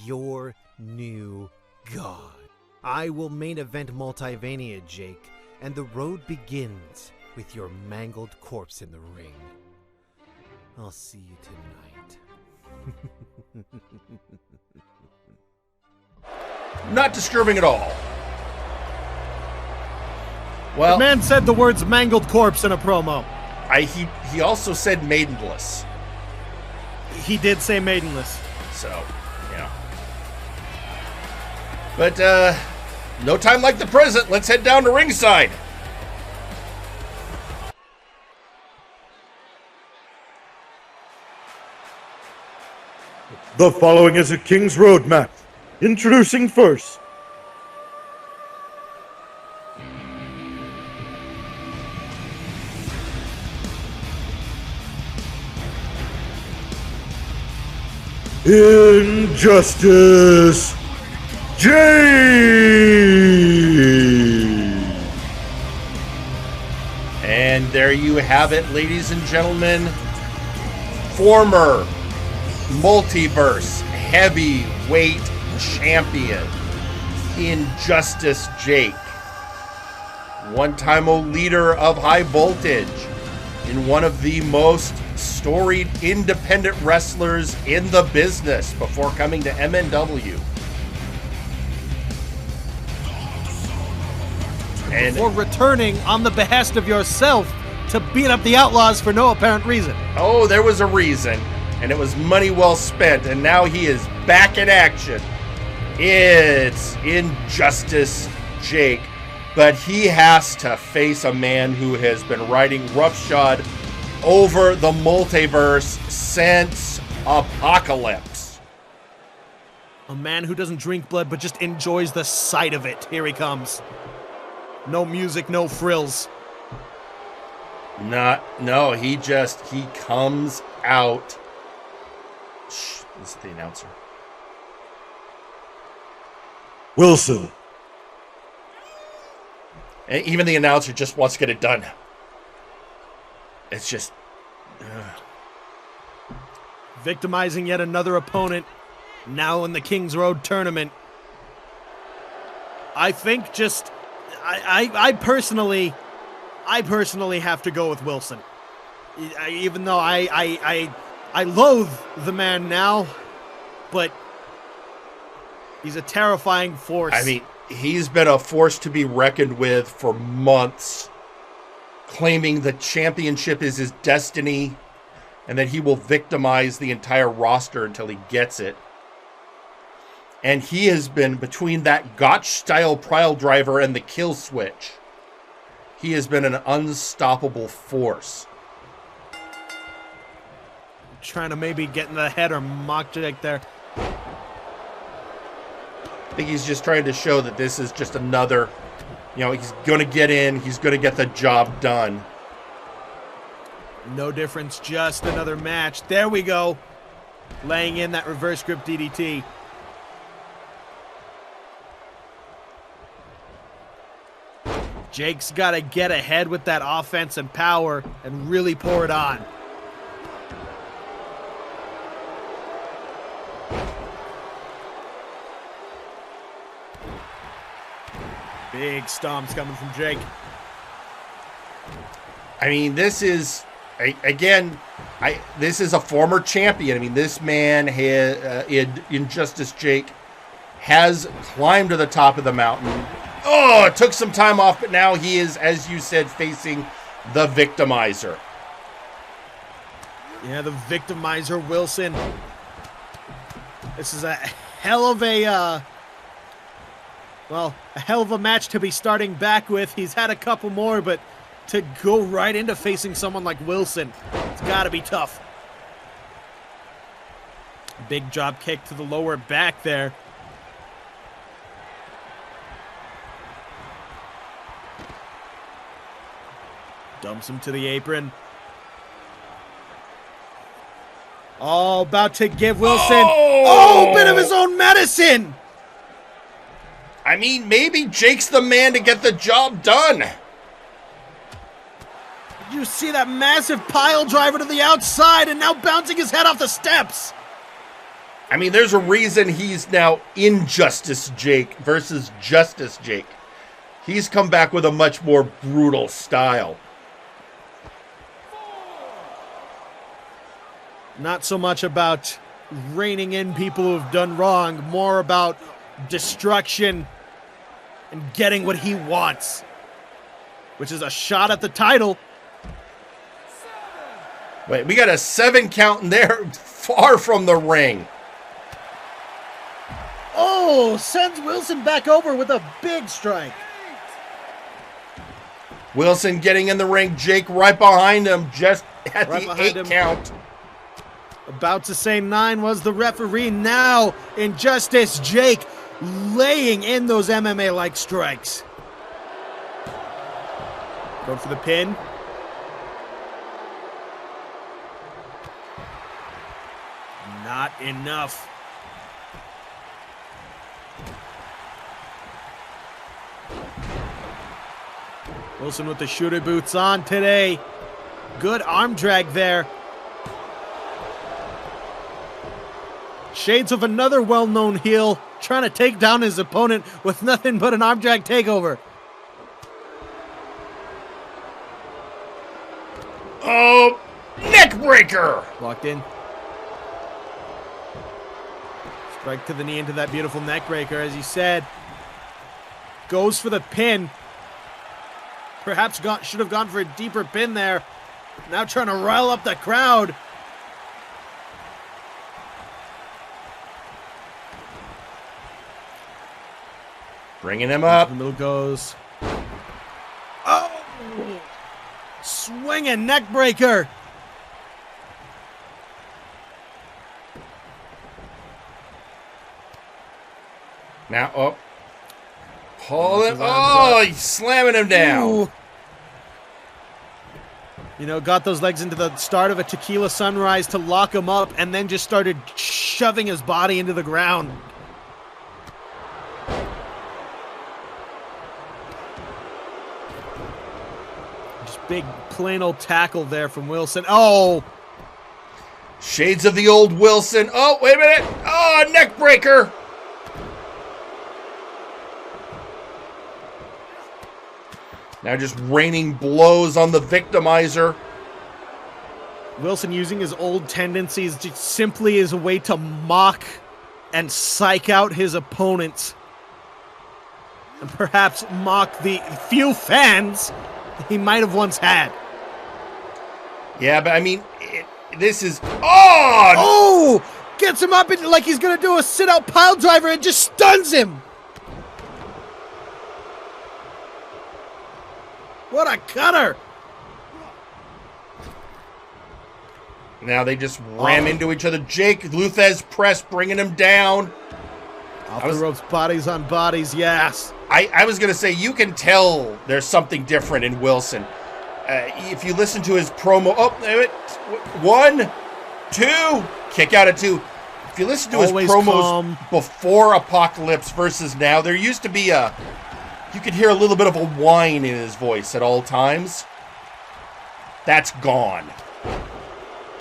your new god. I will main event Multivania, Jhake, and the road begins with your mangled corpse in the ring. I'll see you tonight. Not disturbing at all. Well, the man said the words mangled corpse in a promo. He also said maidenless. He did say maidenless. So, yeah. But, no time like the present. Let's head down to ringside. The following is a King's Road match. Introducing first. Injustice Jhake. And there you have it, ladies and gentlemen. Former multiverse heavyweight champion, Injustice Jhake. One-time leader of High Voltage in one of the most storied independent wrestlers in the business before coming to MNW. And before returning on the behest of yourself to beat up the Outlaws for no apparent reason. Oh, there was a reason, and it was money well spent, and now he is back in action. It's Injustice Jhake, but he has to face a man who has been riding roughshod over the multiverse since Apocalypse. A man who doesn't drink blood but just enjoys the sight of it. Here he comes. No music, no frills. He comes out. Shh, this is the announcer. Wilson. And even the announcer just wants to get it done. It's just... victimizing yet another opponent, now in the King's Road tournament. I think just... I personally have to go with Wilson. Even though I loathe the man now, but he's a terrifying force. I mean, he's been a force to be reckoned with for months, claiming the championship is his destiny and that he will victimize the entire roster until he gets it. And he has been, between that Gotch-style pile driver and the kill switch, he has been an unstoppable force. Trying to maybe get in the head or mock Jhake there. I think he's just trying to show that this is just another, he's going to get in, he's going to get the job done. No difference, just another match. There we go. Laying in that reverse grip DDT. Jake's got to get ahead with that offense and power and really pour it on. Big stomps coming from Jhake. I mean, this is, again, this is a former champion. I mean, this man, Injustice Jhake, has climbed to the top of the mountain. Oh, it took some time off, but now he is, as you said, facing the Victimizer. Yeah, the Victimizer, Wilson. This is a hell of a, a hell of a match to be starting back with. He's had a couple more, but to go right into facing someone like Wilson, it's got to be tough. Big drop kick to the lower back there. Dumps him to the apron. Oh, about to give Wilson. Oh, bit of his own medicine. I mean, maybe Jake's the man to get the job done. You see that massive pile driver to the outside and now bouncing his head off the steps. I mean, there's a reason he's now Injustice Jhake versus Justice Jhake. He's come back with a much more brutal style. Not so much about reining in people who've done wrong, more about destruction and getting what he wants, which is a shot at the title. Wait, we got a 7 count in there, far from the ring. Oh, sends Wilson back over with a big strike. Wilson getting in the ring, Jhake right behind him, just at the 8 count. About to say 9 was the referee. Now, Injustice Jhake laying in those MMA-like strikes. Going for the pin. Not enough. Wilson with the shooter boots on today. Good arm drag there. Shades of another well-known heel trying to take down his opponent with nothing but an arm drag takeover. Oh, neck breaker! Locked in. Strike to the knee into that beautiful neck breaker, as you said. Goes for the pin. Perhaps should have gone for a deeper pin there. Now trying to rile up the crowd. Bringing him up. The middle goes. Oh! Swinging neck breaker. Now up. Pull it. Oh, he's slamming him down. Ooh. You know, got those legs into the start of a tequila sunrise to lock him up and then just started shoving his body into the ground. Just big plain old tackle there from Wilson. Oh! Shades of the old Wilson. Oh, wait a minute. Oh, neck breaker. Now just raining blows on the Victimizer. Wilson using his old tendencies just simply as a way to mock and psych out his opponents. And perhaps mock the few fans he might have once had. Yeah, but I mean, this is... Oh! Oh! Gets him up like he's going to do a sit-out pile driver and just stuns him. What a cutter! Now they just ram into each other. Jhake, Luthez press, bringing him down. Off the ropes, bodies on bodies, yes. I was going to say, you can tell there's something different in Wilson. If you listen to his promo... Oh, 1, 2, kick out at 2. If you listen to his promos before Apocalypse versus now, there used to be a... You could hear a little bit of a whine in his voice at all times. That's gone.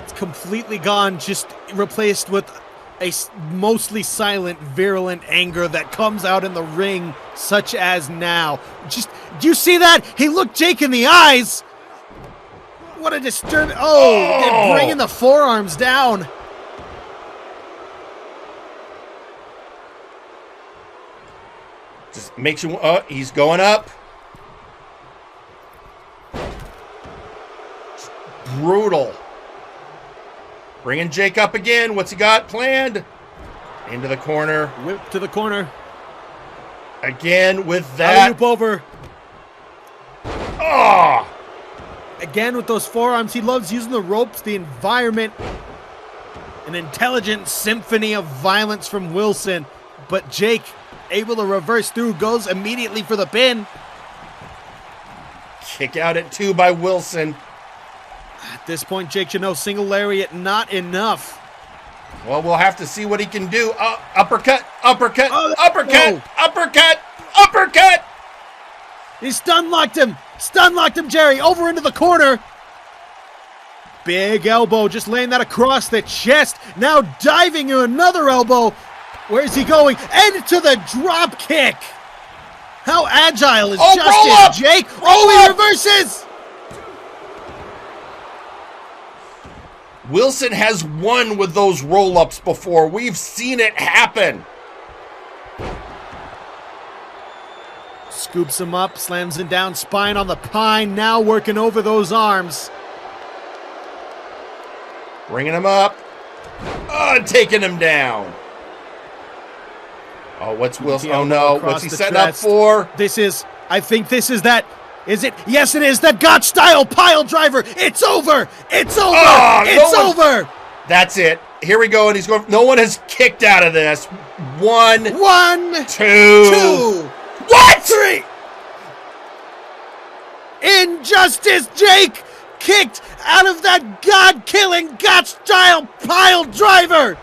It's completely gone, just replaced with mostly silent, virulent anger that comes out in the ring, such as now. Do you see that? He looked Jhake in the eyes. What a disturbing. Oh, they're bringing the forearms down. Just makes you. He's going up. Brutal. Bringing Jhake up again. What's he got planned? Into the corner. Whip to the corner. Again with that. Alley-oop over. Oh! Again with those forearms. He loves using the ropes, the environment. An intelligent symphony of violence from Wilson. But Jhake, able to reverse through, goes immediately for the pin. Kick out at 2 by Wilson. At this point, Jhake should know single lariat not enough. Well, we'll have to see what he can do. Uppercut, uppercut, uppercut, whoa. uppercut, uppercut. He stun locked him, Jerry, over into the corner. Big elbow, just laying that across the chest. Now diving to another elbow. Where's he going? And to the drop kick. How agile is Justice Jhake? He reverses. Wilson has won with those roll-ups before. We've seen it happen. Scoops him up, slams him down, spine on the pine, now working over those arms. Bringing him up. Taking him down. Oh, what's Wilson? Oh, no. What's he setting up for? I think this is that. Is it? Yes, it is. The Gotch-style pile driver. It's over. It's over. It's over. That's it. Here we go. And he's going. No one has kicked out of this. 1, 2. What? 3. Injustice. Jhake kicked out of that God-killing Gotch-style pile driver.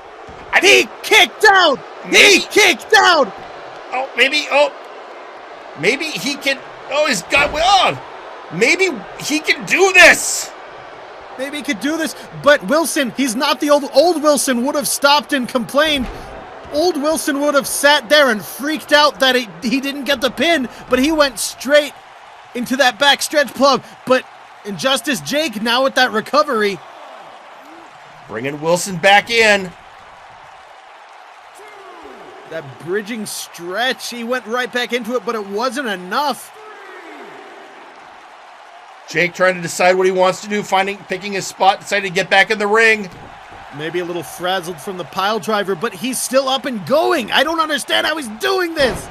He kicked out. He kicked out. Maybe he can. Oh, he's got on. Maybe he can do this. Maybe he could do this, but Wilson, he's not the old Wilson would have stopped and complained. Old Wilson would have sat there and freaked out that he didn't get the pin, but he went straight into that backstretch plug. But Injustice Jhake now with that recovery. Bringing Wilson back in. That bridging stretch, he went right back into it, but it wasn't enough. Jhake trying to decide what he wants to do, picking his spot, deciding to get back in the ring. Maybe a little frazzled from the pile driver, but he's still up and going. I don't understand how he's doing this.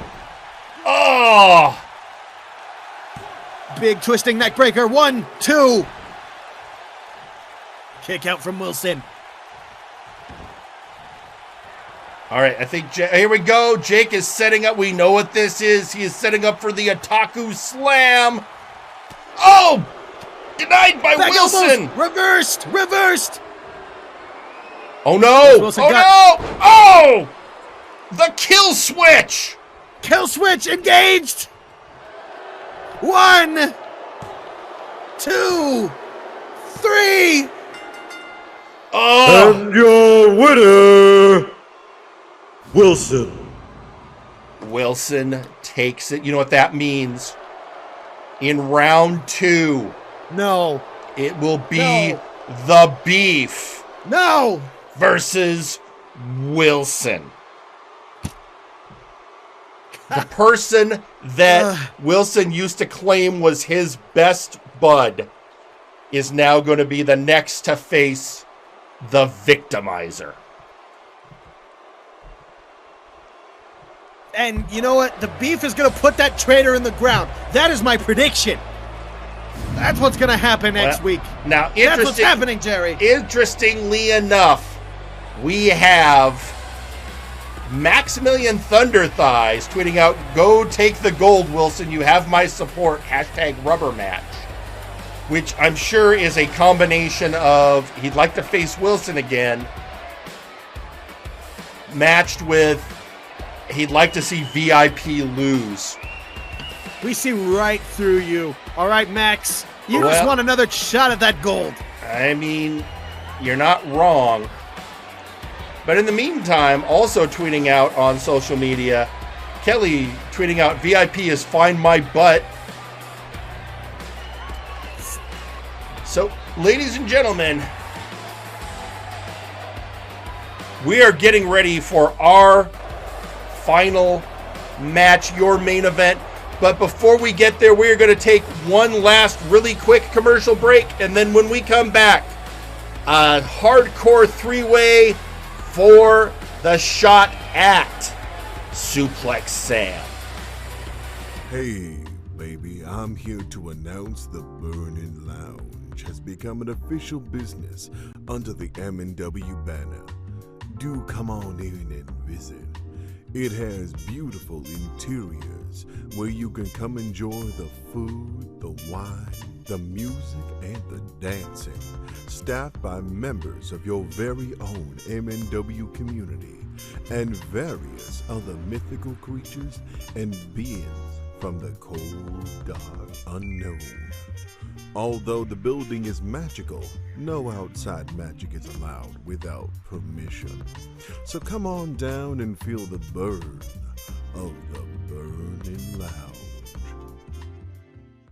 Oh! Big twisting neck breaker. 1, 2. Kick out from Wilson. All right, I think here we go. Jhake is setting up. We know what this is. He is setting up for the Otaku Slam. Oh! Denied by Wilson. Reversed. Oh no! Oh no! Oh! The kill switch. Kill switch engaged. 1, 2, 3. Oh! And your winner, Wilson. Wilson takes it. You know what that means? In round 2. No. It will be the Beef. No. Versus Wilson. The person that Wilson used to claim was his best bud is now going to be the next to face the Victimizer. And you know what? The Beef is going to put that traitor in the ground. That is my prediction. That's what's going to happen next week. Now, that's what's happening, Jerry. Interestingly enough, we have Maximilien ThunderThighs tweeting out, "Go take the gold, Wilson. You have my support. #rubber match." Which I'm sure is a combination of he'd like to face Wilson again, matched with he'd like to see VIP lose. We see right through you. All right, Max. You just want another shot at that gold. I mean, you're not wrong. But in the meantime, also tweeting out on social media, Kelly tweeting out, VIP is find my butt. So, ladies and gentlemen, we are getting ready for our final match, your main event. But before we get there, we're going to take one last really quick commercial break. And then when we come back, a hardcore three-way for the shot at Suplex Sam. Hey, baby, I'm here to announce the Burning Lounge has become an official business under the MNW banner. Do come on in and visit. It has beautiful interiors where you can come enjoy the food, the wine, the music, and the dancing. Staffed by members of your very own MNW community and various other mythical creatures and beings from the cold, dark unknown. Although the building is magical, no outside magic is allowed without permission. So come on down and feel the burn of the Burning Lounge.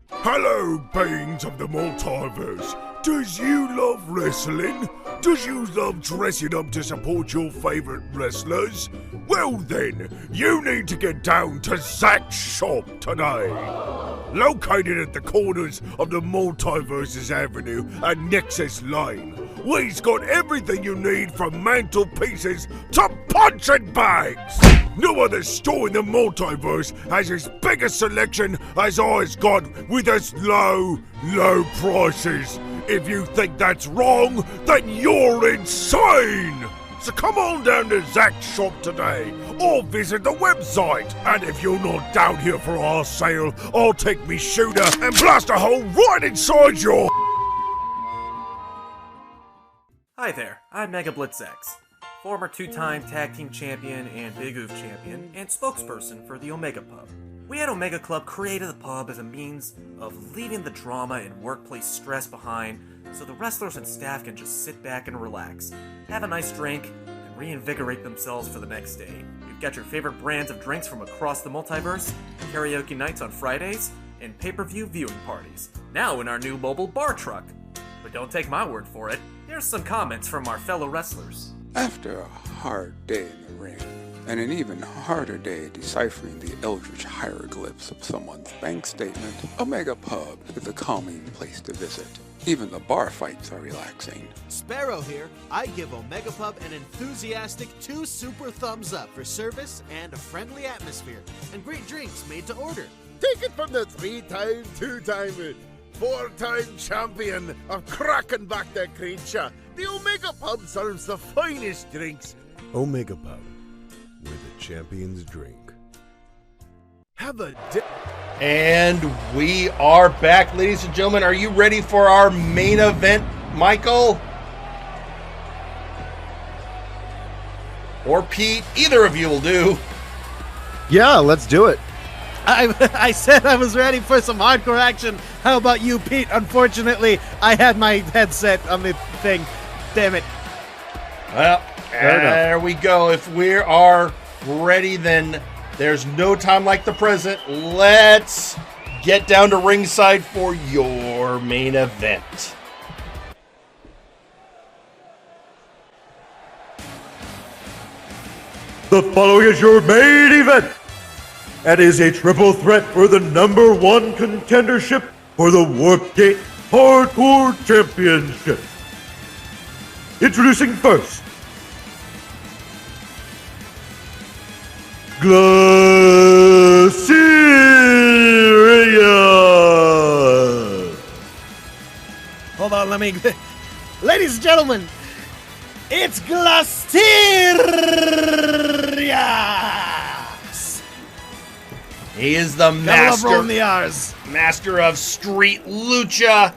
Hello, beings of the multiverse. Does you love wrestling? Does you love dressing up to support your favorite wrestlers? Well then, you need to get down to Zach's shop today. Located at the corners of the Multiverses Avenue and Nexus Lane, we've got everything you need from mantelpieces to punching bags. No other store in the multiverse has as big a selection as ours got with as low prices. If you think that's wrong, then you're insane! So come on down to Zach's shop today, or visit the website. And if you're not down here for our sale, I'll take me shooter and blast a hole right inside your... Hi there, I'm Mega BlitzX, former two-time tag team champion and Beowulf champion, and spokesperson for the Omega Pub. We at Omega Club created the pub as a means of leaving the drama and workplace stress behind so the wrestlers and staff can just sit back and relax, have a nice drink, and reinvigorate themselves for the next day. We've got your favorite brands of drinks from across the multiverse, karaoke nights on Fridays, and pay-per-view viewing parties, now in our new mobile bar truck. But don't take my word for it, here's some comments from our fellow wrestlers. After a hard day in the ring, and an even harder day deciphering the eldritch hieroglyphs of someone's bank statement, Omega Pub is a calming place to visit. Even the bar fights are relaxing. Sparrow here. I give Omega Pub an enthusiastic 2 super thumbs up for service and a friendly atmosphere, and great drinks made to order. Take it from the 3-time, 2-timer, 4-time champion of cracking back the creature. The Omega Pub serves the finest drinks. Omega Pub, where the champions drink. Have a And we are back, ladies and gentlemen. Are you ready for our main event, Michael? Or Pete? Either of you will do. Yeah, let's do it. I said I was ready for some hardcore action. How about you, Pete? Unfortunately, I had my headset on the thing. Damn it. Well, there we go. If we are ready, then there's no time like the present. Let's get down to ringside for your main event. The following is your main event. That is a triple threat for the #1 contendership for the Warpgate Hardcore Championship. Introducing first, Glacirus. Hold on, let me... Ladies and gentlemen, it's Glacirus. He is the master of street lucha.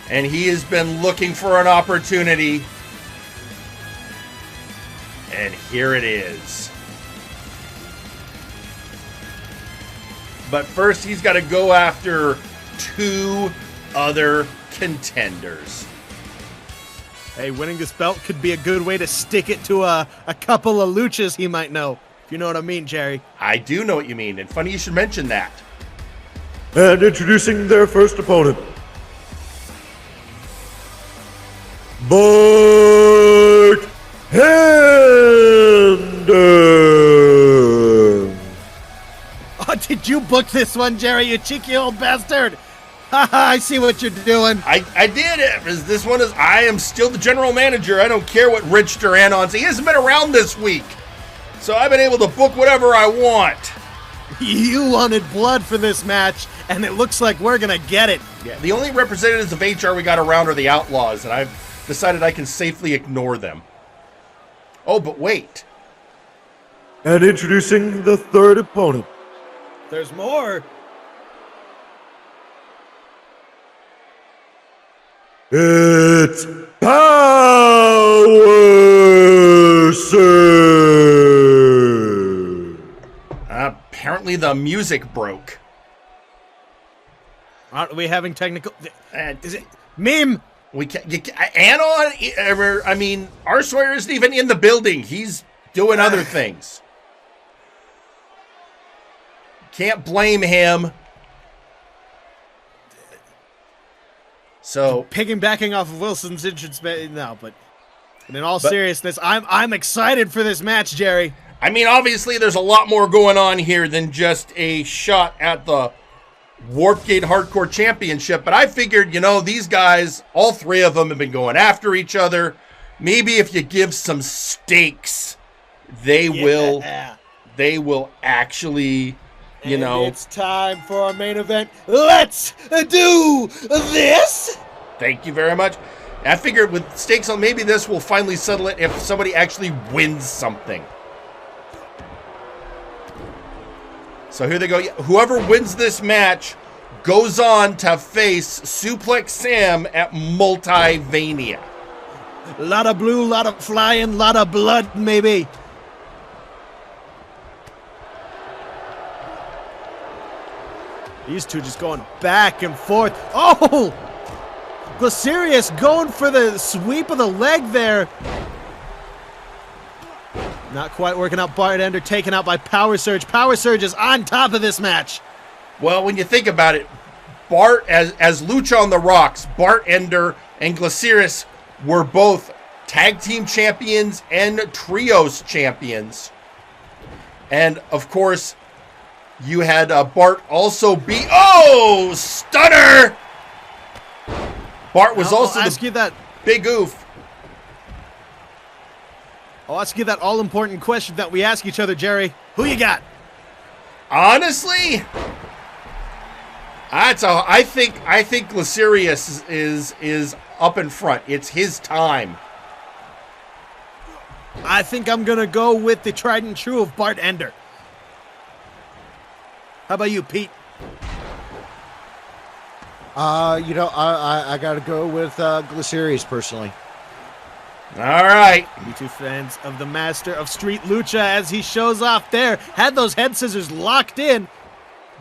And he has been looking for an opportunity. And here it is. But first, he's got to go after 2 other contenders. Hey, winning this belt could be a good way to stick it to a couple of luchas he might know. If you know what I mean, Jerry. I do know what you mean, and funny you should mention that. And introducing their first opponent, Bart Hendon. Oh, did you book this one, Jerry, you cheeky old bastard? Haha, I see what you're doing. I did it. This one is, I am still the general manager. I don't care what Rich Duran He hasn't been around this week. So I've been able to book whatever I want. You wanted blood for this match, and it looks like we're going to get it. Yeah, the only representatives of HR we got around are the Outlaws, and I've decided I can safely ignore them. Oh, but wait. And introducing the third opponent. There's more. It's Power Surge. Apparently the music broke. Aren't we having technical... Is it... Meme! We can't... Anon... I mean, Ausir isn't even in the building. He's doing other things. Can't blame him. So piggybacking off of Wilson's entrance, no, but in all seriousness, I'm excited for this match, Jerry. I mean, obviously, there's a lot more going on here than just a shot at the Warpgate Hardcore Championship. But I figured, you know, these guys, all three of them have been going after each other. Maybe if you give some stakes, they will actually, you know. It's time for our main event. Let's do this. Thank you very much. I figured with stakes on, maybe this will finally settle it if somebody actually wins something. So here they go. Whoever wins this match goes on to face Suplex Sam at Multivania. Lot of blue, lot of flying, lot of blood, maybe. These two just going back and forth. Oh! Glacirus going for the sweep of the leg there. Not quite working out. Bart Ender taken out by Power Surge. Power Surge is on top of this match. Well, when you think about it, Bart, as Lucha on the Rocks, Bart Ender and Glacirus were both tag team champions and trios champions. And, of course, you had Bart also be... Oh! Stunner! Bart was also the big oof. I'll ask you that all-important question that we ask each other, Jerry. Who you got? Honestly, I think Glacirus is up in front. It's his time. I think I'm gonna go with the tried and true of Bart Ender. How about you, Pete? You know, I gotta go with Glacirus personally. All right. You two fans of the master of Street Lucha as he shows off there. Had those head scissors locked in.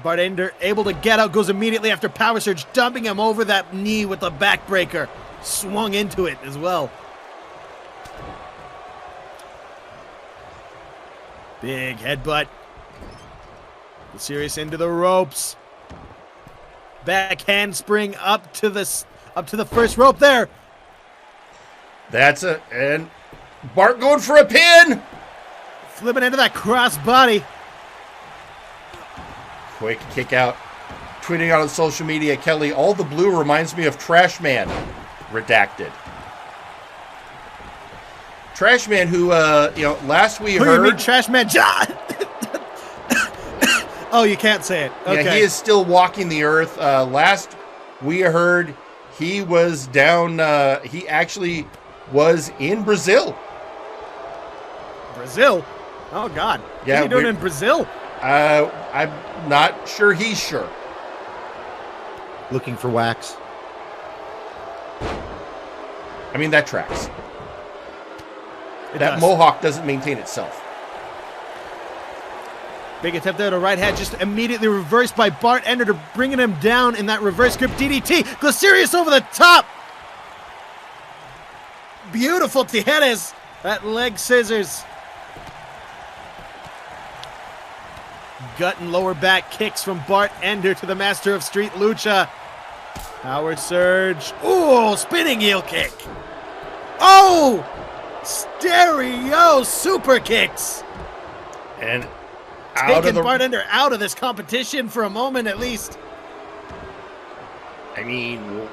Bart Ender able to get out, goes immediately after Power Surge, dumping him over that knee with the backbreaker. Swung into it as well. Big headbutt. Glacirus into the ropes. Back handspring up to the first rope there. And Bart going for a pin. Flipping into that cross body. Quick kick out. Tweeting out on social media, Kelly, all the blue reminds me of Trash Man. Redacted. Trash Man who, last we heard... Who you mean Trash Man John? Oh, you can't say it. Okay. Yeah, he is still walking the earth. Last we heard, he was down, he actually was in Brazil. Brazil? Oh, God. Yeah, what are you doing in Brazil? I'm not sure he's sure. Looking for wax. I mean, that tracks. It that does. mohawk doesn't maintain itself. Big attempt there to right hand, just immediately reversed by Bart Ender to bringing him down in that reverse grip DDT. Glacirus over the top. Beautiful tijeras. That leg scissors. Gut and lower back kicks from Bart Ender to the master of Street Lucha. Power surge. Ooh, spinning heel kick. Oh! Stereo super kicks. And taking Bart Ender out of this competition for a moment at least. I mean,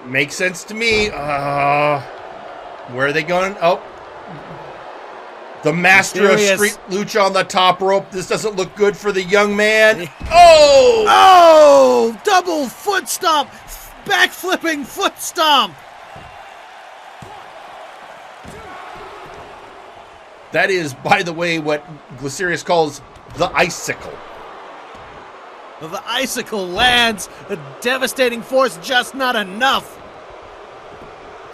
makes sense to me. Where are they going? Oh. The master of Street Lucha on the top rope. This doesn't look good for the young man. Oh! Oh! Double foot stomp. Back-flipping foot stomp. That is, by the way, what Glacirus calls the icicle. The icicle lands. A devastating force, just not enough.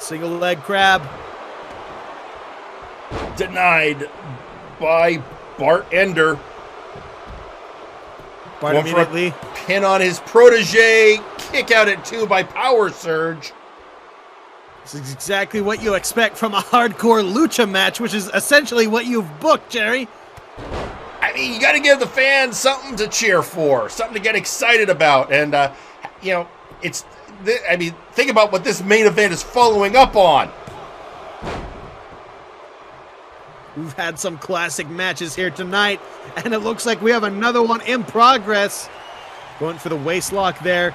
Single leg crab. Denied by Bart Ender. Bart immediately. Pin on his protege. Kick out at 2 by Power Surge. This is exactly what you expect from a hardcore lucha match, which is essentially what you've booked, Jerry. I mean, you got to give the fans something to cheer for, something to get excited about. And, you know, think about what this main event is following up on. We've had some classic matches here tonight, and it looks like we have another one in progress. Going for the waist lock there.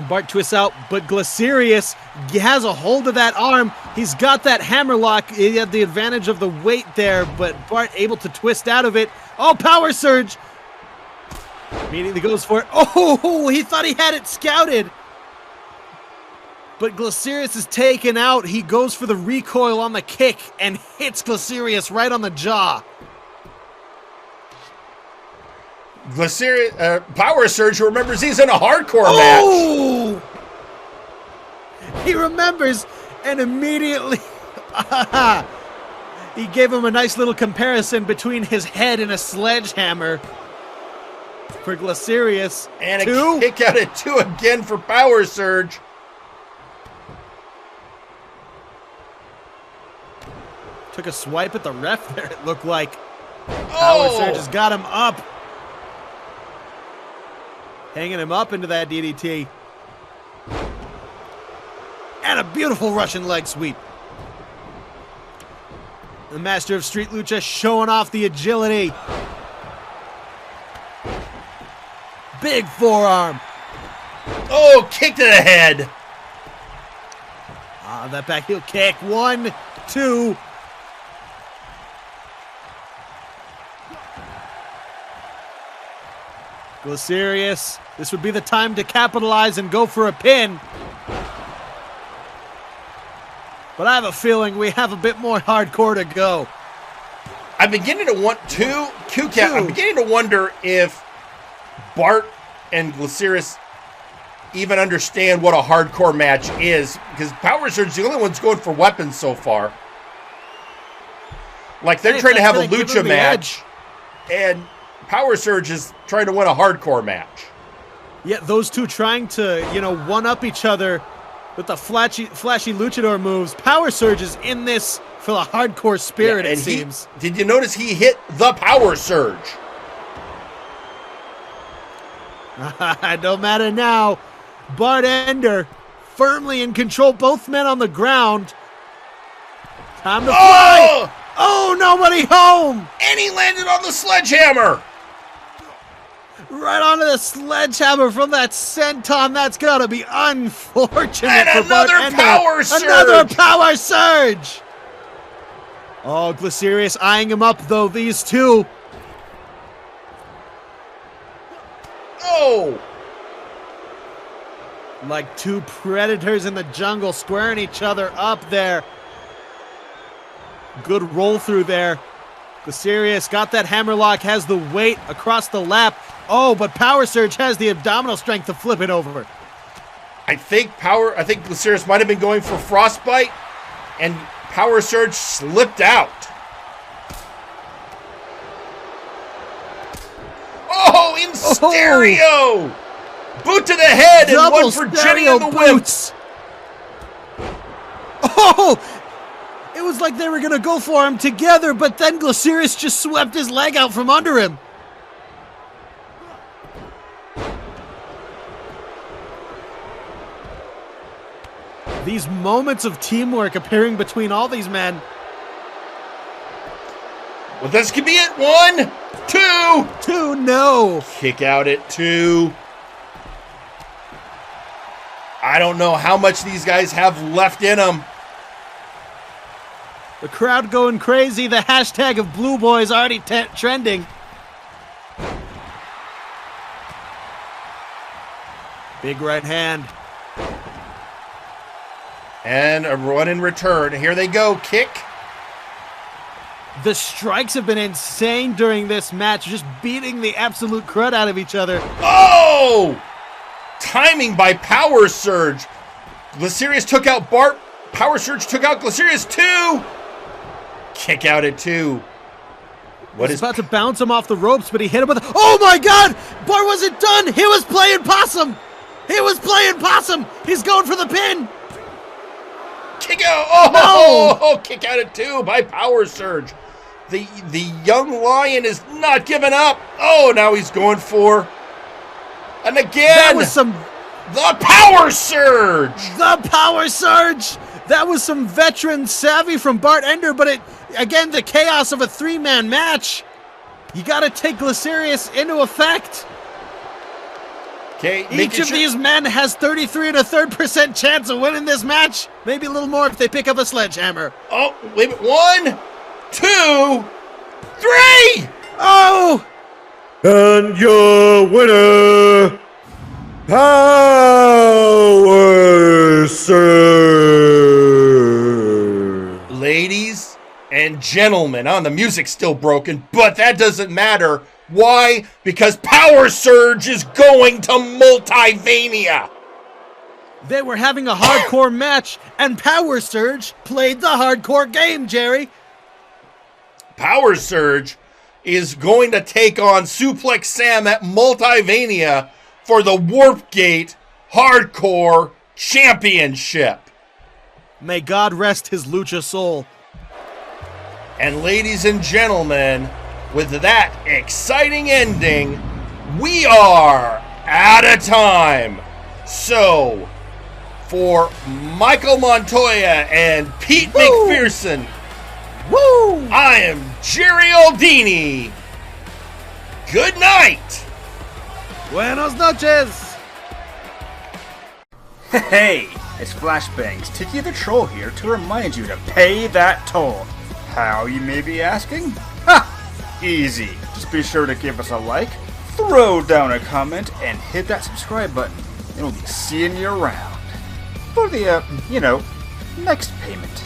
Bart twists out, but Glacirus has a hold of that arm. He's got that hammer lock. He had the advantage of the weight there, but Bart able to twist out of it. Oh, power surge! Immediately goes for it. Oh, he thought he had it scouted. But Glacirus is taken out. He goes for the recoil on the kick and hits Glacirus right on the jaw. Glacirus, Power Surge remembers he's in a hardcore match. He remembers and immediately he gave him a nice little comparison between his head and a sledgehammer for Glacirus. And a kick out at 2 again for Power Surge. Took a swipe at the ref there, it looked like. Power Surge has got him up. Hanging him up into that DDT. And a beautiful Russian leg sweep. The master of Street Lucha showing off the agility. Big forearm. Oh, kick to the head. That back heel kick. 1, 2. Glacirus, this would be the time to capitalize and go for a pin. But I have a feeling we have a bit more hardcore to go. I'm beginning to want I'm beginning to wonder if Bart and Glacirus even understand what a hardcore match is, because Power Surge is the only one's going for weapons so far. Like, they're trying to have a lucha match, and Power Surge is trying to win a hardcore match. Yeah, those two trying to, one-up each other with the flashy luchador moves. Power Surge is in this for the hardcore spirit, it seems. Did you notice he hit the Power Surge? It don't matter now. Bart Ender firmly in control. Both men on the ground. Time to fly. Oh, nobody home. And he landed on the sledgehammer. Right onto the sledgehammer from that senton. That's got to be unfortunate and for Bart Ender. Power surge. Another power surge. Oh, Glacirus eyeing him up, though, these two. Oh. Like two predators in the jungle squaring each other up there. Good roll through there. Glacirus got that hammerlock, has the weight across the lap. Oh, but Power Surge has the abdominal strength to flip it over. I think Glacirus might have been going for frostbite, and Power Surge slipped out. Oh, in stereo! Boot to the head and one for Jenny on the whips. Oh! It was like they were going to go for him together, but then Glacirus just swept his leg out from under him. These moments of teamwork appearing between all these men. Well, this could be it. 1, 2. 2, no. Kick out at 2. I don't know how much these guys have left in them. The crowd going crazy. The hashtag of Blue Boys already trending. Big right hand. And a run in return. Here they go. Kick. The strikes have been insane during this match, just beating the absolute crud out of each other. Oh! Timing by Power Surge. Glacirus took out Bart. Power Surge took out Glacirus 2. Kick out at 2. What is about to bounce him off the ropes, but he hit him with... Oh my God! Bart wasn't done! He was playing possum! He was playing possum! He's going for the pin! Kick out! Oh, no! Kick out at 2 by Power Surge. The young lion is not giving up. Oh, now he's going for... And again! That was some... The Power Surge! The Power Surge! That was some veteran savvy from Bart Ender, but it... Again, the chaos of a 3-man match. You gotta take Glacirus into effect. Okay, each of these men has 33 1/3% chance of winning this match. Maybe a little more if they pick up a sledgehammer. Oh, wait a minute. 1, 2, 3! Oh! And your winner, Power Surge. Ladies and gentlemen, the music's still broken, but that doesn't matter. Why? Because Power Surge is going to Multivania. They were having a hardcore match, and Power Surge played the hardcore game, Jerry. Power Surge is going to take on Suplex Sam at Multivania for the Warp Gate Hardcore Championship. May God rest his lucha soul. And ladies and gentlemen, with that exciting ending, we are out of time. So, for Michael Montoya and Pete McPherson, I am Jerry Aldini. Good night. Buenos noches. Hey, it's Flashbangs, Tiki the Troll here to remind you to pay that toll. How, you may be asking? Ha! Easy. Just be sure to give us a like, throw down a comment, and hit that subscribe button. And we'll be seeing you around for the, next payment.